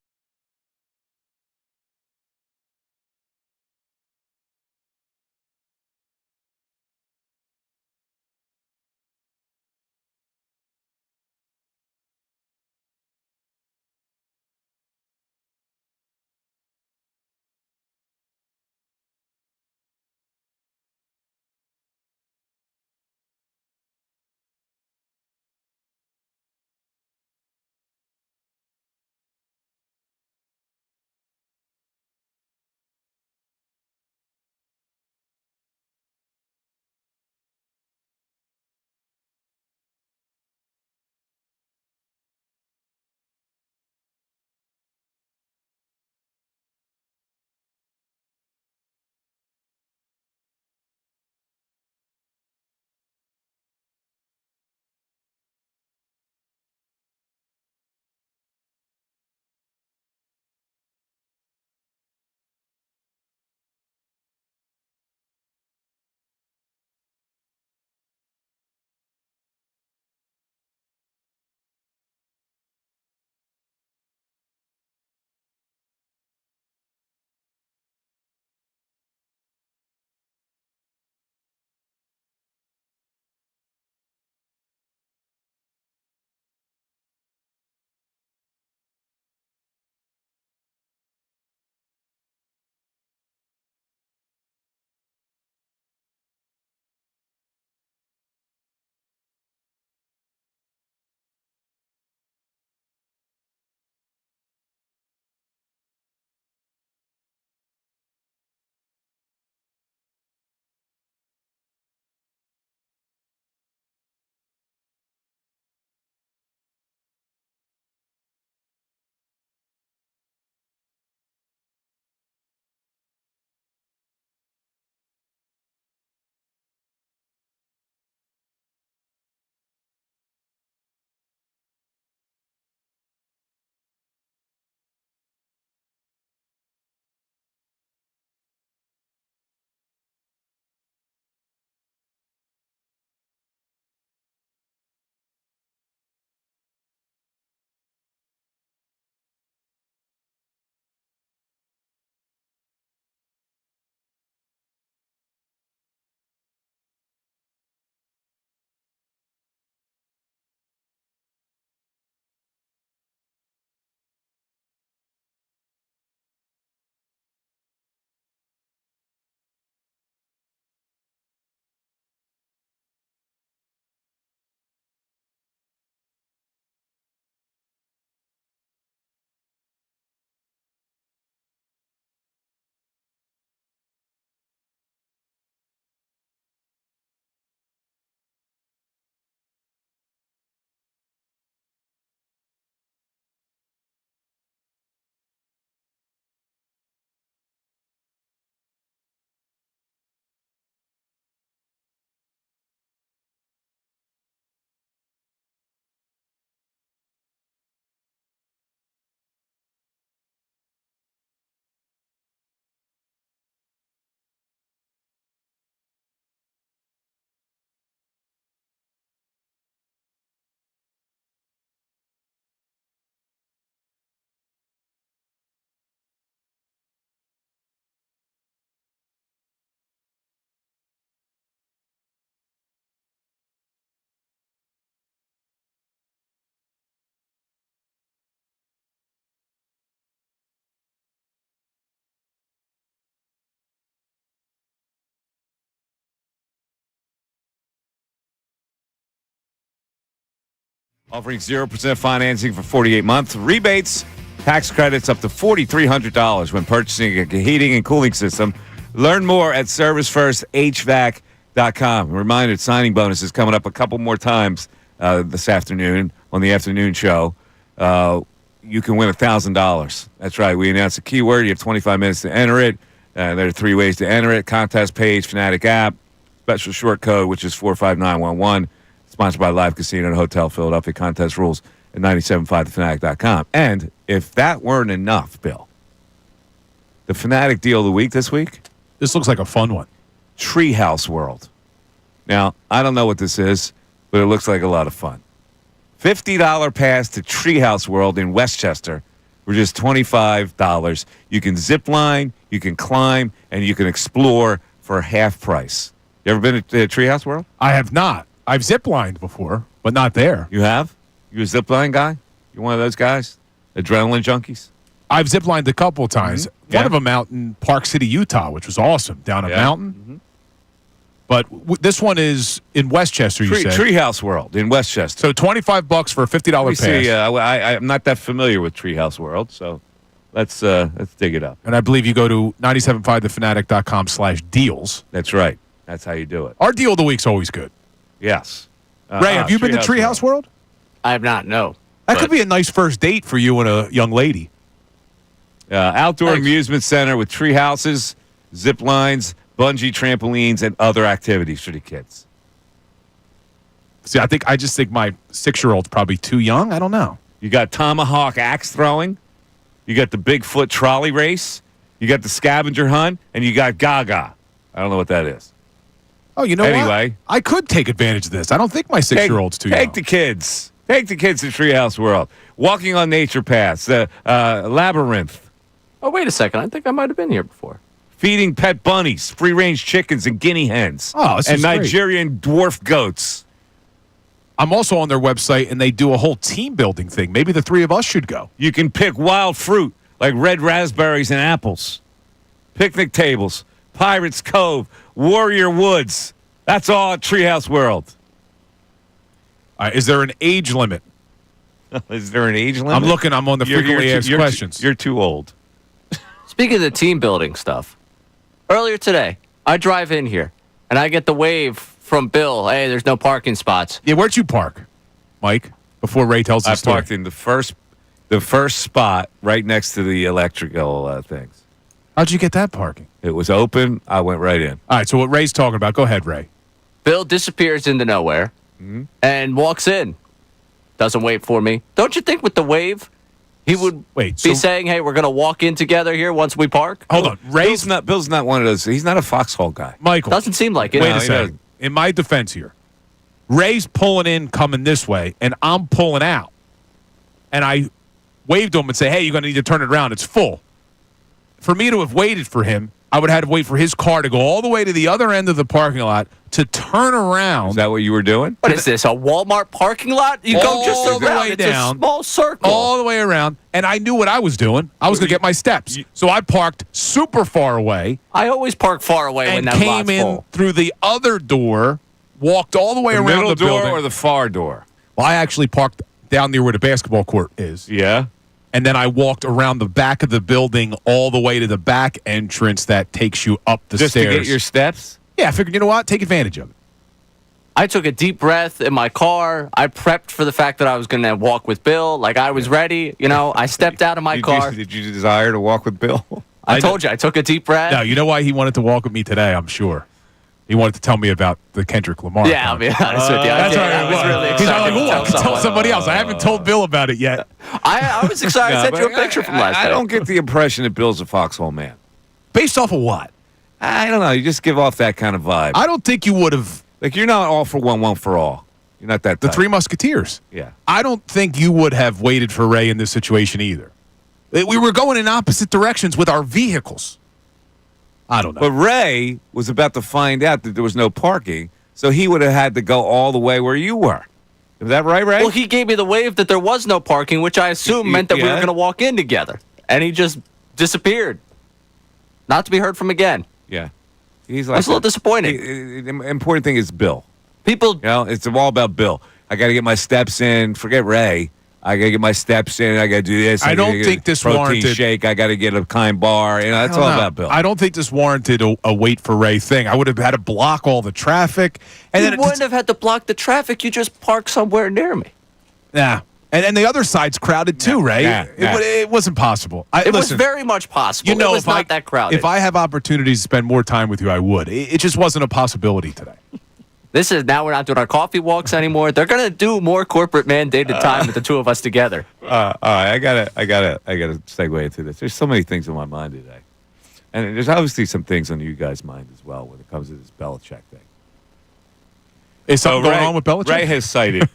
Offering 0% financing for 48 months. Rebates, tax credits up to $4,300 when purchasing a heating and cooling system. Learn more at ServiceFirstHVAC.com. Reminder, signing bonus is coming up a couple more times this afternoon. on the afternoon show, you can win $1,000. That's right. We announced a keyword. You have 25 minutes to enter it. There are 3 ways to enter it. Contest page, Fanatic app, special short code, which is 45911. Sponsored by Live Casino and Hotel Philadelphia. Contest rules at 975thefanatic.com. And if that weren't enough, Bill, the Fanatic deal of the week this week? This looks like a fun one. Treehouse World. Now, I don't know what this is, but it looks like a lot of fun. $50 pass to Treehouse World in Westchester for just $25. You can zip line, you can climb, and you can explore for half price. You ever been to Treehouse World? I have not. I've zip-lined before, but not there. You have? You a zip line guy? You one of those guys? Adrenaline junkies? I've zip-lined a couple of times. Mm-hmm. One of them out in Park City, Utah, which was awesome, down a mountain. Mm-hmm. But this one is in Westchester, you said? Treehouse World in Westchester. So $25 for a $50 pass. See, I'm not that familiar with Treehouse World, so let's dig it up. And I believe you go to 975thefanatic.com/deals. That's right. That's how you do it. Our deal of the week's always good. Yes. Ray, have you been to Treehouse World? I have not, no. That could be a nice first date for you and a young lady. Outdoor amusement center with tree houses, zip lines, bungee trampolines, and other activities for the kids. See, I just think my 6-year-old's probably too young. I don't know. You got tomahawk axe throwing. You got the Bigfoot trolley race. You got the scavenger hunt, and you got Gaga. I don't know what that is. Oh, you know Anyway. what? I could take advantage of this. I don't think my 6-year-old's too young. Take the kids. Take the kids to Treehouse World. Walking on nature paths. The labyrinth. Oh, wait a second. I think I might have been here before. Feeding pet bunnies, free-range chickens, and guinea hens. Oh, this and is great. Nigerian dwarf goats. I'm also on their website, and they do a whole team-building thing. Maybe the 3 of us should go. You can pick wild fruit like red raspberries and apples. Picnic tables, Pirates Cove, Warrior Woods. That's all at Treehouse World. Is there an age limit? Is there an age limit? I'm looking. I'm on the frequently asked questions. You're too old. Speaking of the team building stuff, earlier today, I drive in here, and I get the wave from Bill, hey, there's no parking spots. Yeah, where'd you park, Mike, before Ray tells the story? I parked in the first spot right next to the electrical things. How'd you get that parking? It was open. I went right in. All right, so what Ray's talking about, go ahead, Ray. Bill disappears into nowhere and walks in. Doesn't wait for me. Don't you think with the wave, he would be saying, hey, we're going to walk in together here once we park? Hold on. Bill's not one of those. He's not a foxhole guy. Michael. Doesn't seem like it. Wait a second. In my defense here, Ray's pulling in, coming this way, and I'm pulling out. And I waved to him and say, hey, you're going to need to turn it around. It's full. For me to have waited for him, I would have had to wait for his car to go all the way to the other end of the parking lot to turn around. Is that what you were doing? What is this, a Walmart parking lot? You go just all the around. way It's down, a small circle. all the way around, and I knew what I was doing. I was going to get my steps. So I parked super far away. I always park far away when and that lot's came in full. through the other door, walked all the way The around middle the door building. or the far door? Well, I actually parked down near where the basketball court is. Yeah. And then I walked around the back of the building all the way to the back entrance that takes you up the Just stairs. to get your steps? Yeah, I figured, you know what? Take advantage of it. I took a deep breath in my car. I prepped for the fact that I was going to walk with Bill. Like, I was ready. You know, I stepped out of my car. Did you desire to walk with Bill? I told you, I took a deep breath. No, you know why he wanted to walk with me today, I'm sure. He wanted to tell me about the Kendrick Lamar. Yeah, I'll be honest with you. That's right. I was really He's excited like, I to can tell somebody else. I haven't told Bill about it yet. I was excited. I sent you a picture from last night. I don't get the impression that Bill's a foxhole man. Based off of what? I don't know. You just give off that kind of vibe. I don't think you would have. Like, you're not all for one for all. You're not that The type. Three Musketeers. Yeah. I don't think you would have waited for Ray in this situation either. We were going in opposite directions with our vehicles. I don't know. But Ray was about to find out that there was no parking, so he would have had to go all the way where you were. Is that right, Ray? Well, he gave me the wave that there was no parking, which I assume meant that we were going to walk in together. And he just disappeared. Not to be heard from again. Yeah. He's like I was a little disappointed. The important thing is Bill. People, You know, it's all about Bill. I got to get my steps in. Forget Ray. I got to get my steps in. I got to do this. I don't gotta think get this protein warranted- shake. I got to get a kind bar. You know, that's all about Bill. I don't think this warranted a wait for Ray thing. I would have had to block all the traffic. And you then wouldn't have had to block the traffic. You just park somewhere near me. Nah. And the other side's crowded too, right? Yeah. It wasn't possible. It was very much possible. It was not that crowded. If I have opportunities to spend more time with you, I would. It just wasn't a possibility today. This is now we're not doing our coffee walks anymore. They're gonna do more corporate mandated time with the two of us together. All right, I gotta segue into this. There's so many things on my mind today, and there's obviously some things on you guys' mind as well when it comes to this Belichick thing. Is something going on with Belichick?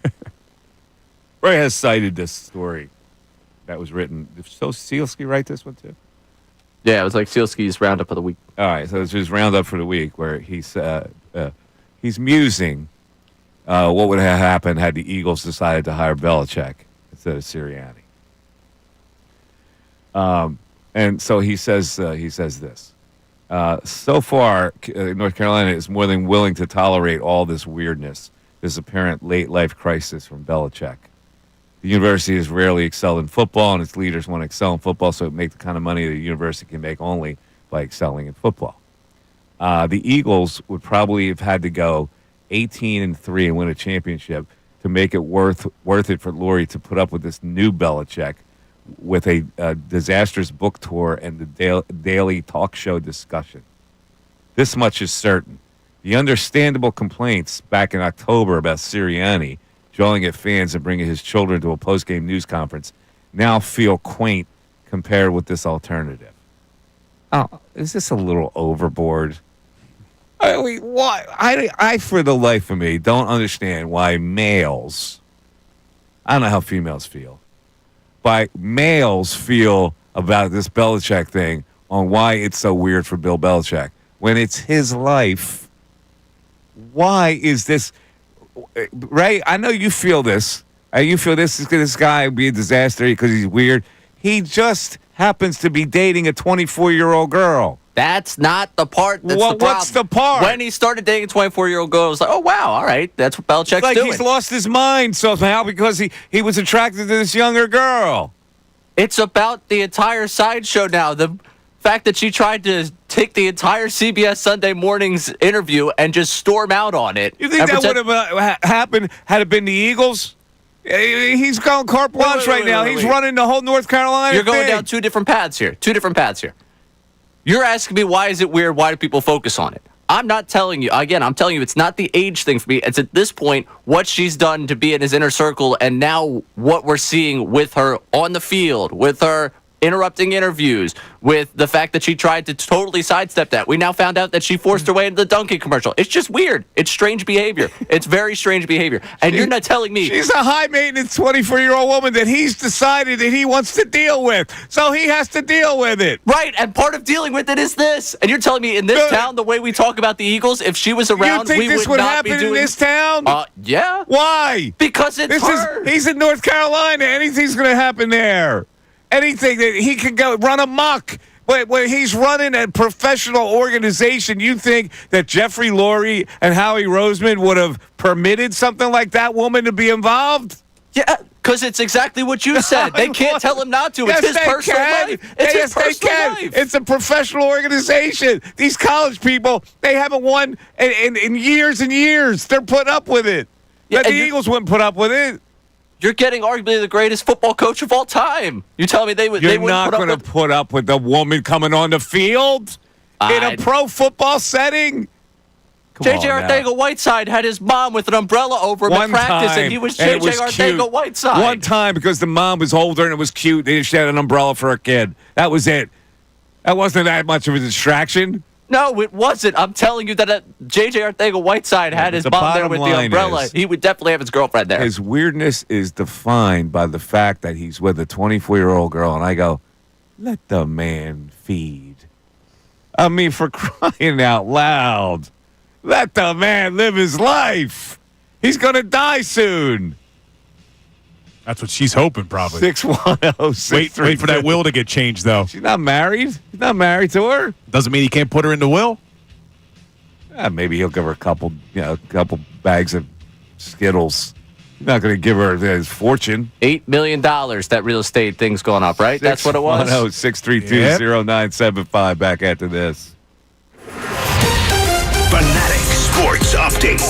Ray has cited this story that was written. Did Salciunas write this one too? Yeah, it was like Sealski's roundup of the week. All right, so it's his roundup for the week where he's musing what would have happened had the Eagles decided to hire Belichick instead of Sirianni. And so he says this. So far, North Carolina is more than willing to tolerate all this weirdness, this apparent late-life crisis from Belichick. The university has rarely excelled in football, and its leaders want to excel in football, so it make the kind of money the university can make only by excelling in football. The Eagles would probably have had to go 18-3 and win a championship to make it worth it for Lurie to put up with this new Belichick with a disastrous book tour and the daily talk show discussion. This much is certain. The understandable complaints back in October about Sirianni drawing at fans and bringing his children to a post-game news conference now feel quaint compared with this alternative. Oh, is this a little overboard? I mean, why? I, for the life of me, don't understand why males, I don't know how females feel, why males feel about this Belichick thing on why it's so weird for Bill Belichick. When it's his life, why is this... Ray, I know you feel this. You feel this guy would be a disaster because he's weird. He just happens to be dating a 24-year-old girl. That's not the part that's the problem. What's the part? When he started dating a 24-year-old girl, it was like, oh, wow, all right, that's what Belichick's doing. He's lost his mind somehow because he was attracted to this younger girl. It's about the entire sideshow now. The fact that she tried to take the entire CBS Sunday Morning's interview and just storm out on it. You think that would have happened had it been the Eagles? He's going carte blanche right now. He's running the whole North Carolina You're going thing. down two different paths here. You're asking me, why is it weird? Why do people focus on it? I'm not telling you. Again, I'm telling you it's not the age thing for me. It's at this point what she's done to be in his inner circle and now what we're seeing with her on the field, with her interrupting interviews, with the fact that she tried to totally sidestep that. We now found out that she forced her way into the Dunkin' commercial. It's just weird. It's strange behavior. It's very strange behavior. And you're not telling me. She's a high-maintenance 24-year-old woman that he's decided that he wants to deal with. So he has to deal with it. Right, and part of dealing with it is this. And you're telling me in this town, the way we talk about the Eagles, if she was around, we would not be doing... You think this would happen in this town? Yeah. Why? Because it's her. He's in North Carolina. Anything's going to happen there. Anything that he could go run amok. When he's running a professional organization, you think that Jeffrey Lurie and Howie Roseman would have permitted something like that woman to be involved? Yeah, because it's exactly what you said. They can't tell him not to. It's his personal life. It's his personal life. It's a professional organization. These college people, they haven't won in years and years. They're put up with it. Yeah, but the Eagles wouldn't put up with it. You're getting arguably the greatest football coach of all time. You tell me they would. You're not going to put up with the woman coming on the field in a pro football setting. J.J. Arcega-Whiteside had his mom with an umbrella over him at practice, and he was J.J. Arcega-Whiteside. One time, because the mom was older and it was cute, they just had an umbrella for a kid. That was it. That wasn't that much of a distraction. No, it wasn't. I'm telling you that J.J. Arcega-Whiteside had his mom there with the umbrella. He would definitely have his girlfriend there. His weirdness is defined by the fact that he's with a 24-year-old girl, and I go, let the man feed. I mean, for crying out loud. Let the man live his life. He's going to die soon. That's what she's hoping, probably. 610-632. Wait for that will to get changed, though. She's not married. He's not married to her. Doesn't mean he can't put her in the will. Maybe he'll give her a couple bags of Skittles. He's not going to give her his fortune. $8 million, that real estate thing's going up, right? That's what it was? 610-632-0975. Back after this. Fanatic Sports Update.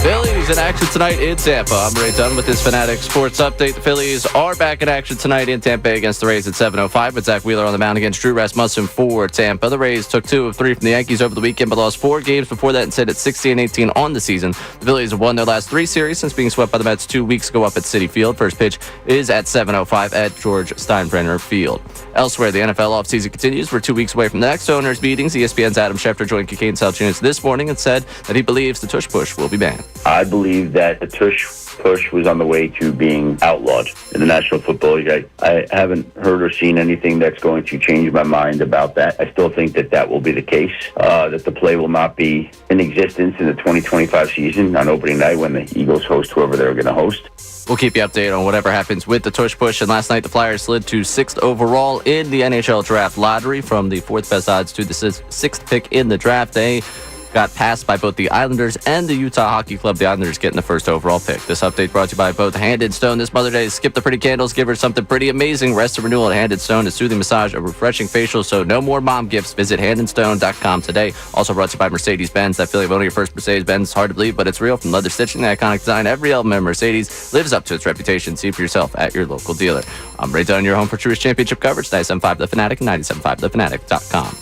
Phillies in action tonight in Tampa. I'm Ray Dunn with this Fanatic Sports Update. The Phillies are back in action tonight in Tampa Bay against the Rays at 7:05. With Zach Wheeler on the mound against Drew Rasmussen for Tampa. The Rays took 2 of 3 from the Yankees over the weekend, but lost 4 games before that and sit at 60-18 on the season. The Phillies have won their last 3 series since being swept by the Mets 2 weeks ago up at Citi Field. First pitch is at 7:05 at George Steinbrenner Field. Elsewhere, the NFL offseason continues. We're 2 weeks away from the next owners' meetings. ESPN's Adam Schefter joined Kincade and Salciunas this morning and said that he believes the tush push will be banned. I believe that the tush push was on the way to being outlawed in the National Football League. I haven't heard or seen anything that's going to change my mind about that. I still think that that will be the case, that the play will not be in existence in the 2025 season on opening night when the Eagles host whoever they're going to host. We'll keep you updated on whatever happens with the tush push. And last night, the Flyers slid to 6th overall in the NHL draft lottery from the 4th best odds to the 6th pick in the draft. They got passed by both the Islanders and the Utah Hockey Club. The Islanders getting the 1st overall pick. This update brought to you by both Hand and Stone. This Mother's Day, skip the pretty candles, give her something pretty amazing. Rest of renewal at Hand and Stone, a soothing massage, a refreshing facial, so no more mom gifts. Visit handandstone.com today. Also brought to you by Mercedes-Benz. That feeling of owning your first Mercedes-Benz is hard to believe, but it's real. From leather stitching to iconic design, every element of Mercedes lives up to its reputation. See for yourself at your local dealer. I'm Ray Dunn, your home for Truist Championship coverage. 97.5 The Fanatic and 97.5thefanatic.com.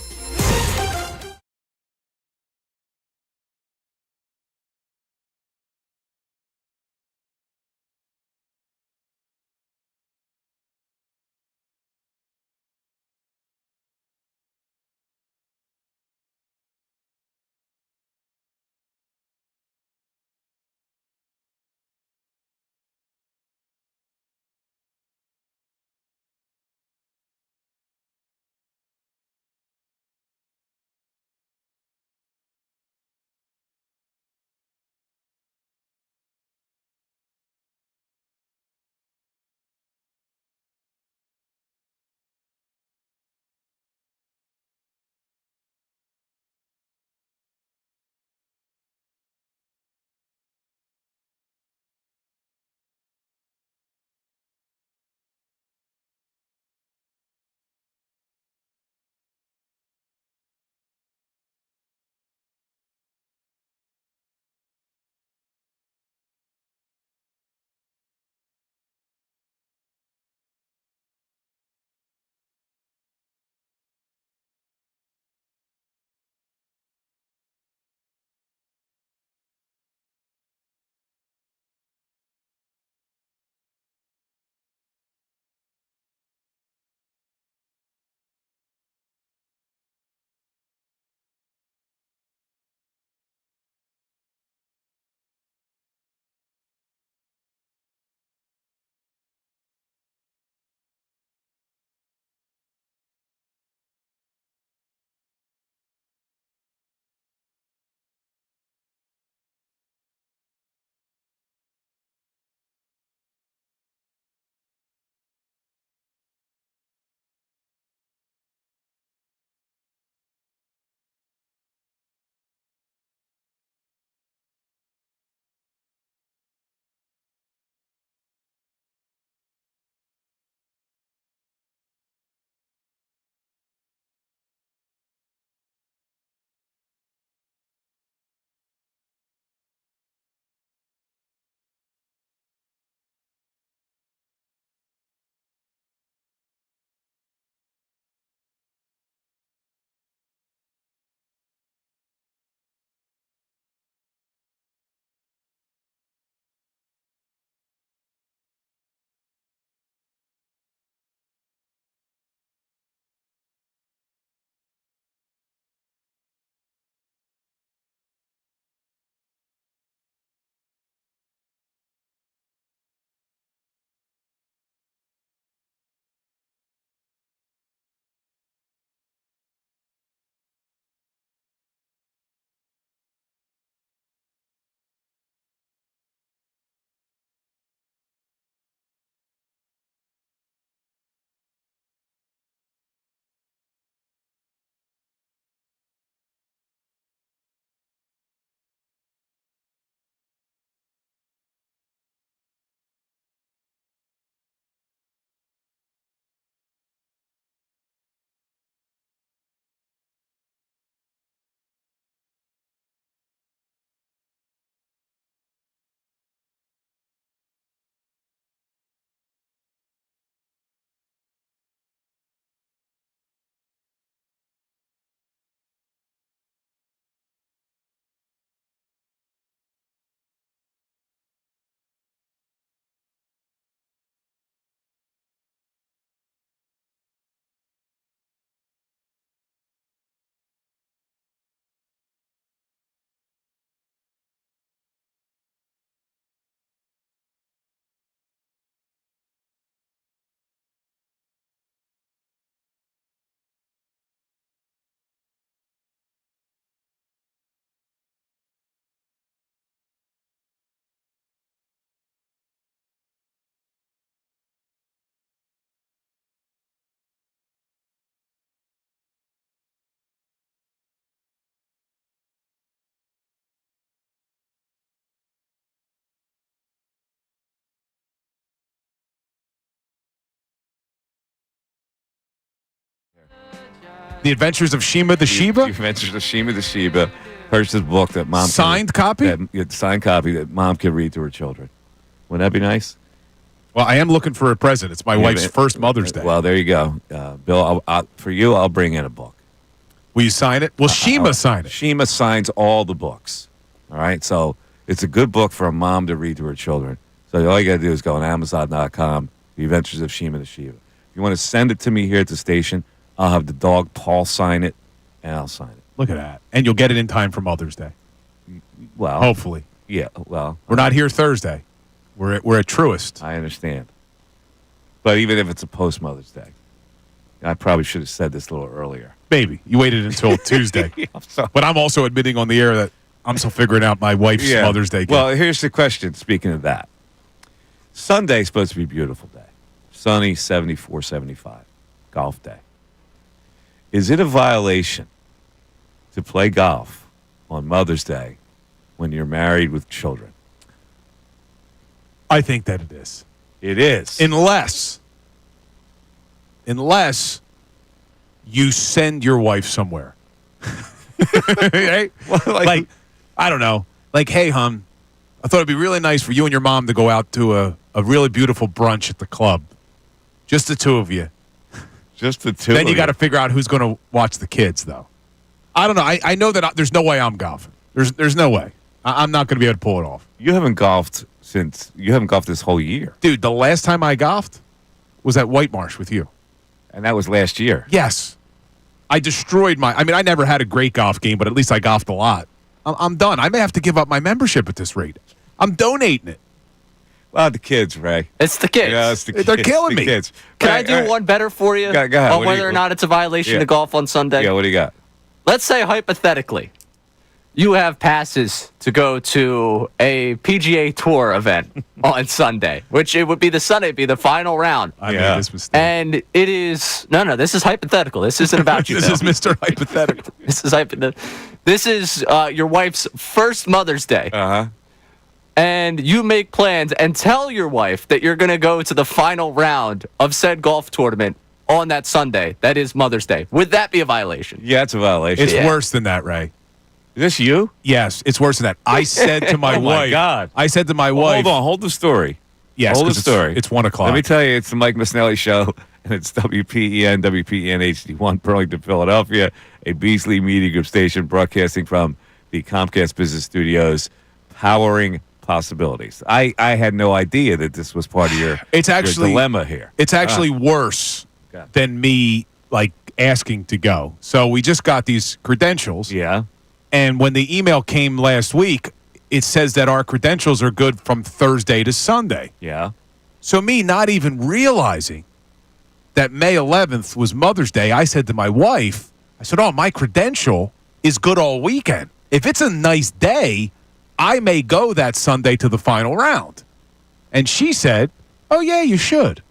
The Adventures of Shima the Shiba? The Adventures of Shima the Shiba. Purchase a book that mom Signed copy? Signed copy that mom can read to her children. Wouldn't that be nice? Well, I am looking for a present. It's my wife's first Mother's Day. Well, there you go. Bill, for you, I'll bring in a book. Will you sign it? Will Shima sign it? Shima signs all the books. All right? So it's a good book for a mom to read to her children. So all you got to do is go on Amazon.com, The Adventures of Shima the Shiba. If you want to send it to me here at the station, I'll have the dog Paul sign it, and I'll sign it. Look at that. And you'll get it in time for Mother's Day. Well, hopefully. Yeah, well. We're not here Thursday. We're at Truist. I understand. But even if it's a post-Mother's Day, I probably should have said this a little earlier. Maybe. You waited until Tuesday. But I'm also admitting on the air that I'm still figuring out my wife's Mother's Day gift. Well, here's the question, speaking of that. Sunday's supposed to be a beautiful day. Sunny, 74, 75. Golf day. Is it a violation to play golf on Mother's Day when you're married with children? I think that it is. It is. Unless you send your wife somewhere. Right? Well, like, I don't know. Like, hey, hon, I thought it'd be really nice for you and your mom to go out to a really beautiful brunch at the club. Just the two of you. Just the two. Then you got to figure out who's going to watch the kids, though. I don't know. I know that there's no way I'm golfing. There's no way. I'm not going to be able to pull it off. You haven't golfed this whole year. Dude, the last time I golfed was at White Marsh with you. And that was last year. Yes. I destroyed I never had a great golf game, but at least I golfed a lot. I'm done. I may have to give up my membership at this rate. I'm donating it. Well, the kids, Ray. It's the kids. Yeah, it's the kids. They're killing me. Kids. Can I do one better for you? Go ahead. On whether or not it's a violation to golf on Sunday? Yeah, what do you got? Let's say, hypothetically, you have passes to go to a PGA Tour event on Sunday, which it would be the Sunday, it'd be the final round. I made this mistake. And it is, no, this is hypothetical. This isn't about you, This Bill. is Mr. Hypothetical. This is your wife's first Mother's Day. Uh-huh. And you make plans and tell your wife that you're going to go to the final round of said golf tournament on that Sunday. That is Mother's Day. Would that be a violation? Yeah, it's a violation. It's worse than that, Ray. Is this you? Yes, it's worse than that. I said to my Oh, wife. my God. I said to my wife. Hold on. Hold the story. Yes, hold the 'cause story. It's 1 o'clock. Let me tell you, it's the Mike Missanelli Show, and it's WPEN HD1, Burlington, Philadelphia, a Beasley Media Group station broadcasting from the Comcast Business Studios, powering possibilities. I had no idea that this was part of your dilemma here. It's actually worse than me asking to go. So we just got these credentials. Yeah. And when the email came last week, it says that our credentials are good from Thursday to Sunday. Yeah. So me not even realizing that May 11th was Mother's Day, I said to my wife, I said, my credential is good all weekend. If it's a nice day, I may go that Sunday to the final round. And she said, oh, yeah, you should.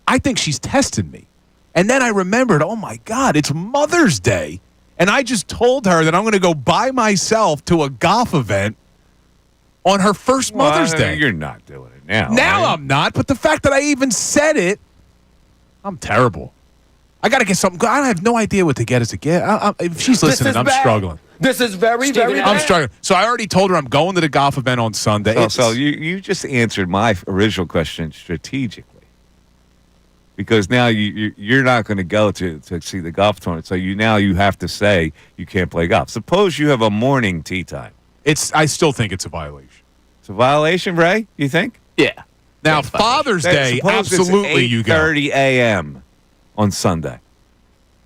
I think she's testing me. And then I remembered, oh, my God, it's Mother's Day. And I just told her that I'm going to go by myself to a golf event on her first Mother's Day. You're not doing it now. Now right? I'm not, but the fact that I even said it, I'm terrible. I got to get something. I have no idea what to get as a gift. If she's listening, I'm struggling. This is very bad. I'm struggling. So I already told her I'm going to the golf event on Sunday. So you just answered my original question strategically. Because now you're not going to go to see the golf tournament. So you have to say you can't play golf. Suppose you have a morning tee time. I still think it's a violation. It's a violation, Ray? You think? Yeah. Now, Father's Day, absolutely you go. 8:30 a.m. on Sunday.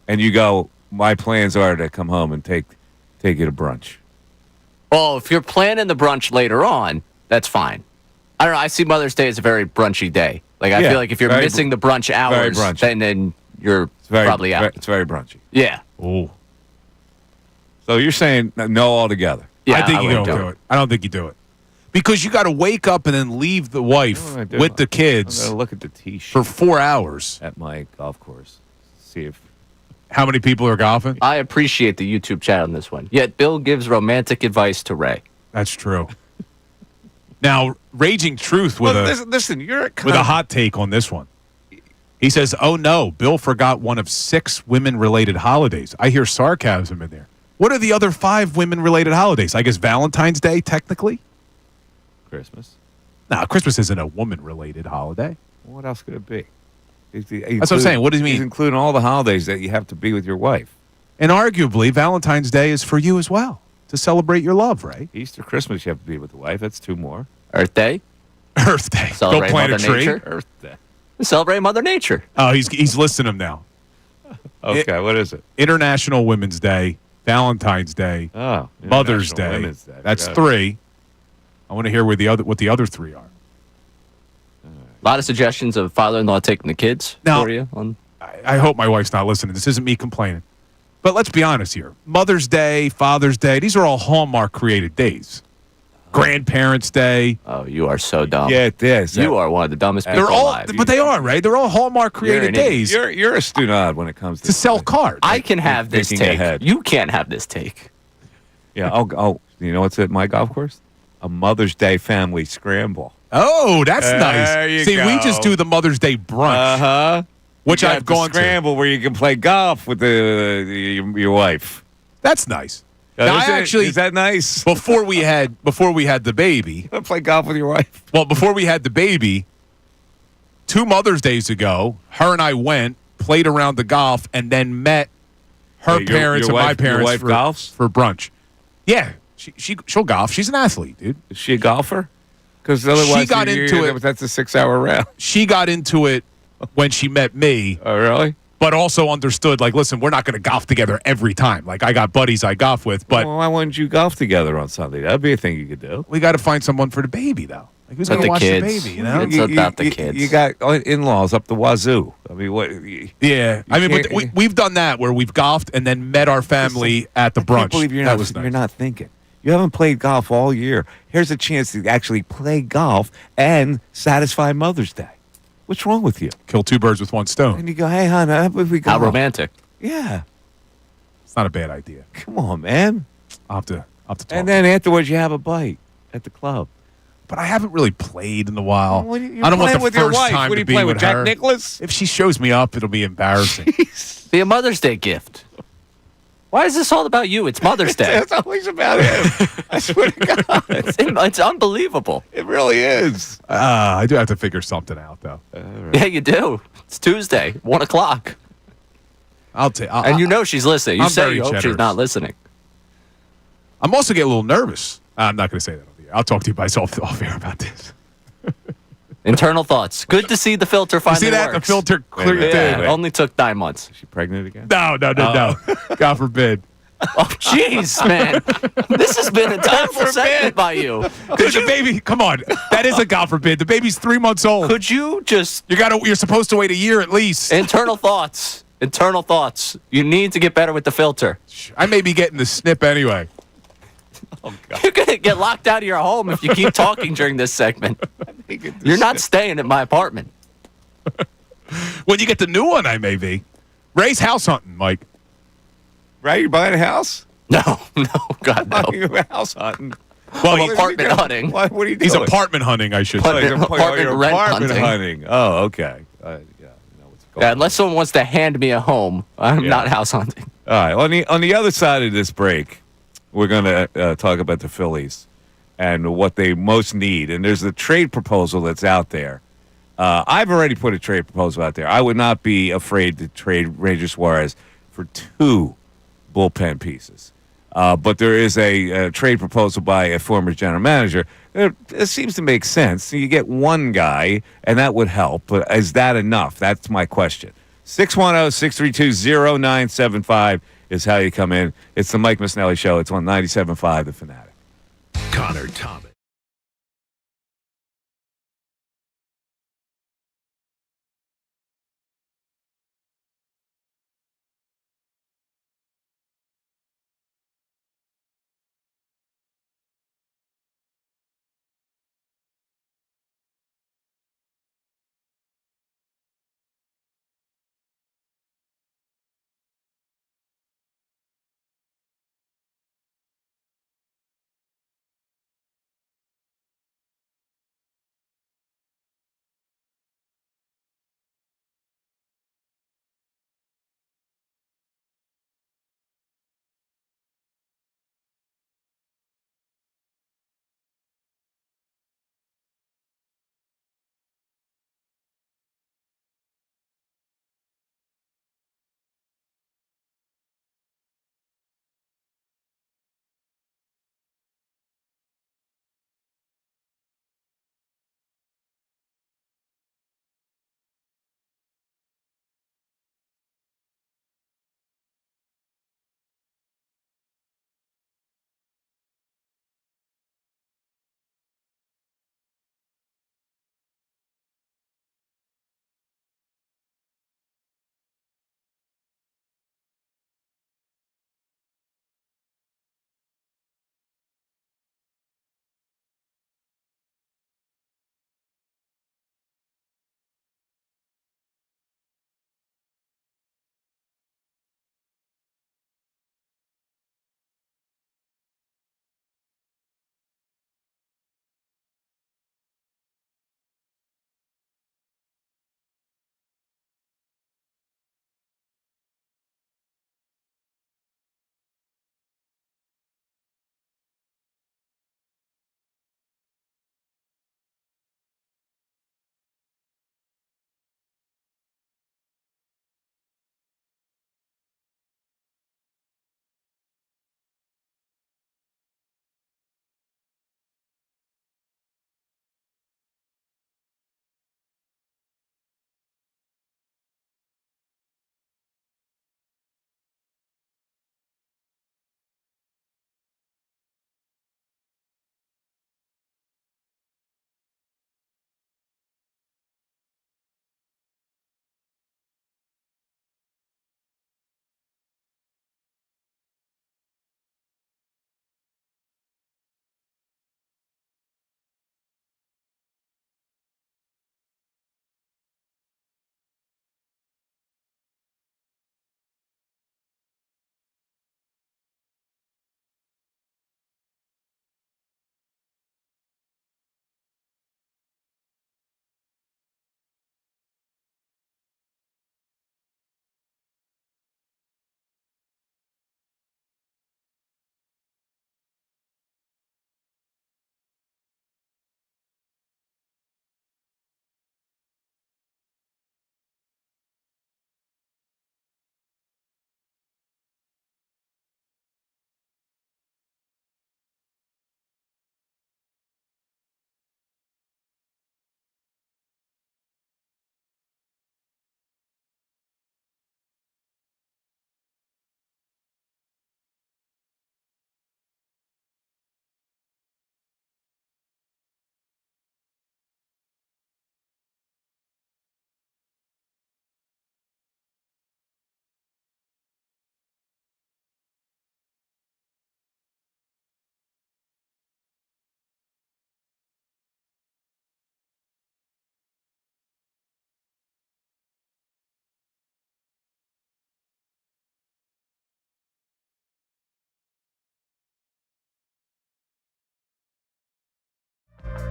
And you go, my plans are to come home and take you to brunch. Well, if you're planning the brunch later on, that's fine. I don't know. I see Mother's Day as a very brunchy day. I feel like if you're missing the brunch hours, then you're probably out. It's very brunchy. Yeah. Oh. So you're saying no altogether? Yeah, I think you don't do it. I don't think you do it. Because you got to wake up and then leave the wife with the kids. I'm going to look at the tee sheet for 4 hours at my golf course. See if how many people are golfing. I appreciate the YouTube chat on this one. Yet Bill gives romantic advice to Ray. That's true. Now, Raging Truth with listen, you're with a hot take on this one. He says, oh no, Bill forgot one of 6 women-related holidays. I hear sarcasm in there. What are the other 5 women-related holidays? I guess Valentine's Day, technically? Christmas. No, Christmas isn't a woman-related holiday. What else could it be? That's what I'm saying. What does he mean? He's including all the holidays that you have to be with your wife. And arguably, Valentine's Day is for you as well, to celebrate your love, right? Easter, Christmas, you have to be with the wife. That's 2 more. Earth Day. Earth Day. Celebrate Go plant Mother a tree. Nature. Earth Day. Celebrate Mother Nature. Oh, he's listing them now. Okay, what is it? International Women's Day, Valentine's Day, Oh, Mother's International Day. Women's Day. That's Got it. 3. I want to hear what the other 3 are. A lot of suggestions of father-in-law taking the kids Now- for you. On I hope my wife's not listening. This isn't me complaining. But let's be honest here. Mother's Day, Father's Day, these are all Hallmark created days. Grandparents' Day. Oh, you are so dumb. Get this. You are one of the dumbest people They're all, alive. but they are, right? They're all Hallmark created an idiot. days You're a stunad when it comes to sell cards. I can have this thinking take. ahead. You can't have this take. Yeah. Oh, you know what's at my golf course? A Mother's Day family scramble. Oh, that's There nice. you See, we go. just do the Mother's Day brunch, Uh-huh. which You got I've the gone to. scramble where you can play golf with your wife. That's nice. Now, Is that nice? before we had the baby. Play golf with your wife. Well, before we had the baby, 2 Mother's Days ago, her and I went, played around the golf, and then met her Wait, your parents and wife- my your parents wife golfs? for brunch. Yeah, she'll golf. She's an athlete, dude. Is she a golfer? Because otherwise, She got into it. That's a 6-hour round. She got into it when she met me, Oh, really? but also understood, like, listen, we're not going to golf together every time. Like, I got buddies I golf with, but Well, why wouldn't you golf together on Sunday? That'd be a thing you could do. we got to find someone for the baby, though. Like, who's But going to the watch kids. the baby, you know? It's about the kids. You got in-laws up the wazoo. I mean, what? Yeah. I mean, but can't- we've done that where we've golfed and then met our family at the I can't brunch. believe you're That not, was nice. you're not thinking. You haven't played golf all year. Here's a chance to actually play golf and satisfy Mother's Day. What's wrong with you? Kill 2 birds with 1 stone. And you go, hey, hon, how about we go? How romantic. Yeah. It's not a bad idea. Come on, man. I'll have to talk. And then afterwards, you have a bite at the club. But I haven't really played in a while. Well, you're I don't want playing the with your first wife. time What are to you be playing with with, Jack her. Nicklaus? If she shows me up, it'll be embarrassing. Be a Mother's Day gift. Why is this all about you? It's Mother's Day. It's always about him. I swear to God. It's unbelievable. It really is. I do have to figure something out, though. Yeah, you do. It's Tuesday, 1 o'clock. And you know she's listening. You I'm say very you hope she's generous. not listening. I'm also getting a little nervous. I'm not going to say that on the air. I'll talk to you guys off air about this. Internal thoughts. Good to see the filter You finally see that? works. The filter clear. Yeah, Dude. it only took 9 months. Is she pregnant again? No. God forbid. Oh, jeez, man. This has been a terrible segment by you. Because the baby, come on, that is a God forbid. The baby's 3 months old. Could you just... You're supposed to wait a year at least. Internal thoughts. Internal thoughts. You need to get better with the filter. I may be getting the snip anyway. Oh, God. You're going to get locked out of your home if you keep talking during this segment. You're not staying at my apartment. When you get the new one, I may be. Ray's house hunting, Mike. Right? You're buying a house? No, God, no. You're house hunting. Well, I'm apartment hunting. What are you doing? He's apartment hunting, I should say. Apartment rent hunting. Oh, okay. Yeah. Yeah, unless someone wants to hand me a home, I'm not house hunting. All right. On the other side of this break, we're going to talk about the Phillies and what they most need. And there's a trade proposal that's out there. I've already put a trade proposal out there. I would not be afraid to trade Ranger Suarez for 2 bullpen pieces. But there is a trade proposal by a former general manager. It seems to make sense. So you get 1 guy, and that would help. But is that enough? That's my question. 610-632-0975 is how you come in. It's the Mike Missanelli Show. It's on 97.5 The Fanatic. Connor Thomas.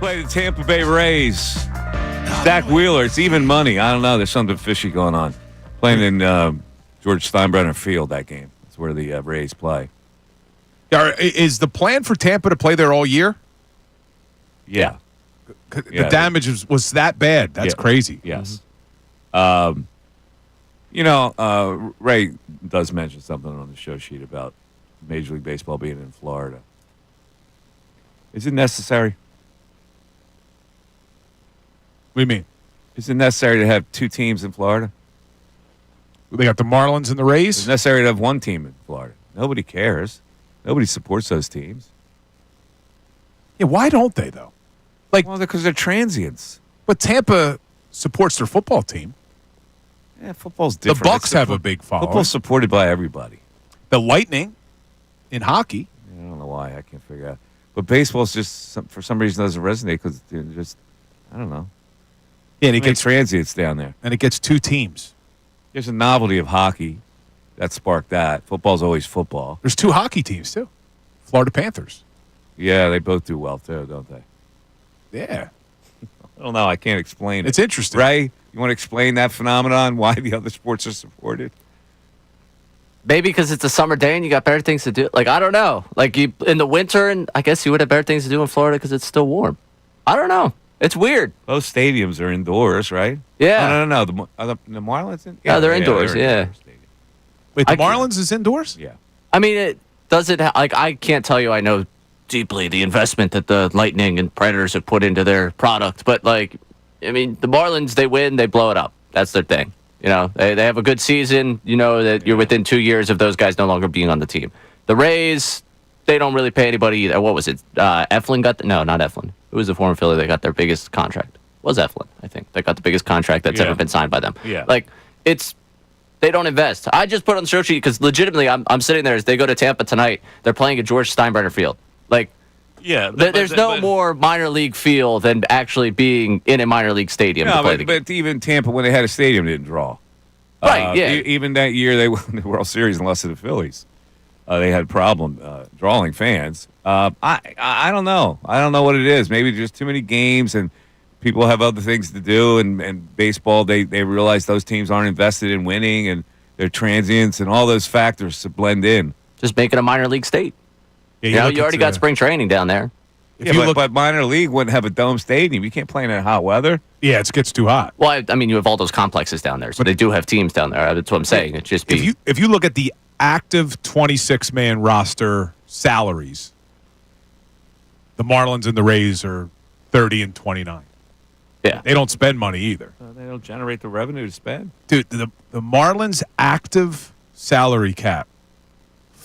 Play the Tampa Bay Rays. Zach Wheeler. It's even money. I don't know. There's something fishy going on. Playing in George Steinbrenner Field, that game. That's where the Rays play. Is the plan for Tampa to play there all year? Yeah. The damage was that bad. That's crazy. Yes. Ray does mention something on the show sheet about Major League Baseball being in Florida. Is it necessary? What do you mean? Is it necessary to have two teams in Florida? They got the Marlins and the Rays? It's necessary to have one team in Florida. Nobody cares. Nobody supports those teams. Yeah, why don't they, though? Well, because they're transients. But Tampa supports their football team. Yeah, football's different. The Bucks have a big following. Football's supported by everybody. The Lightning in hockey. I don't know why. I can't figure out. But baseball's just, for some reason, doesn't resonate because just, I don't know. Yeah, and it gets transients down there. And it gets two teams. There's a novelty of hockey that sparked that. Football's always football. There's two hockey teams, too. Florida Panthers. Yeah, they both do well, too, don't they? Yeah. I don't know. I can't explain it. It's interesting. Ray, you want to explain that phenomenon, why the other sports are supported? Maybe because it's a summer day and you got better things to do. I don't know. In the winter, and I guess you would have better things to do in Florida because it's still warm. I don't know. It's weird. Both stadiums are indoors, right? Yeah. No. The Marlins? Yeah, they're indoors. Yeah. Wait, the Marlins is indoors? Yeah. I mean, I can't tell you I know deeply the investment that the Lightning and Predators have put into their product. But, the Marlins, they win, they blow it up. That's their thing. They have a good season. You know that you're within 2 years of those guys no longer being on the team. The Rays, they don't really pay anybody either. What was it? Eflin got no, not Eflin. Who was the former Philly that got their biggest contract? It was Eflin, I think. They got the biggest contract that's ever been signed by them. Yeah. They don't invest. I just put on the show sheet because legitimately I'm sitting there as they go to Tampa tonight. They're playing at George Steinbrenner Field. There's no more minor league feel than actually being in a minor league stadium to play the game. But even Tampa, when they had a stadium, didn't draw. Right, yeah. Even that year, they won the World Series and lost to the Phillies. They had a problem drawing fans. I don't know. I don't know what it is. Maybe just too many games and people have other things to do. And baseball, they realize those teams aren't invested in winning and they're transients and all those factors to blend in. Just make it a minor league state. Yeah, you already got spring training down there. But minor league wouldn't have a dome stadium. You can't play in that hot weather. Yeah, it gets too hot. Well, you have all those complexes down there, so they do have teams down there. That's what I'm saying. It's just if you look at the active 26-man roster salaries, the Marlins and the Rays are 30 and 29. Yeah, they don't spend money either. They don't generate the revenue to spend. Dude, the Marlins' active salary cap,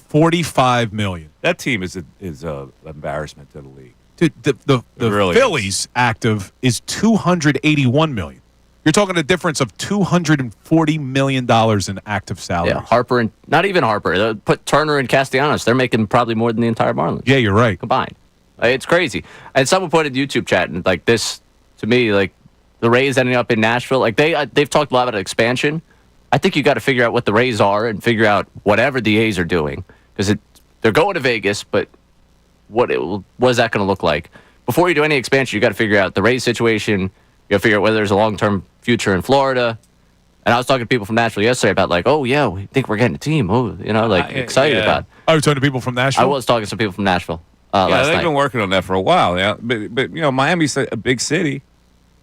$45 million. That team is an embarrassment to the league. Dude, the really Phillies active is $281 million. You're talking a difference of $240 million in active salaries. Yeah, Harper and not even Harper. Put Turner and Castellanos. They're making probably more than the entire Marlins. Yeah, you're right. Combined. It's crazy. And someone put in YouTube chat and this to me, the Rays ending up in Nashville. They've talked a lot about expansion. I think you got to figure out what the Rays are and figure out whatever the A's are doing because they're going to Vegas, but what is that going to look like? Before you do any expansion, you got to figure out the Rays situation. You got to figure out whether there's a long-term future in Florida. And I was talking to people from Nashville yesterday about we think we're getting a team. Excited about it. I was talking to people from Nashville? I was talking to some people from Nashville last they've night. been working on that for a while. Yeah, but Miami's a big city.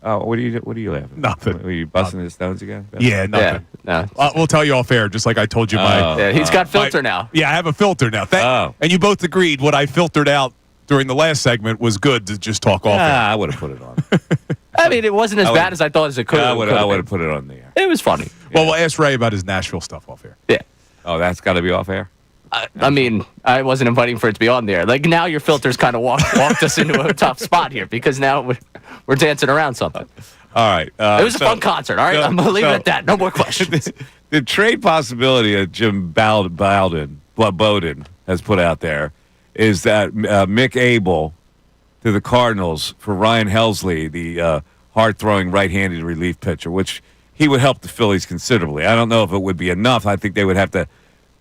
What are you laughing? Nothing. Are you busting the stones again? Yeah, nothing. Yeah, no. We'll tell you off air, just like I told you. He's got filter now. Yeah, I have a filter now. And you both agreed what I filtered out during the last segment was good to just talk off air. I would have put it on. It wasn't as bad as I thought it could. I would have put it on the air. It was funny. Well, we'll ask Ray about his Nashville stuff off air. Yeah. Oh, that's got to be off air? I wasn't inviting for it to be on there. Now your filters kind of walked us into a tough spot here because now we're dancing around something. All right. It was a fun concert. All right, I'm going to leave it at that. No more questions. The trade possibility that Jim Bowden has put out there is that Mick Abel to the Cardinals for Ryan Helsley, the hard-throwing right-handed relief pitcher, which he would help the Phillies considerably. I don't know if it would be enough. I think they would have to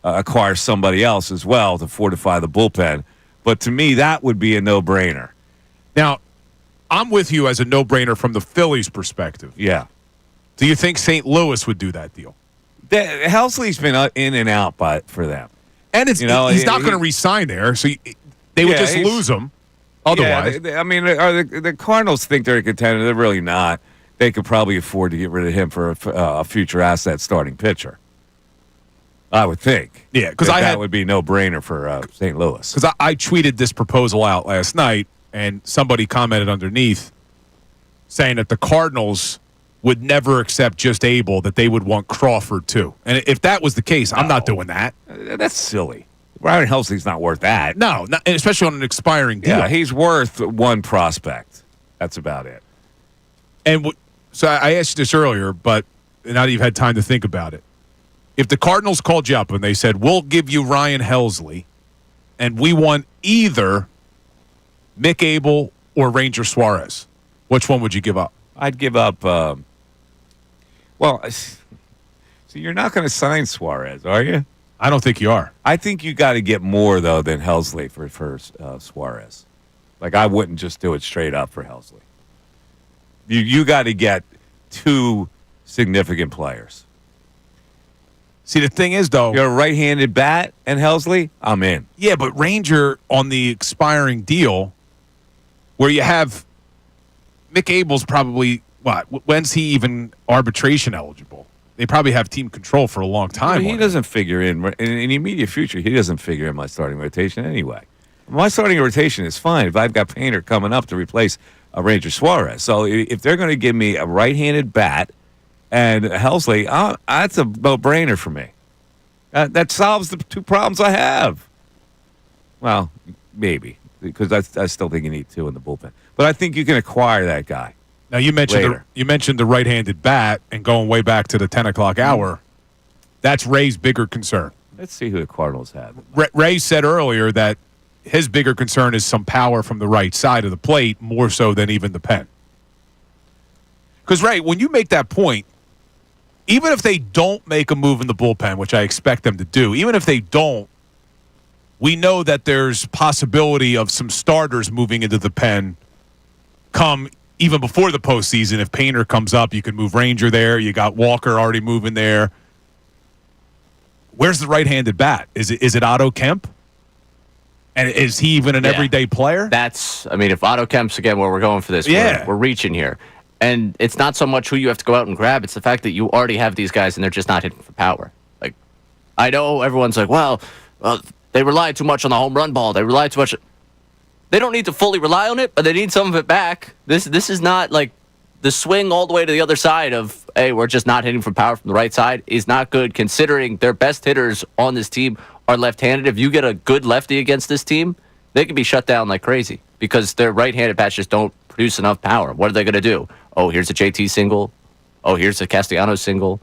acquire somebody else as well to fortify the bullpen. But to me, that would be a no-brainer. Now, I'm with you as a no-brainer from the Phillies' perspective. Yeah. Do you think St. Louis would do that deal? Helsley's been in and out for them. And it's he's not going to re-sign there, so they would just lose him otherwise. Yeah, I mean, are the Cardinals think they're a contender? They're really not. They could probably afford to get rid of him for a future asset starting pitcher. I would think. Yeah, because that would be no-brainer for St. Louis. Because I tweeted this proposal out last night, and somebody commented underneath saying that the Cardinals would never accept just Abel, that they would want Crawford too. And if that was the case, I'm not doing that. That's silly. Ryan Helsley's not worth that. No, especially on an expiring deal. Yeah, he's worth one prospect. That's about it. And so I asked you this earlier, but now that you've had time to think about it, if the Cardinals called you up and they said, we'll give you Ryan Helsley, and we want either Mick Abel or Ranger Suarez, which one would you give up? I'd give up. Well, so you're not going to sign Suarez, are you? I don't think you are. I think you got to get more, though, than Helsley for Suarez. Like, I wouldn't just do it straight up for Helsley. You got to get two significant players. See, the thing is, though, you're a right-handed bat and Helsley, I'm in. Yeah, but Ranger on the expiring deal, where you have Mick Abel's probably, when's he even arbitration eligible? They probably have team control for a long time. He doesn't figure in the immediate future. He doesn't figure in my starting rotation anyway. My starting rotation is fine if I've got Painter coming up to replace Ranger Suarez. So if they're going to give me a right-handed bat and Helsley, that's a no-brainer for me. That solves the two problems I have. Well, maybe, because I still think you need two in the bullpen. But I think you can acquire that guy. Now, you mentioned the right-handed bat and going way back to the 10 o'clock hour. That's Ray's bigger concern. Let's see who the Cardinals have. Ray said earlier that his bigger concern is some power from the right side of the plate, more so than even the pen. Because, Ray, when you make that point, even if they don't make a move in the bullpen, which I expect them to do, even if they don't, we know that there's possibility of some starters moving into the pen come even before the postseason. If Painter comes up, you can move Ranger there. You got Walker already moving there. Where's the right-handed bat? Is it Otto Kemp? And is he even an everyday player? If Otto Kemp's, again, where we're going for this, we're reaching here. And it's not so much who you have to go out and grab. It's the fact that you already have these guys and they're just not hitting for power. Like, I know everyone's like, well, they rely too much on the home run ball. They rely too much. They don't need to fully rely on it, but they need some of it back. This is not like the swing all the way to the other side of, hey, we're just not hitting for power from the right side is not good, considering their best hitters on this team are left-handed. If you get a good lefty against this team, they can be shut down like crazy because their right-handed bats just don't produce enough power. What are they going to do? Oh, here's a JT single. Oh, here's a Castellanos single.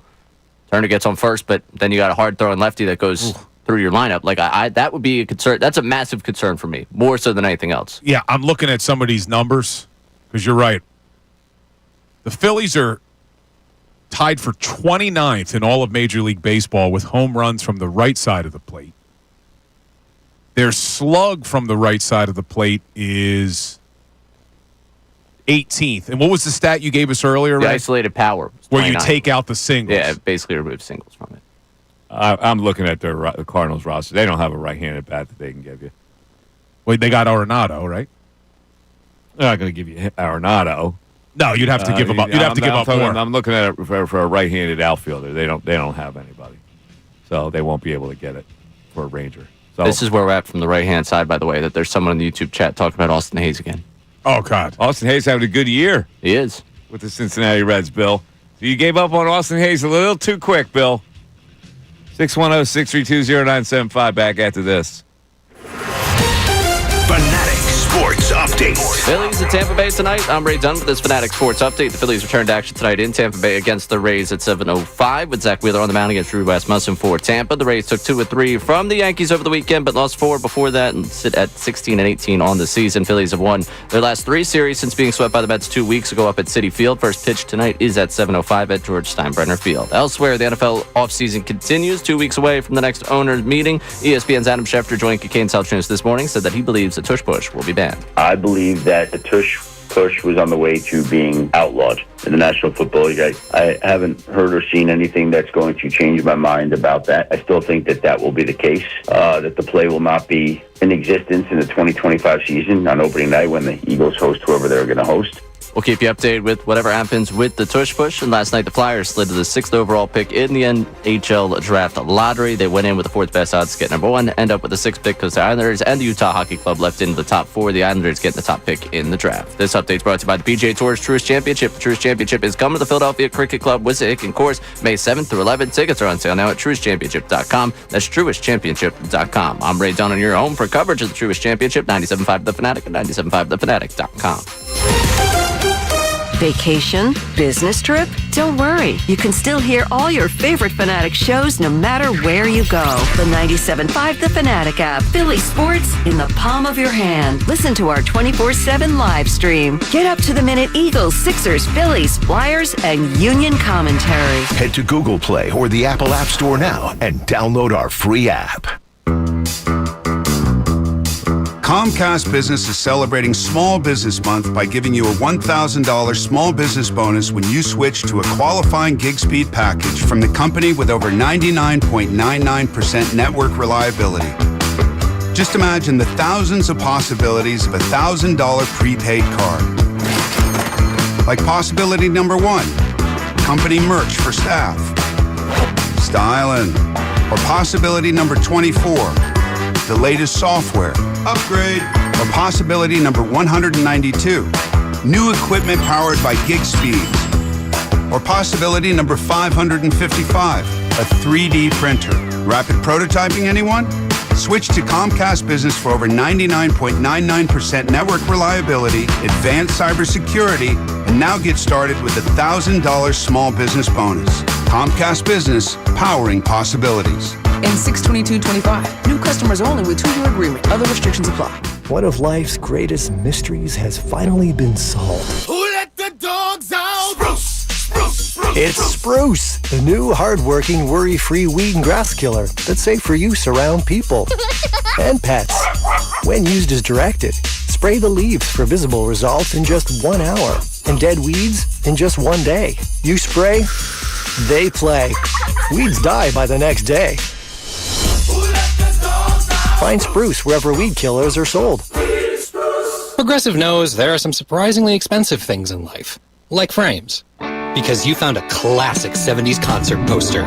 Turner gets on first, but then you got a hard-throwing lefty that goes through your lineup. Like, that would be a concern. That's a massive concern for me, more so than anything else. Yeah, I'm looking at some of these numbers because you're right. The Phillies are tied for 29th in all of Major League Baseball with home runs from the right side of the plate. Their slug from the right side of the plate is 18th. And what was the stat you gave us earlier? The isolated power. Where you take out the singles. Yeah, it basically removes singles from it. I'm looking at the Cardinals roster. They don't have a right-handed bat that they can give you. Wait, they got Arenado, right? They're not going to give you Arenado. No, you'd have to give them up. You'd have to give up more. I'm looking at it for a right-handed outfielder. They don't have anybody, so they won't be able to get it for a Ranger. So this is where we're at from the right-hand side, by the way, that there's someone in the YouTube chat talking about Austin Hayes again. Oh, God. Austin Hayes having a good year. He is. With the Cincinnati Reds, Bill. So you gave up on Austin Hayes a little too quick, Bill. 610-632-0975 back after this. Fanatic Sports Update. Phillies at Tampa Bay tonight. I'm Ray Dunn with this Fanatic Sports Update. The Phillies return to action tonight in Tampa Bay against the Rays at 7:05 with Zach Wheeler on the mound against Drew Rasmussen for Tampa. The Rays took 2 of 3 from the Yankees over the weekend, but lost 4 before that and sit at 16-18 on the season. Phillies have won their last 3 series since being swept by the Mets 2 weeks ago up at Citi Field. First pitch tonight is at 7:05 at George Steinbrenner Field. Elsewhere, the NFL offseason continues. 2 weeks away from the next owners' meeting. ESPN's Adam Schefter joined Kincade and Salciunas this morning, said that he believes a tush push will be banned. I believe that the tush push was on the way to being outlawed in the National Football League. I haven't heard or seen anything that's going to change my mind about that. I still think that that will be the case, that the play will not be in existence in the 2025 season on opening night when the Eagles host whoever they're going to host. We'll keep you updated with whatever happens with the tush push. And last night, the Flyers slid to the 6th overall pick in the NHL draft lottery. They went in with the 4th best odds to get number 1, end up with the 6th pick because the Islanders and the Utah Hockey Club left into the top 4. The Islanders getting the top pick in the draft. This update is brought to you by the PGA Tour's Truist Championship. The Truist Championship is coming to the Philadelphia Cricket Club Wissahickon course May 7th through 11th. Tickets are on sale now at truistchampionship.com. That's truistchampionship.com. I'm Ray Dunn on your home for coverage of the Truist Championship, 97.5 The Fanatic and 97.5thefanatic.com. Vacation? Business trip? Don't worry. You can still hear all your favorite Fanatic shows no matter where you go. The 97.5 The Fanatic app. Philly sports in the palm of your hand. Listen to our 24/7 live stream. Get up to the minute Eagles, Sixers, Phillies, Flyers, and Union commentary. Head to Google Play or the Apple App Store now and download our free app. Comcast Business is celebrating Small Business Month by giving you a $1,000 small business bonus when you switch to a qualifying gig speed package from the company with over 99.99% network reliability. Just imagine the thousands of possibilities of a $1,000 prepaid card. Like possibility number 1, company merch for staff. Styling. Or possibility number 24, the latest software. Upgrade. Or possibility number 192, new equipment powered by gig speeds. Or possibility number 555, a 3D printer. Rapid prototyping, anyone? Switch to Comcast Business for over 99.99% network reliability, advanced cybersecurity, and now get started with a $1,000 small business bonus. Comcast Business, powering possibilities. In 6/22/25, new customers only with 2-year agreement. Other restrictions apply. One of life's greatest mysteries has finally been solved. Who let the dogs out? Spruce, spruce, spruce. It's Spruce, the new hard-working, worry-free weed and grass killer that's safe for use around people and pets. When used as directed, spray the leaves for visible results in just 1 hour and dead weeds in just 1 day. You spray, they play. Weeds die by the next day. Find Spruce wherever weed killers are sold. Progressive knows there are some surprisingly expensive things in life, like frames. Because you found a classic 70s concert poster.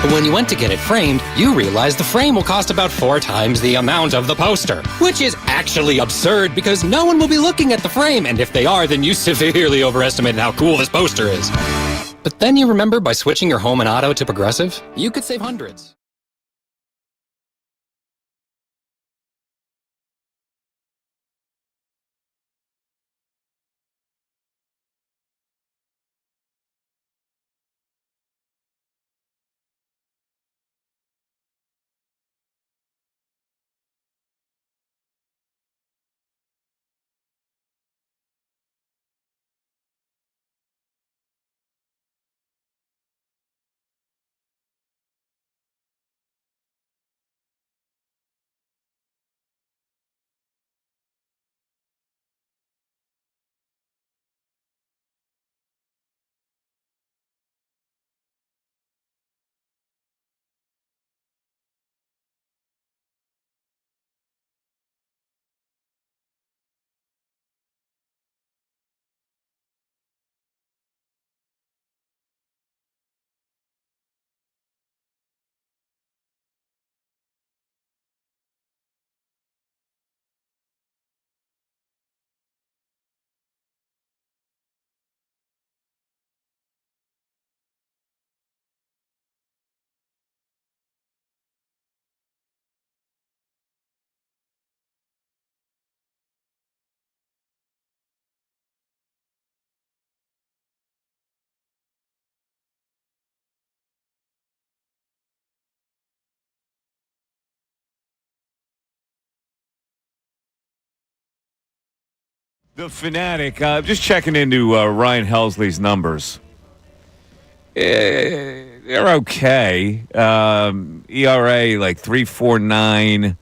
But when you went to get it framed, you realized the frame will cost about 4 times the amount of the poster. Which is actually absurd because no one will be looking at the frame, and if they are, then you severely overestimated how cool this poster is. But then you remember by switching your home and auto to Progressive, you could save hundreds. The Fanatic, just checking into Ryan Helsley's numbers. They're okay. ERA like 3.49.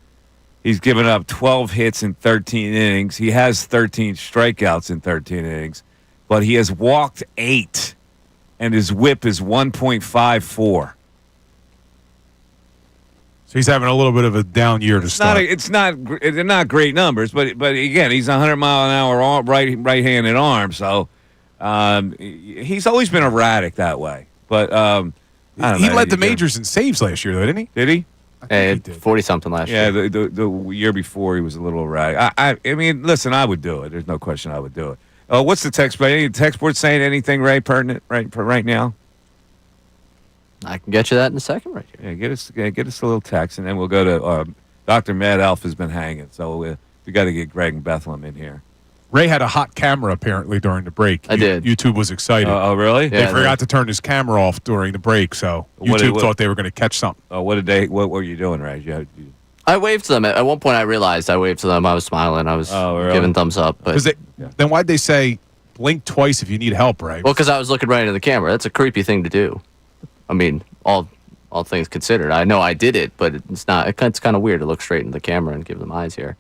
He's given up 12 hits in 13 innings. He has 13 strikeouts in 13 innings, but he has walked 8, and his WHIP is 1.54. So he's having a little bit of a down year to start. They're not great numbers, but again, he's 100-mile-an-hour right-handed arm, so he's always been erratic that way. But I don't know. He led the majors in saves last year, though, didn't he? Did he? Hey, 40-something last year. Yeah, the year before he was a little erratic. I mean, listen, I would do it. There's no question I would do it. What's the text? Any text board saying anything, Ray, pertinent right now? I can get you that in a second right here. Yeah, get us a little text, and then we'll go to Dr. Mad Elf has been hanging, so we got to get Greg and Bethlehem in here. Ray had a hot camera apparently during the break. I did. YouTube was excited. Oh, really? They forgot to turn his camera off during the break, so YouTube thought they were going to catch something. What were you doing, Ray? I waved to them. At one point, I realized I waved to them. I was smiling. I was giving thumbs up. But then why'd they say blink twice if you need help, Ray? Well, because I was looking right into the camera. That's a creepy thing to do. I mean, all things considered. I know I did it, but it's not. It's kind of weird to look straight into the camera and give them eyes here.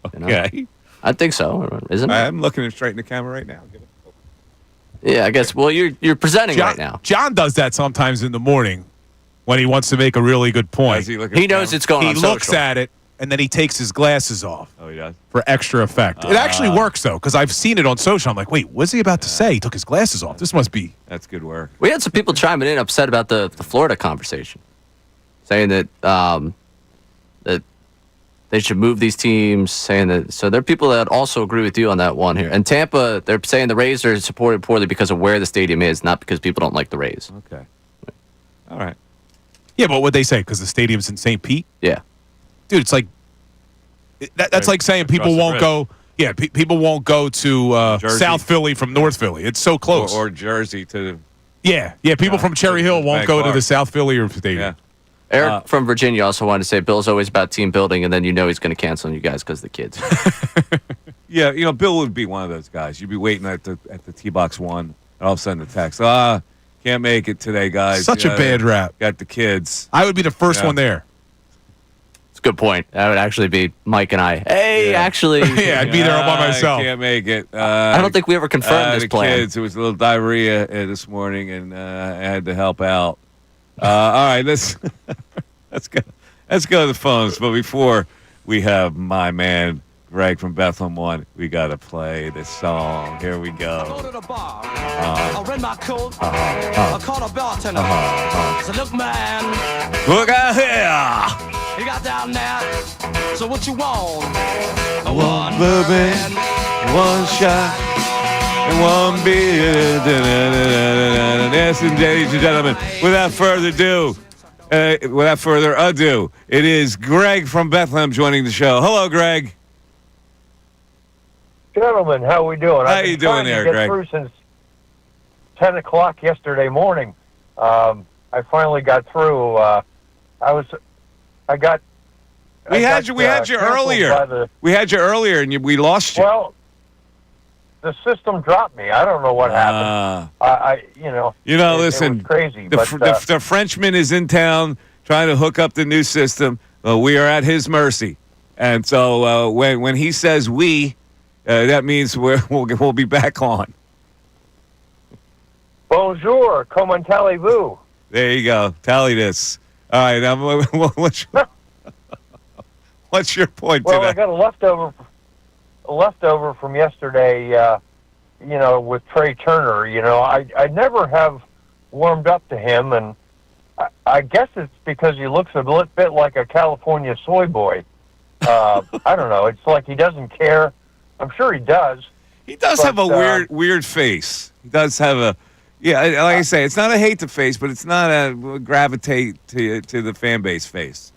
Okay. I think so, isn't it? I'm looking straight in the camera right now. Yeah, I guess. Well, you're presenting right now. John does that sometimes in the morning when he wants to make a really good point. He knows it's going on He looks at it, and then he takes his glasses off. Oh, he does? For extra effect. It actually works, though, because I've seen it on social. I'm like, wait, what's he about to say? He took his glasses off. This must be. That's good work. We had some people chiming in upset about the Florida conversation, saying that that they should move these teams, saying that. So there are people that also agree with you on that one here. And Tampa, they're saying the Rays are supported poorly because of where the stadium is, not because people don't like the Rays. Okay. All right. Yeah, but what'd they say? Because the stadium's in St. Pete? Yeah. Dude, it's like that's like saying people won't go. Yeah, people won't go to South Philly from North Philly. It's so close. Or Jersey to. Yeah. People from Cherry Hill won't go to the South Philly or stadium. Yeah. Eric from Virginia also wanted to say Bill's always about team building, and then he's going to cancel on you guys because of the kids. Yeah, Bill would be one of those guys. You'd be waiting at the T-Box 1, and all of a sudden the text, can't make it today, guys. Such a bad rap. Got the kids. I would be the first one there. It's a good point. That would actually be Mike and I. Hey, actually. Yeah, I'd be there all by myself. I can't make it. I don't think we ever confirmed this the plan. Kids, it was a little diarrhea this morning, and I had to help out. All right, let's go to the phones. But before we have my man Greg from Bethlehem 1, we gotta play this song. Here we go. Go to the bar. I rent my coat. I call a bartender. So look, man. Look out here. You got down there. So what you want? One bourbon, one shot, and one beer. Yes, and ladies and gentlemen, without further ado, it is Greg from Bethlehem joining the show. Hello, Greg. Gentlemen, how we doing? How you doing there, Greg? Through since 10 o'clock yesterday morning. I finally got through. We had you earlier. We had you earlier, and we lost you. Well, the system dropped me. I don't know what happened. Listen. It was crazy. The Frenchman is in town trying to hook up the new system. We are at his mercy, and so when he says we, that means we'll be back on. Bonjour, comment allez-vous? There you go. Tally this. All right. What's your point today? Well, I got a leftover from yesterday. With Trey Turner. I never have warmed up to him, and I guess it's because he looks a little bit like a California soy boy. I don't know. It's like he doesn't care. I'm sure he does. He does have a weird face. He does have a. Yeah, like I say, it's not a hate the face, but it's not a gravitate to the fan base face.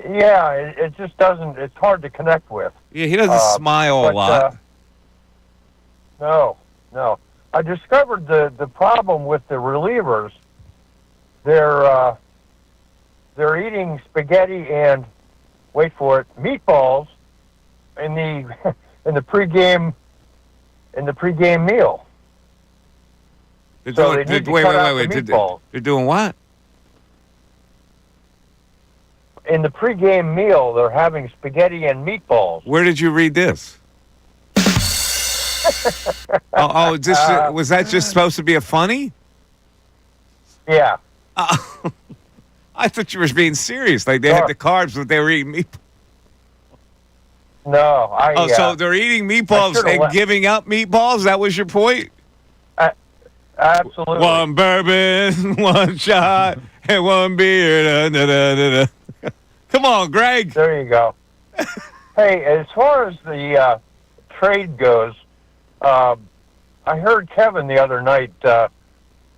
Yeah, it just doesn't. It's hard to connect with. Yeah, he doesn't smile a lot. No. I discovered the problem with the relievers. They're eating spaghetti and wait for it, meatballs in the pregame meal. They're doing what? Meatballs They're doing what? in the pregame meal, they're having spaghetti and meatballs. Where did you read this? Was that just supposed to be a funny? Yeah. I thought you were being serious. Like they had the carbs, but they were eating meatballs. No, so they're eating meatballs and giving up meatballs? That was your point? Absolutely. One bourbon, one shot, and one beer. Da, da, da, da. Come on, Greg. There you go. Hey, as far as the trade goes, I heard Kevin the other night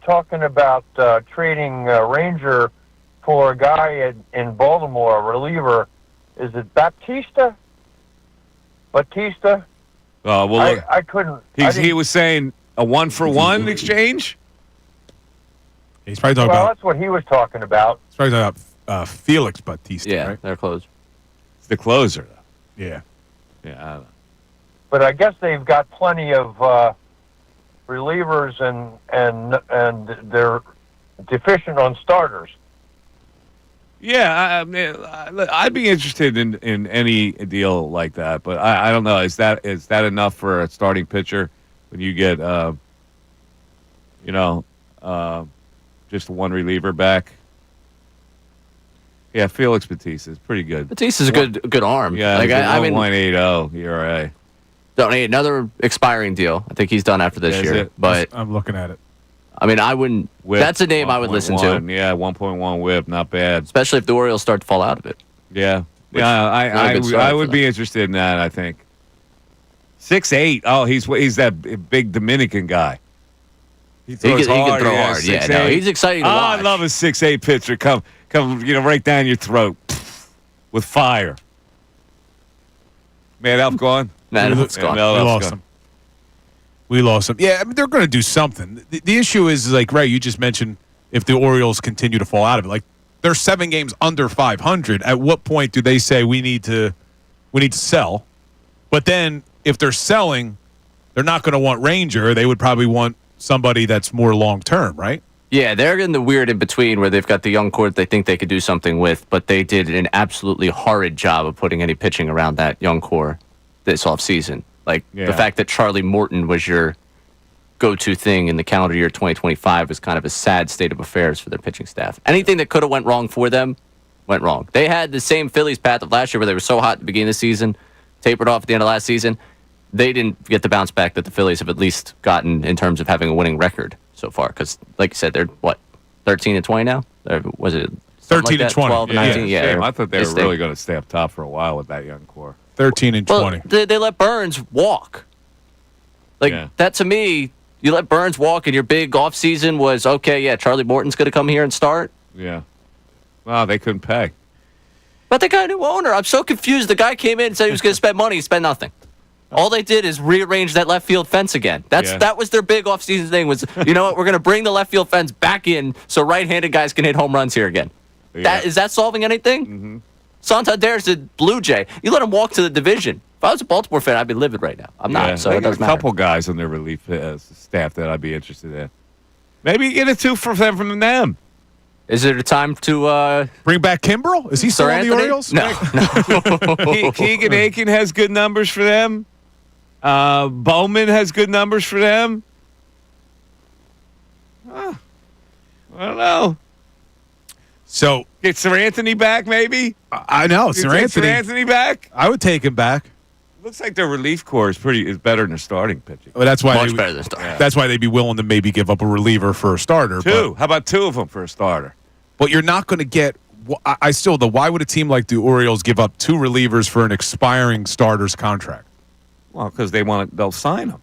talking about trading Ranger for a guy in Baltimore, a reliever. Is it Batista? Well, I couldn't. He was saying a 1-for-1 exchange? He's probably talking Well, about. that's what he was talking about. He's probably talking about Felix Bautista. Yeah, right? they're closer. It's the closer, though. Yeah. Yeah, I don't know. But I guess they've got plenty of relievers and they're deficient on starters. Yeah, I'd be interested in any deal like that, but I don't know. Is that enough for a starting pitcher when you get just one reliever back? Yeah, Felix Bautista is pretty good. Batista's a good arm. Yeah, like I mean, 1.80 ERA. Don't need another expiring deal. I think he's done after this year. But I'm looking at it. I mean, I wouldn't. Whip, that's a name I would listen to. Yeah, 1.1 whip, not bad. Especially if the Orioles start to fall out of it. Yeah, Which I would be interested in that. I think 6'8". Oh, he's that big Dominican guy. He can throws hard. throw hard. Yeah, no, he's exciting to watch. I love a 6'8" pitcher. Come, right down your throat with fire. Mad Elf gone. Mad Elf's gone. We lost him. We lost him. Yeah, I mean, they're going to do something. The issue is like, right, you just mentioned if the Orioles continue to fall out of it. Like, they're 7 games under 500. At what point do they say we need to sell? But then if they're selling, they're not going to want Ranger. They would probably want somebody that's more long-term, right? Yeah, they're in the weird in-between where they've got the young core that they think they could do something with, but they did an absolutely horrid job of putting any pitching around that young core this offseason. Like, the fact that Charlie Morton was your go-to thing in the calendar year 2025 was kind of a sad state of affairs for their pitching staff. Anything that could have went wrong for them went wrong. They had the same Phillies path of last year where they were so hot at the beginning of the season, tapered off at the end of last season. They didn't get the bounce back that the Phillies have at least gotten in terms of having a winning record so far. Because, like you said, they're, 13-20 now? Or was it 13 like and 20? 12 and 19? Yeah. I thought they were really going to stay up top for a while with that young core. 13 and 20. They let Burns walk. That to me, you let Burns walk and your big offseason was, okay, yeah, Charlie Morton's going to come here and start. Yeah. Wow, they couldn't pay. But they got a new owner. I'm so confused. The guy came in and said he was going to spend money. He spent nothing. All they did is rearrange that left field fence again. That was their big offseason thing was, you know what, we're going to bring the left field fence back in so right-handed guys can hit home runs here again. Yeah. Is that solving anything? Mm-hmm. Santander's a Blue Jay. You let him walk to the division. If I was a Baltimore fan, I'd be livid right now. I'm not, so they it got doesn't a matter. couple guys on their relief staff that I'd be interested in. Maybe get a 2 from them. Is it a time to bring back Kimbrel? Is he still on the Orioles? No. Keegan Aiken has good numbers for them. Bowman has good numbers for them. I don't know. So get Sir Anthony back, maybe. I know Sir Anthony back. I would take him back. Looks like their relief core is better than their starting pitching. Well, that's why better than starting. That's why they'd be willing to maybe give up a reliever for a starter. How about 2 of them for a starter? But you're not going to get. Why would a team like the Orioles give up 2 relievers for an expiring starter's contract? Well, because they'll sign them.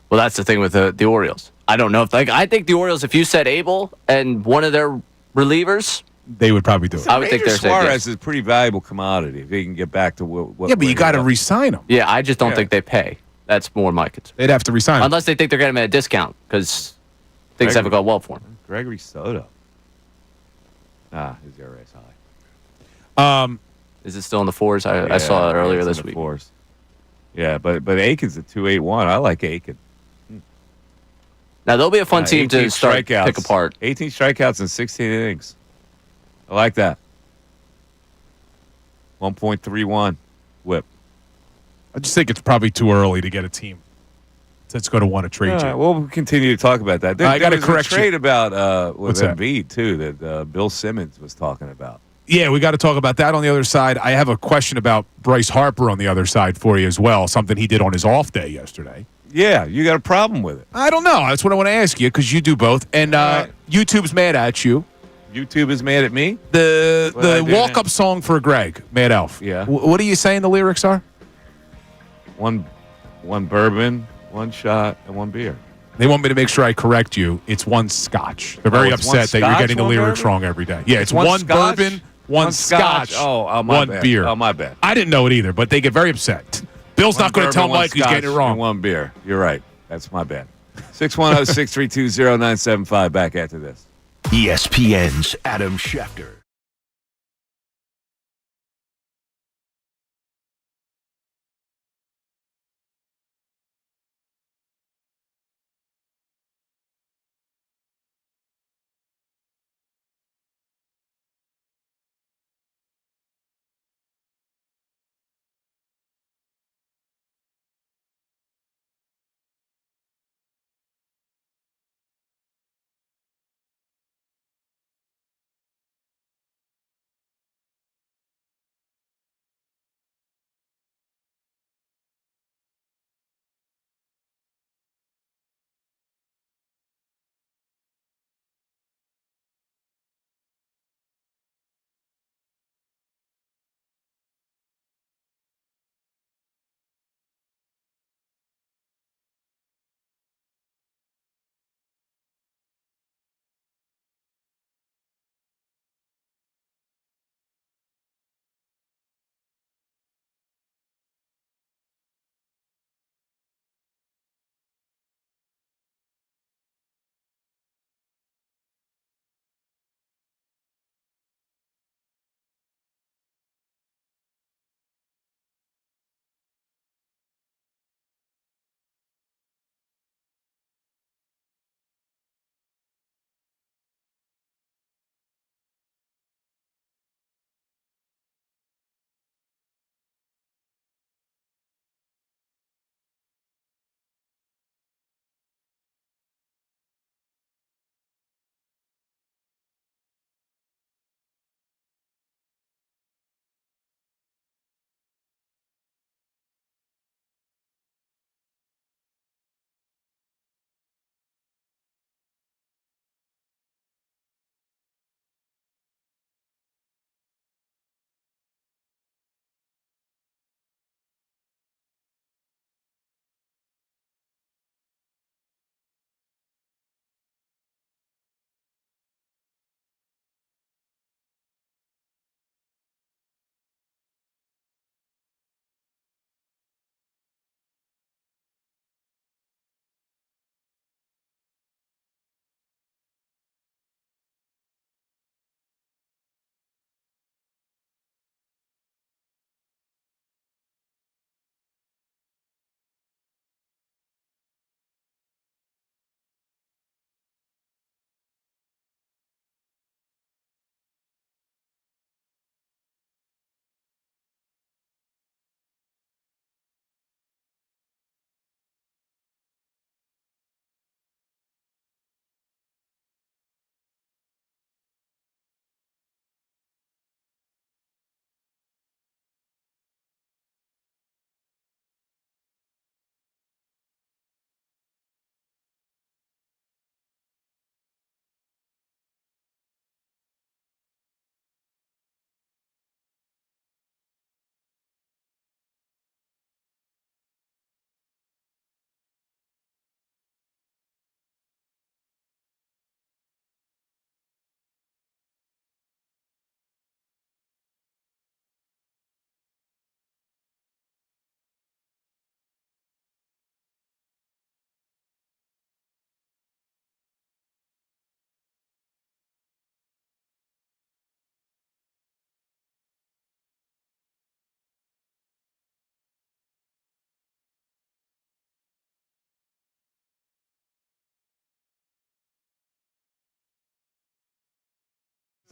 Well, that's the thing with the Orioles. I don't know if I think the Orioles, if you said Abel and one of their relievers, they would probably do it. I would think they're Suarez is a pretty valuable commodity if he can get back to what. Yeah, but you got to re-sign him. Yeah, I just don't think they pay. That's more my concern. They'd have to re-sign him unless they think they're getting him at a discount because things haven't gone well for him. Gregory Soto. His ERA is high. Is it still in the 4s? I saw it earlier this week. 4s. Yeah, but Aiken's at 2.81. I like Aiken. Now, they'll be a fun team to start pick apart. 18 strikeouts in 16 innings. I like that. 1.31 whip. I just think it's probably too early to get a team that's going to want to trade All right, you. we'll continue to talk about that. I There gotta was correct a trade you. about with What's that? Embiid, too, that Bill Simmons was talking about. Yeah, we got to talk about that on the other side. I have a question about Bryce Harper on the other side for you as well, something he did on his off day yesterday. Yeah, you got a problem with it. I don't know. That's what I want to ask you because you do both. And right. YouTube's mad at you. YouTube is mad at me? The walk-up song for Greg, Mad Elf. Yeah. What are you saying the lyrics are? One bourbon, one shot, and one beer. They want me to make sure I correct you. It's one scotch. They're very it's one upset that you're scotch, getting the one lyrics bourbon? wrong every day. Yeah, it's one one scotch? bourbon, one scotch, Oh, my one bad. beer. Oh, my bad. I didn't know it either, but they get very upset. Bill's not going to tell Mike he's getting it wrong. And one beer. You're right. That's my bad. 610-632-0975. Back after this. ESPN's Adam Schefter.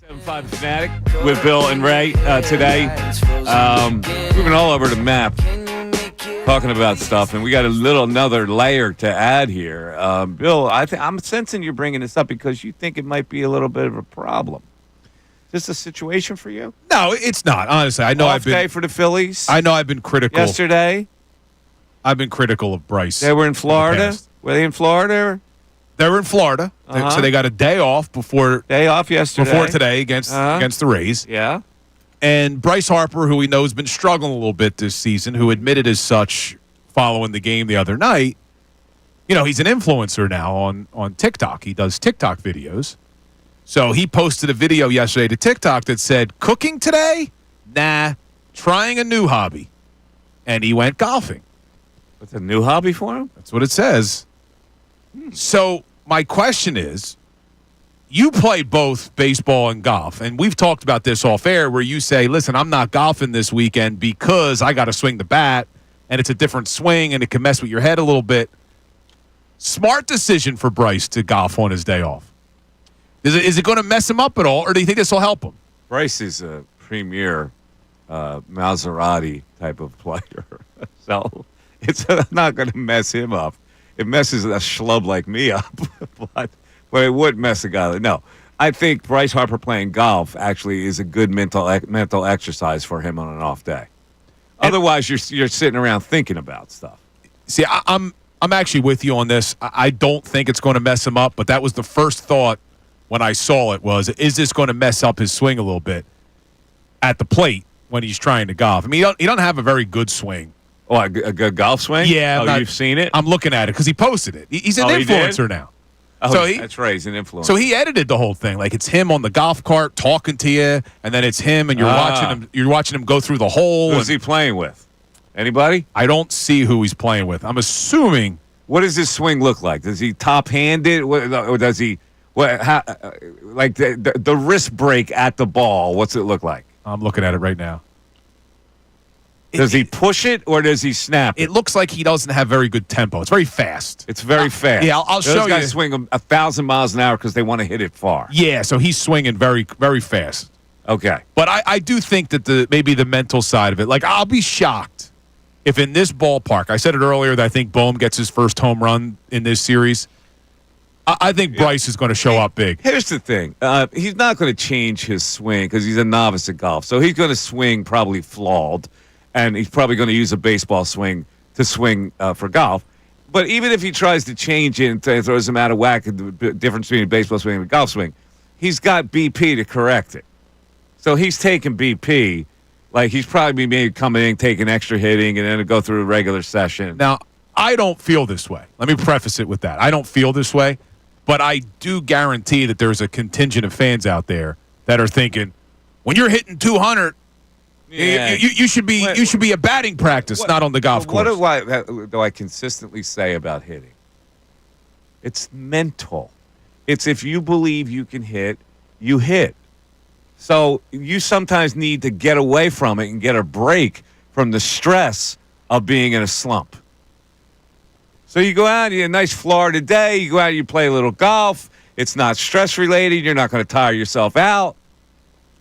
7-5 Fanatic with Bill and Ray today. Moving all over the map, talking about stuff, and we got another layer to add here. Bill, I'm sensing you're bringing this up because you think it might be a little bit of a problem. Is this a situation for you? No, it's not. Honestly, I know Off day for the Phillies. I know I've been critical yesterday. I've been critical of Bryce. They were in Florida. Were they in Florida? They were in Florida, so they got a day off yesterday before today against the Rays. Yeah. And Bryce Harper, who we know has been struggling a little bit this season, who admitted as such following the game the other night, he's an influencer now on TikTok. He does TikTok videos. So he posted a video yesterday to TikTok that said, "Cooking today? Nah, trying a new hobby." And he went golfing. That's a new hobby for him? That's what it says. So my question is, you play both baseball and golf, and we've talked about this off air where you say, listen, I'm not golfing this weekend because I got to swing the bat, and it's a different swing, and it can mess with your head a little bit. Smart decision for Bryce to golf on his day off. Is it going to mess him up at all, or do you think this will help him? Bryce is a premier Maserati type of player, so it's not going to mess him up. It messes a schlub like me up, but it would mess a guy like no. I think Bryce Harper playing golf actually is a good mental exercise for him on an off day. Otherwise, you're sitting around thinking about stuff. See, I'm actually with you on this. I don't think it's going to mess him up, but that was the first thought when I saw it was, is this going to mess up his swing a little bit at the plate when he's trying to golf? I mean, he don't have a very good swing. Oh, a good golf swing? Yeah. You've seen it? I'm looking at it because he posted it. He's an influencer now. Oh, so that's right. He's an influencer. So he edited the whole thing. Like it's him on the golf cart talking to you, and then it's him, and you're watching him go through the hole. Who's he playing with? Anybody? I don't see who he's playing with. I'm assuming. What does his swing look like? Does he top-handed, or does he? Like the wrist break at the ball? What's it look like? I'm looking at it right now. Does he push it or does he snap it? It looks like he doesn't have very good tempo. It's very fast. It's very fast. Yeah, I'll show you. Those guys swing 1,000 miles an hour because they want to hit it far. Yeah, so he's swinging very, very fast. Okay. But I do think that maybe the mental side of it, like I'll be shocked if in this ballpark, I said it earlier that I think Bohm gets his first home run in this series. I think Bryce is going to show up big. Here's the thing. He's not going to change his swing because he's a novice at golf. So he's going to swing probably flawed, and he's probably going to use a baseball swing to swing for golf. But even if he tries to change it and throws him out of whack, the difference between a baseball swing and a golf swing, he's got BP to correct it. So he's taking BP. Like he's probably maybe coming in, taking extra hitting, and then go through a regular session. Now, I don't feel this way. Let me preface it with that. I don't feel this way. But I do guarantee that there's a contingent of fans out there that are thinking, when you're hitting 200, you should be a batting practice, not on the golf course. What do I consistently say about hitting? It's mental. It's if you believe you can hit, you hit. So you sometimes need to get away from it and get a break from the stress of being in a slump. So you go out, you have a nice Florida day, you go out, you play a little golf. It's not stress-related. You're not going to tire yourself out.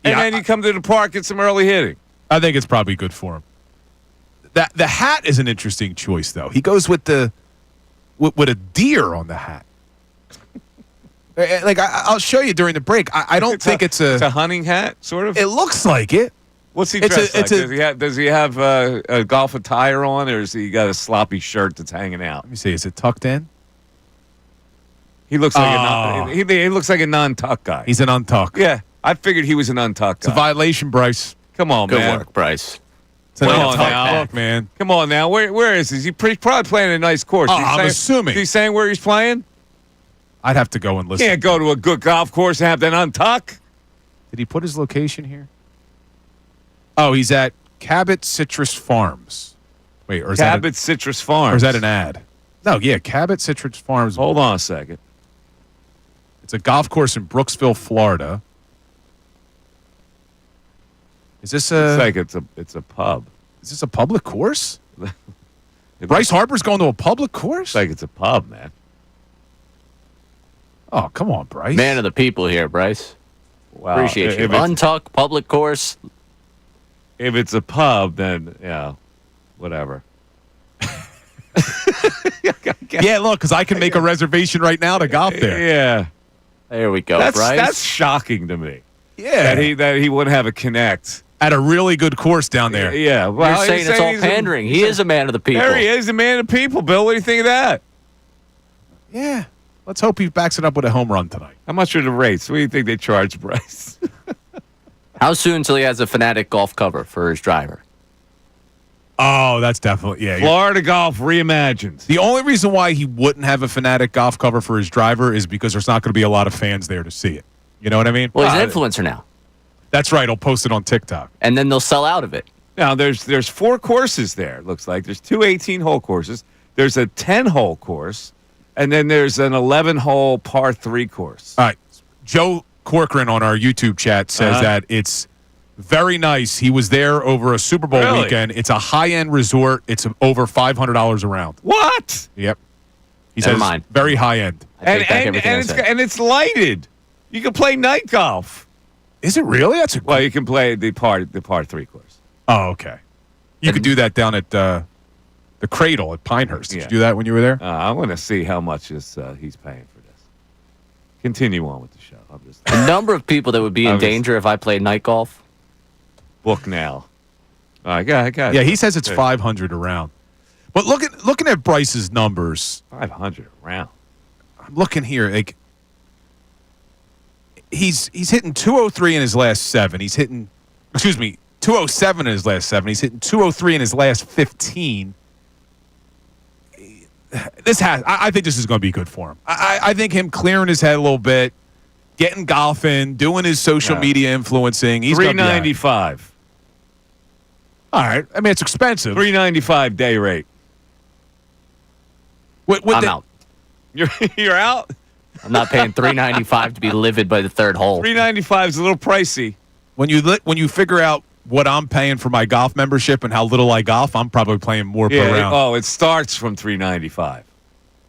And then you come to the park, get some early hitting. I think it's probably good for him. The hat is an interesting choice, though. He goes with with a deer on the hat. Like I'll show you during the break. I don't think it's a hunting hat, sort of. It looks like it. What's he dressed like? Does he have a golf attire on, or has he got a sloppy shirt that's hanging out? Let me see. Is it tucked in? He looks like he looks like a non-tuck guy. He's an untuck. Yeah, I figured he was an untuck guy. It's a violation, Bryce. Come on, Good man. work, Bryce. It's an untuck, man. Come on now. Where is he? He's probably playing a nice course. I'm assuming. Is he saying where he's playing? I'd have to go and listen. Can't go to a good golf course and have that untuck. Did he put his location here? Oh, he's at Cabot Citrus Farms. Wait, or is Cabot Citrus Farms? Or is that an ad? No, yeah, Cabot Citrus Farms. Hold on a second. It's a golf course in Brooksville, Florida. Is this It's like it's a pub. Is this a public course? Bryce Harper's going to a public course? It's like it's a pub, man. Oh, come on, Bryce. Man of the people here, Bryce. Well, Appreciate you. if it's- Untuck, public course. If it's a pub, then whatever. Yeah, look, because I can make a reservation right now to golf there. Yeah, There we go, that's Bryce. that's shocking to me. Yeah. That he wouldn't have a connect. At a really good course down there. Yeah, well, You're saying he's it's all he's pandering. He is a man of the people. There he is, a man of the people. Bill, what do you think of that? Yeah. Let's hope he backs it up with a home run tonight. How much are the rates? What do you think they charge Bryce? How soon till he has a Fanatic golf cover for his driver? Oh, that's definitely, yeah. Florida Golf reimagined. The only reason why he wouldn't have a Fanatic golf cover for his driver is because there's not going to be a lot of fans there to see it. You know what I mean? Well, he's an influencer now. That's right. He'll post it on TikTok. And then they'll sell out of it. Now, there's 4 courses there, it looks like. There's 2 18-hole courses. There's a 10-hole course. And then there's an 11-hole par 3 course. All right. Joe Corcoran on our YouTube chat says that it's very nice. He was there over a Super Bowl weekend. It's a high-end resort. It's over $500 a round. What? Yep. He Never says mind. very high-end. And it's lighted. You can play night golf. Is it really? That's well, you can play the par 3 course. Oh, okay. You could do that down at the Cradle at Pinehurst. Did you do that when you were there? I want to see how much he's paying for this. Continue on with the show. I'm just The number of people that would be in danger if I played night golf. book now. I got it. Yeah, he says it's 500 a round. But looking at Bryce's numbers, 500 a round. I'm looking here. Like he's hitting 203 in his last 7. He's hitting 207 in his last 7. He's hitting 203 in his last 15. I think this is going to be good for him. I think him clearing his head a little bit, getting golfing, doing his social media influencing. He's $395. All right. I mean, it's expensive. $395 day rate. I'm out. You're out? I'm not paying $395 to be livid by the 3rd hole. $395 is a little pricey. When you figure out what I'm paying for my golf membership and how little I golf, I'm probably playing more per round. Oh, it starts from $395.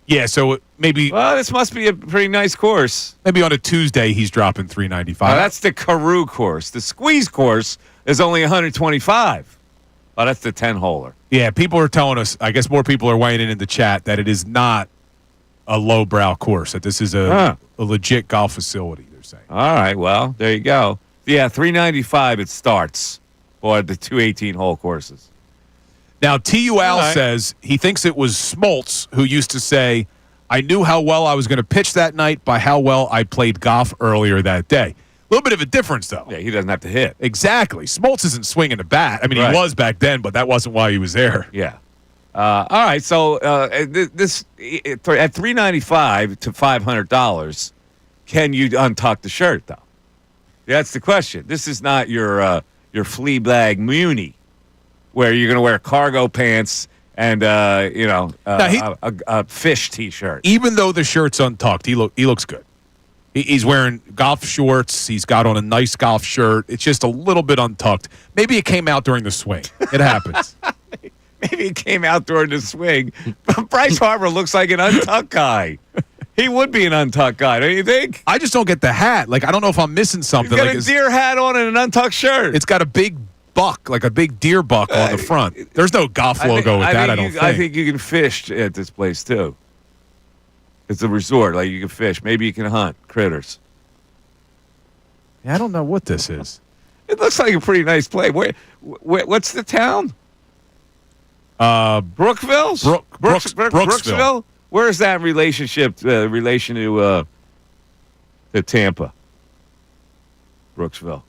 Yeah, so maybe. Well, this must be a pretty nice course. Maybe on a Tuesday he's dropping $395. That's the Carew course. The Squeeze course is only $125. Oh, that's the 10-holer. Yeah, people are telling us. I guess more people are weighing in the chat that it is not a lowbrow course. That this is a legit golf facility. They're saying. All right, well, there you go. Yeah, $395 it starts for the 2 18-hole courses. Now, T.U. Al says he thinks it was Smoltz who used to say, I knew how well I was going to pitch that night by how well I played golf earlier that day. A little bit of a difference, though. Yeah, he doesn't have to hit. Exactly. Smoltz isn't swinging the bat. I mean, he was back then, but that wasn't why he was there. Yeah. All right, so this at $395 to $500, can you untuck the shirt, though? That's the question. This is not your Fleabag Muni, where you're going to wear cargo pants and a fish T-shirt. Even though the shirt's untucked, he looks good. He's wearing golf shorts. He's got on a nice golf shirt. It's just a little bit untucked. Maybe it came out during the swing. It happens. Maybe it came out during the swing. Bryce Harper looks like an untucked guy. He would be an untucked guy, don't you think? I just don't get the hat. Like, I don't know if I'm missing something. He's got a deer hat on and an untucked shirt. It's got a big buck, like a big deer buck on the front. There's no golf logo with that, I don't think. I think you can fish at this place, too. It's a resort. Like, you can fish. Maybe you can hunt critters. Yeah, I don't know what this is. It looks like a pretty nice place. What's the town? Brookville? Brooksville? Where is that relation to Tampa? Brooksville.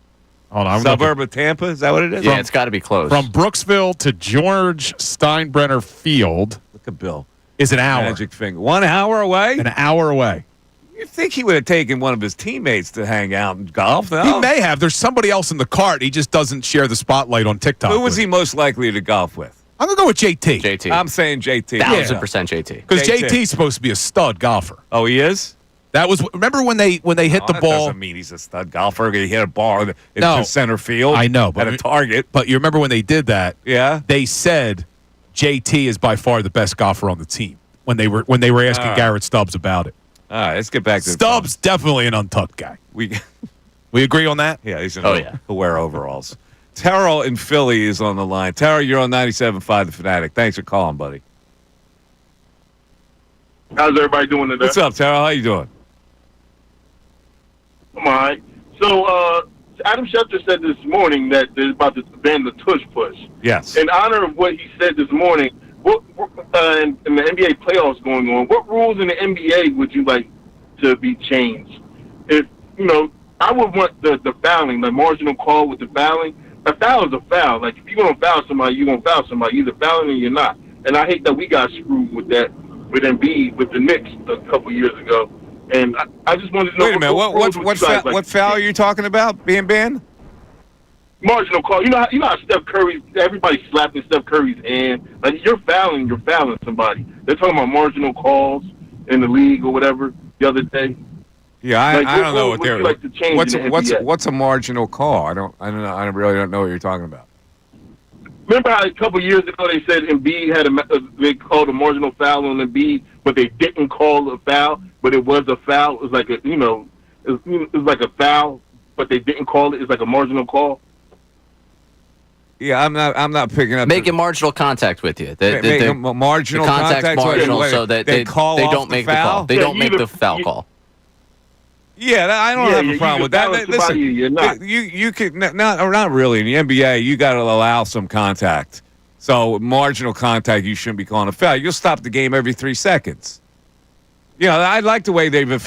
Hold on, Suburb of Tampa? Is that what it is? Yeah, it's got to be close. From Brooksville to George Steinbrenner Field. Look at Bill. Is an hour. Magic finger. 1 hour away? An hour away. You'd think he would have taken one of his teammates to hang out and golf. No? He may have. There's somebody else in the cart. He just doesn't share the spotlight on TikTok. Who was he most likely to golf with? I'm going to go with JT. JT. I'm saying JT. 1000% JT. Because JT's supposed to be a stud golfer. Oh, he is? That was remember when they hit the that ball. Doesn't mean he's a stud golfer. He hit a ball into center field. I know, but at a target. But you remember when they did that? Yeah. They said JT is by far the best golfer on the team when they were asking Garrett Stubbs about it. All right, let's get back to Stubbs. Definitely an untucked guy. We We agree on that? Yeah, he'll wear overalls. Terrell in Philly is on the line. Terrell, you're on 97.5 The Fanatic. Thanks for calling, buddy. How's everybody doing today? What's up, Terrell? How you doing? I'm all right. So, Adam Schefter said this morning that they're about to ban the tush push. Yes. In honor of what he said this morning, in the NBA playoffs going on, what rules in the NBA would you like to be changed? If, I would want the fouling, the marginal call with the fouling. A foul is a foul. Like, if you're going to foul somebody, you're going to foul somebody. You're either fouling or you're not. And I hate that we got screwed with that, with Embiid, with the Knicks a couple years ago. And I just wanted to know. Wait a minute. What foul are you talking about being banned? Marginal call. You know how Steph Curry, everybody's slapping Steph Curry's hand. Like, you're fouling somebody. They're talking about marginal calls in the league or whatever the other day. Yeah, I don't know what they're. Like to change What's a marginal call? I really don't know what you're talking about. Remember how a couple years ago they said Embiid had they called a marginal foul on Embiid, but they didn't call a foul, but it was a foul. It was like it was like a foul, but they didn't call it. It's like a marginal call. Yeah, I'm not picking up. Making marginal contact with you. Marginal contact's marginal, so that they don't make the call. They don't make the foul call. Yeah, I don't have a problem with that. Listen, you could not really in the NBA. You got to allow some contact. So marginal contact, you shouldn't be calling a foul. You'll stop the game every 3 seconds. I like the way they've let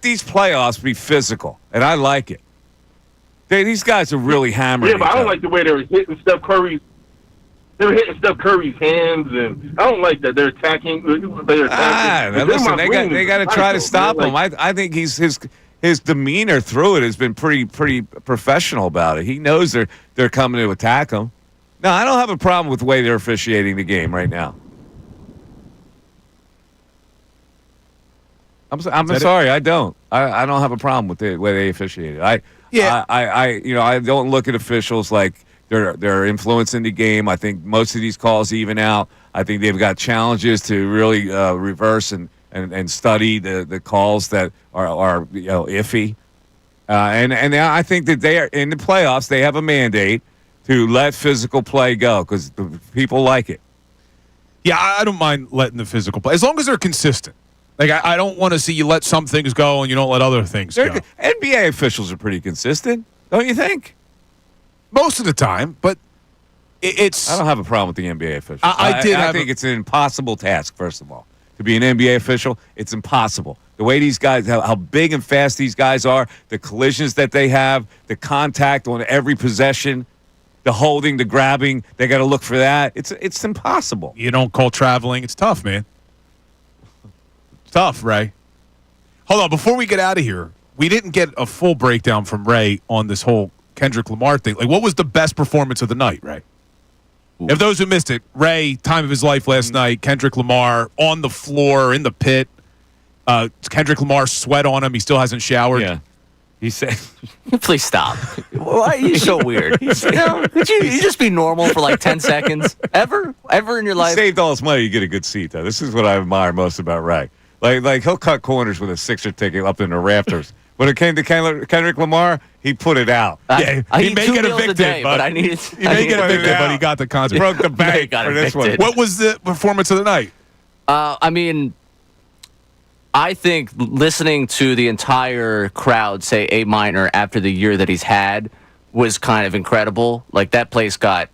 these playoffs be physical, and I like it. These guys are really hammering. Yeah, but I don't like the way they're hitting Steph Curry's. They're hitting Steph Curry's hands, and I don't like that. They're attacking. Listen, they got to try to stop him. I think his demeanor through it has been pretty professional about it. He knows they're coming to attack him. No, I don't have a problem with the way they're officiating the game right now. I'm sorry, I don't. I don't have a problem with the way they officiate it. I don't look at officials like they're influencing the game. I think most of these calls even out. I think they've got challenges to really reverse and study the calls that are iffy. And I think that they are in the playoffs. They have a mandate to let physical play go because people like it. Yeah, I don't mind letting the physical play as long as they're consistent. Like, I don't want to see you let some things go and you don't let other things go. NBA officials are pretty consistent, don't you think? Most of the time, but it's... I don't have a problem with the NBA officials. I think it's an impossible task, first of all. To be an NBA official, it's impossible. The way these guys, how big and fast these guys are, the collisions that they have, the contact on every possession, the holding, the grabbing, they got to look for that. It's impossible. You don't call traveling. It's tough, man. It's tough, Ray. Hold on, before we get out of here, we didn't get a full breakdown from Ray on this whole Kendrick Lamar thing. Like, what was the best performance of the night, Ray? If those who missed it, Ray, time of his life last night, Kendrick Lamar on the floor, in the pit. Kendrick Lamar sweat on him. He still hasn't showered. Yeah. He said, "Please stop. Why are you so weird? Could you just be normal for like 10 seconds? Ever in your life?" He saved all his money. You get a good seat, though. This is what I admire most about Ray. Like he'll cut corners with a Sixer ticket up in the rafters. When it came to Kendrick Lamar, he put it out. He may get evicted, but he may get evicted, but he got the concert. Broke the bank for this one. What was the performance of the night? I think listening to the entire crowd say A minor after the year that he's had was kind of incredible. Like, that place got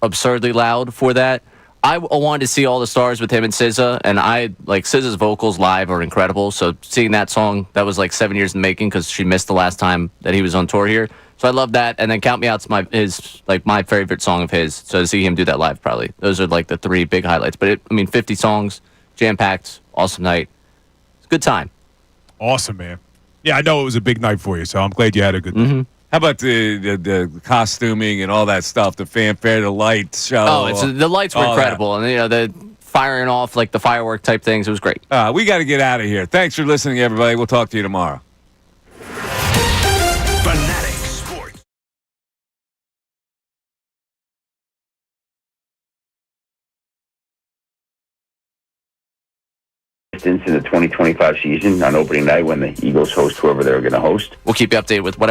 absurdly loud for that. I wanted to see All the Stars with him and SZA, and SZA's vocals live are incredible. So seeing that song, that was like 7 years in the making because she missed the last time that he was on tour here. So I love that. And then Count Me Out's my favorite song of his. So to see him do that live, probably those are like the three big highlights. But 50 songs, jam packed, awesome night. It's a good time. Awesome, man. Yeah, I know it was a big night for you, so I'm glad you had a good night. How about the costuming and all that stuff, the fanfare, the lights show? Oh, the lights were incredible. And, the firing off, like the firework type things, it was great. We got to get out of here. Thanks for listening, everybody. We'll talk to you tomorrow. in the 2025 season on opening night when the Eagles host whoever they're going to host. We'll keep you updated with whatever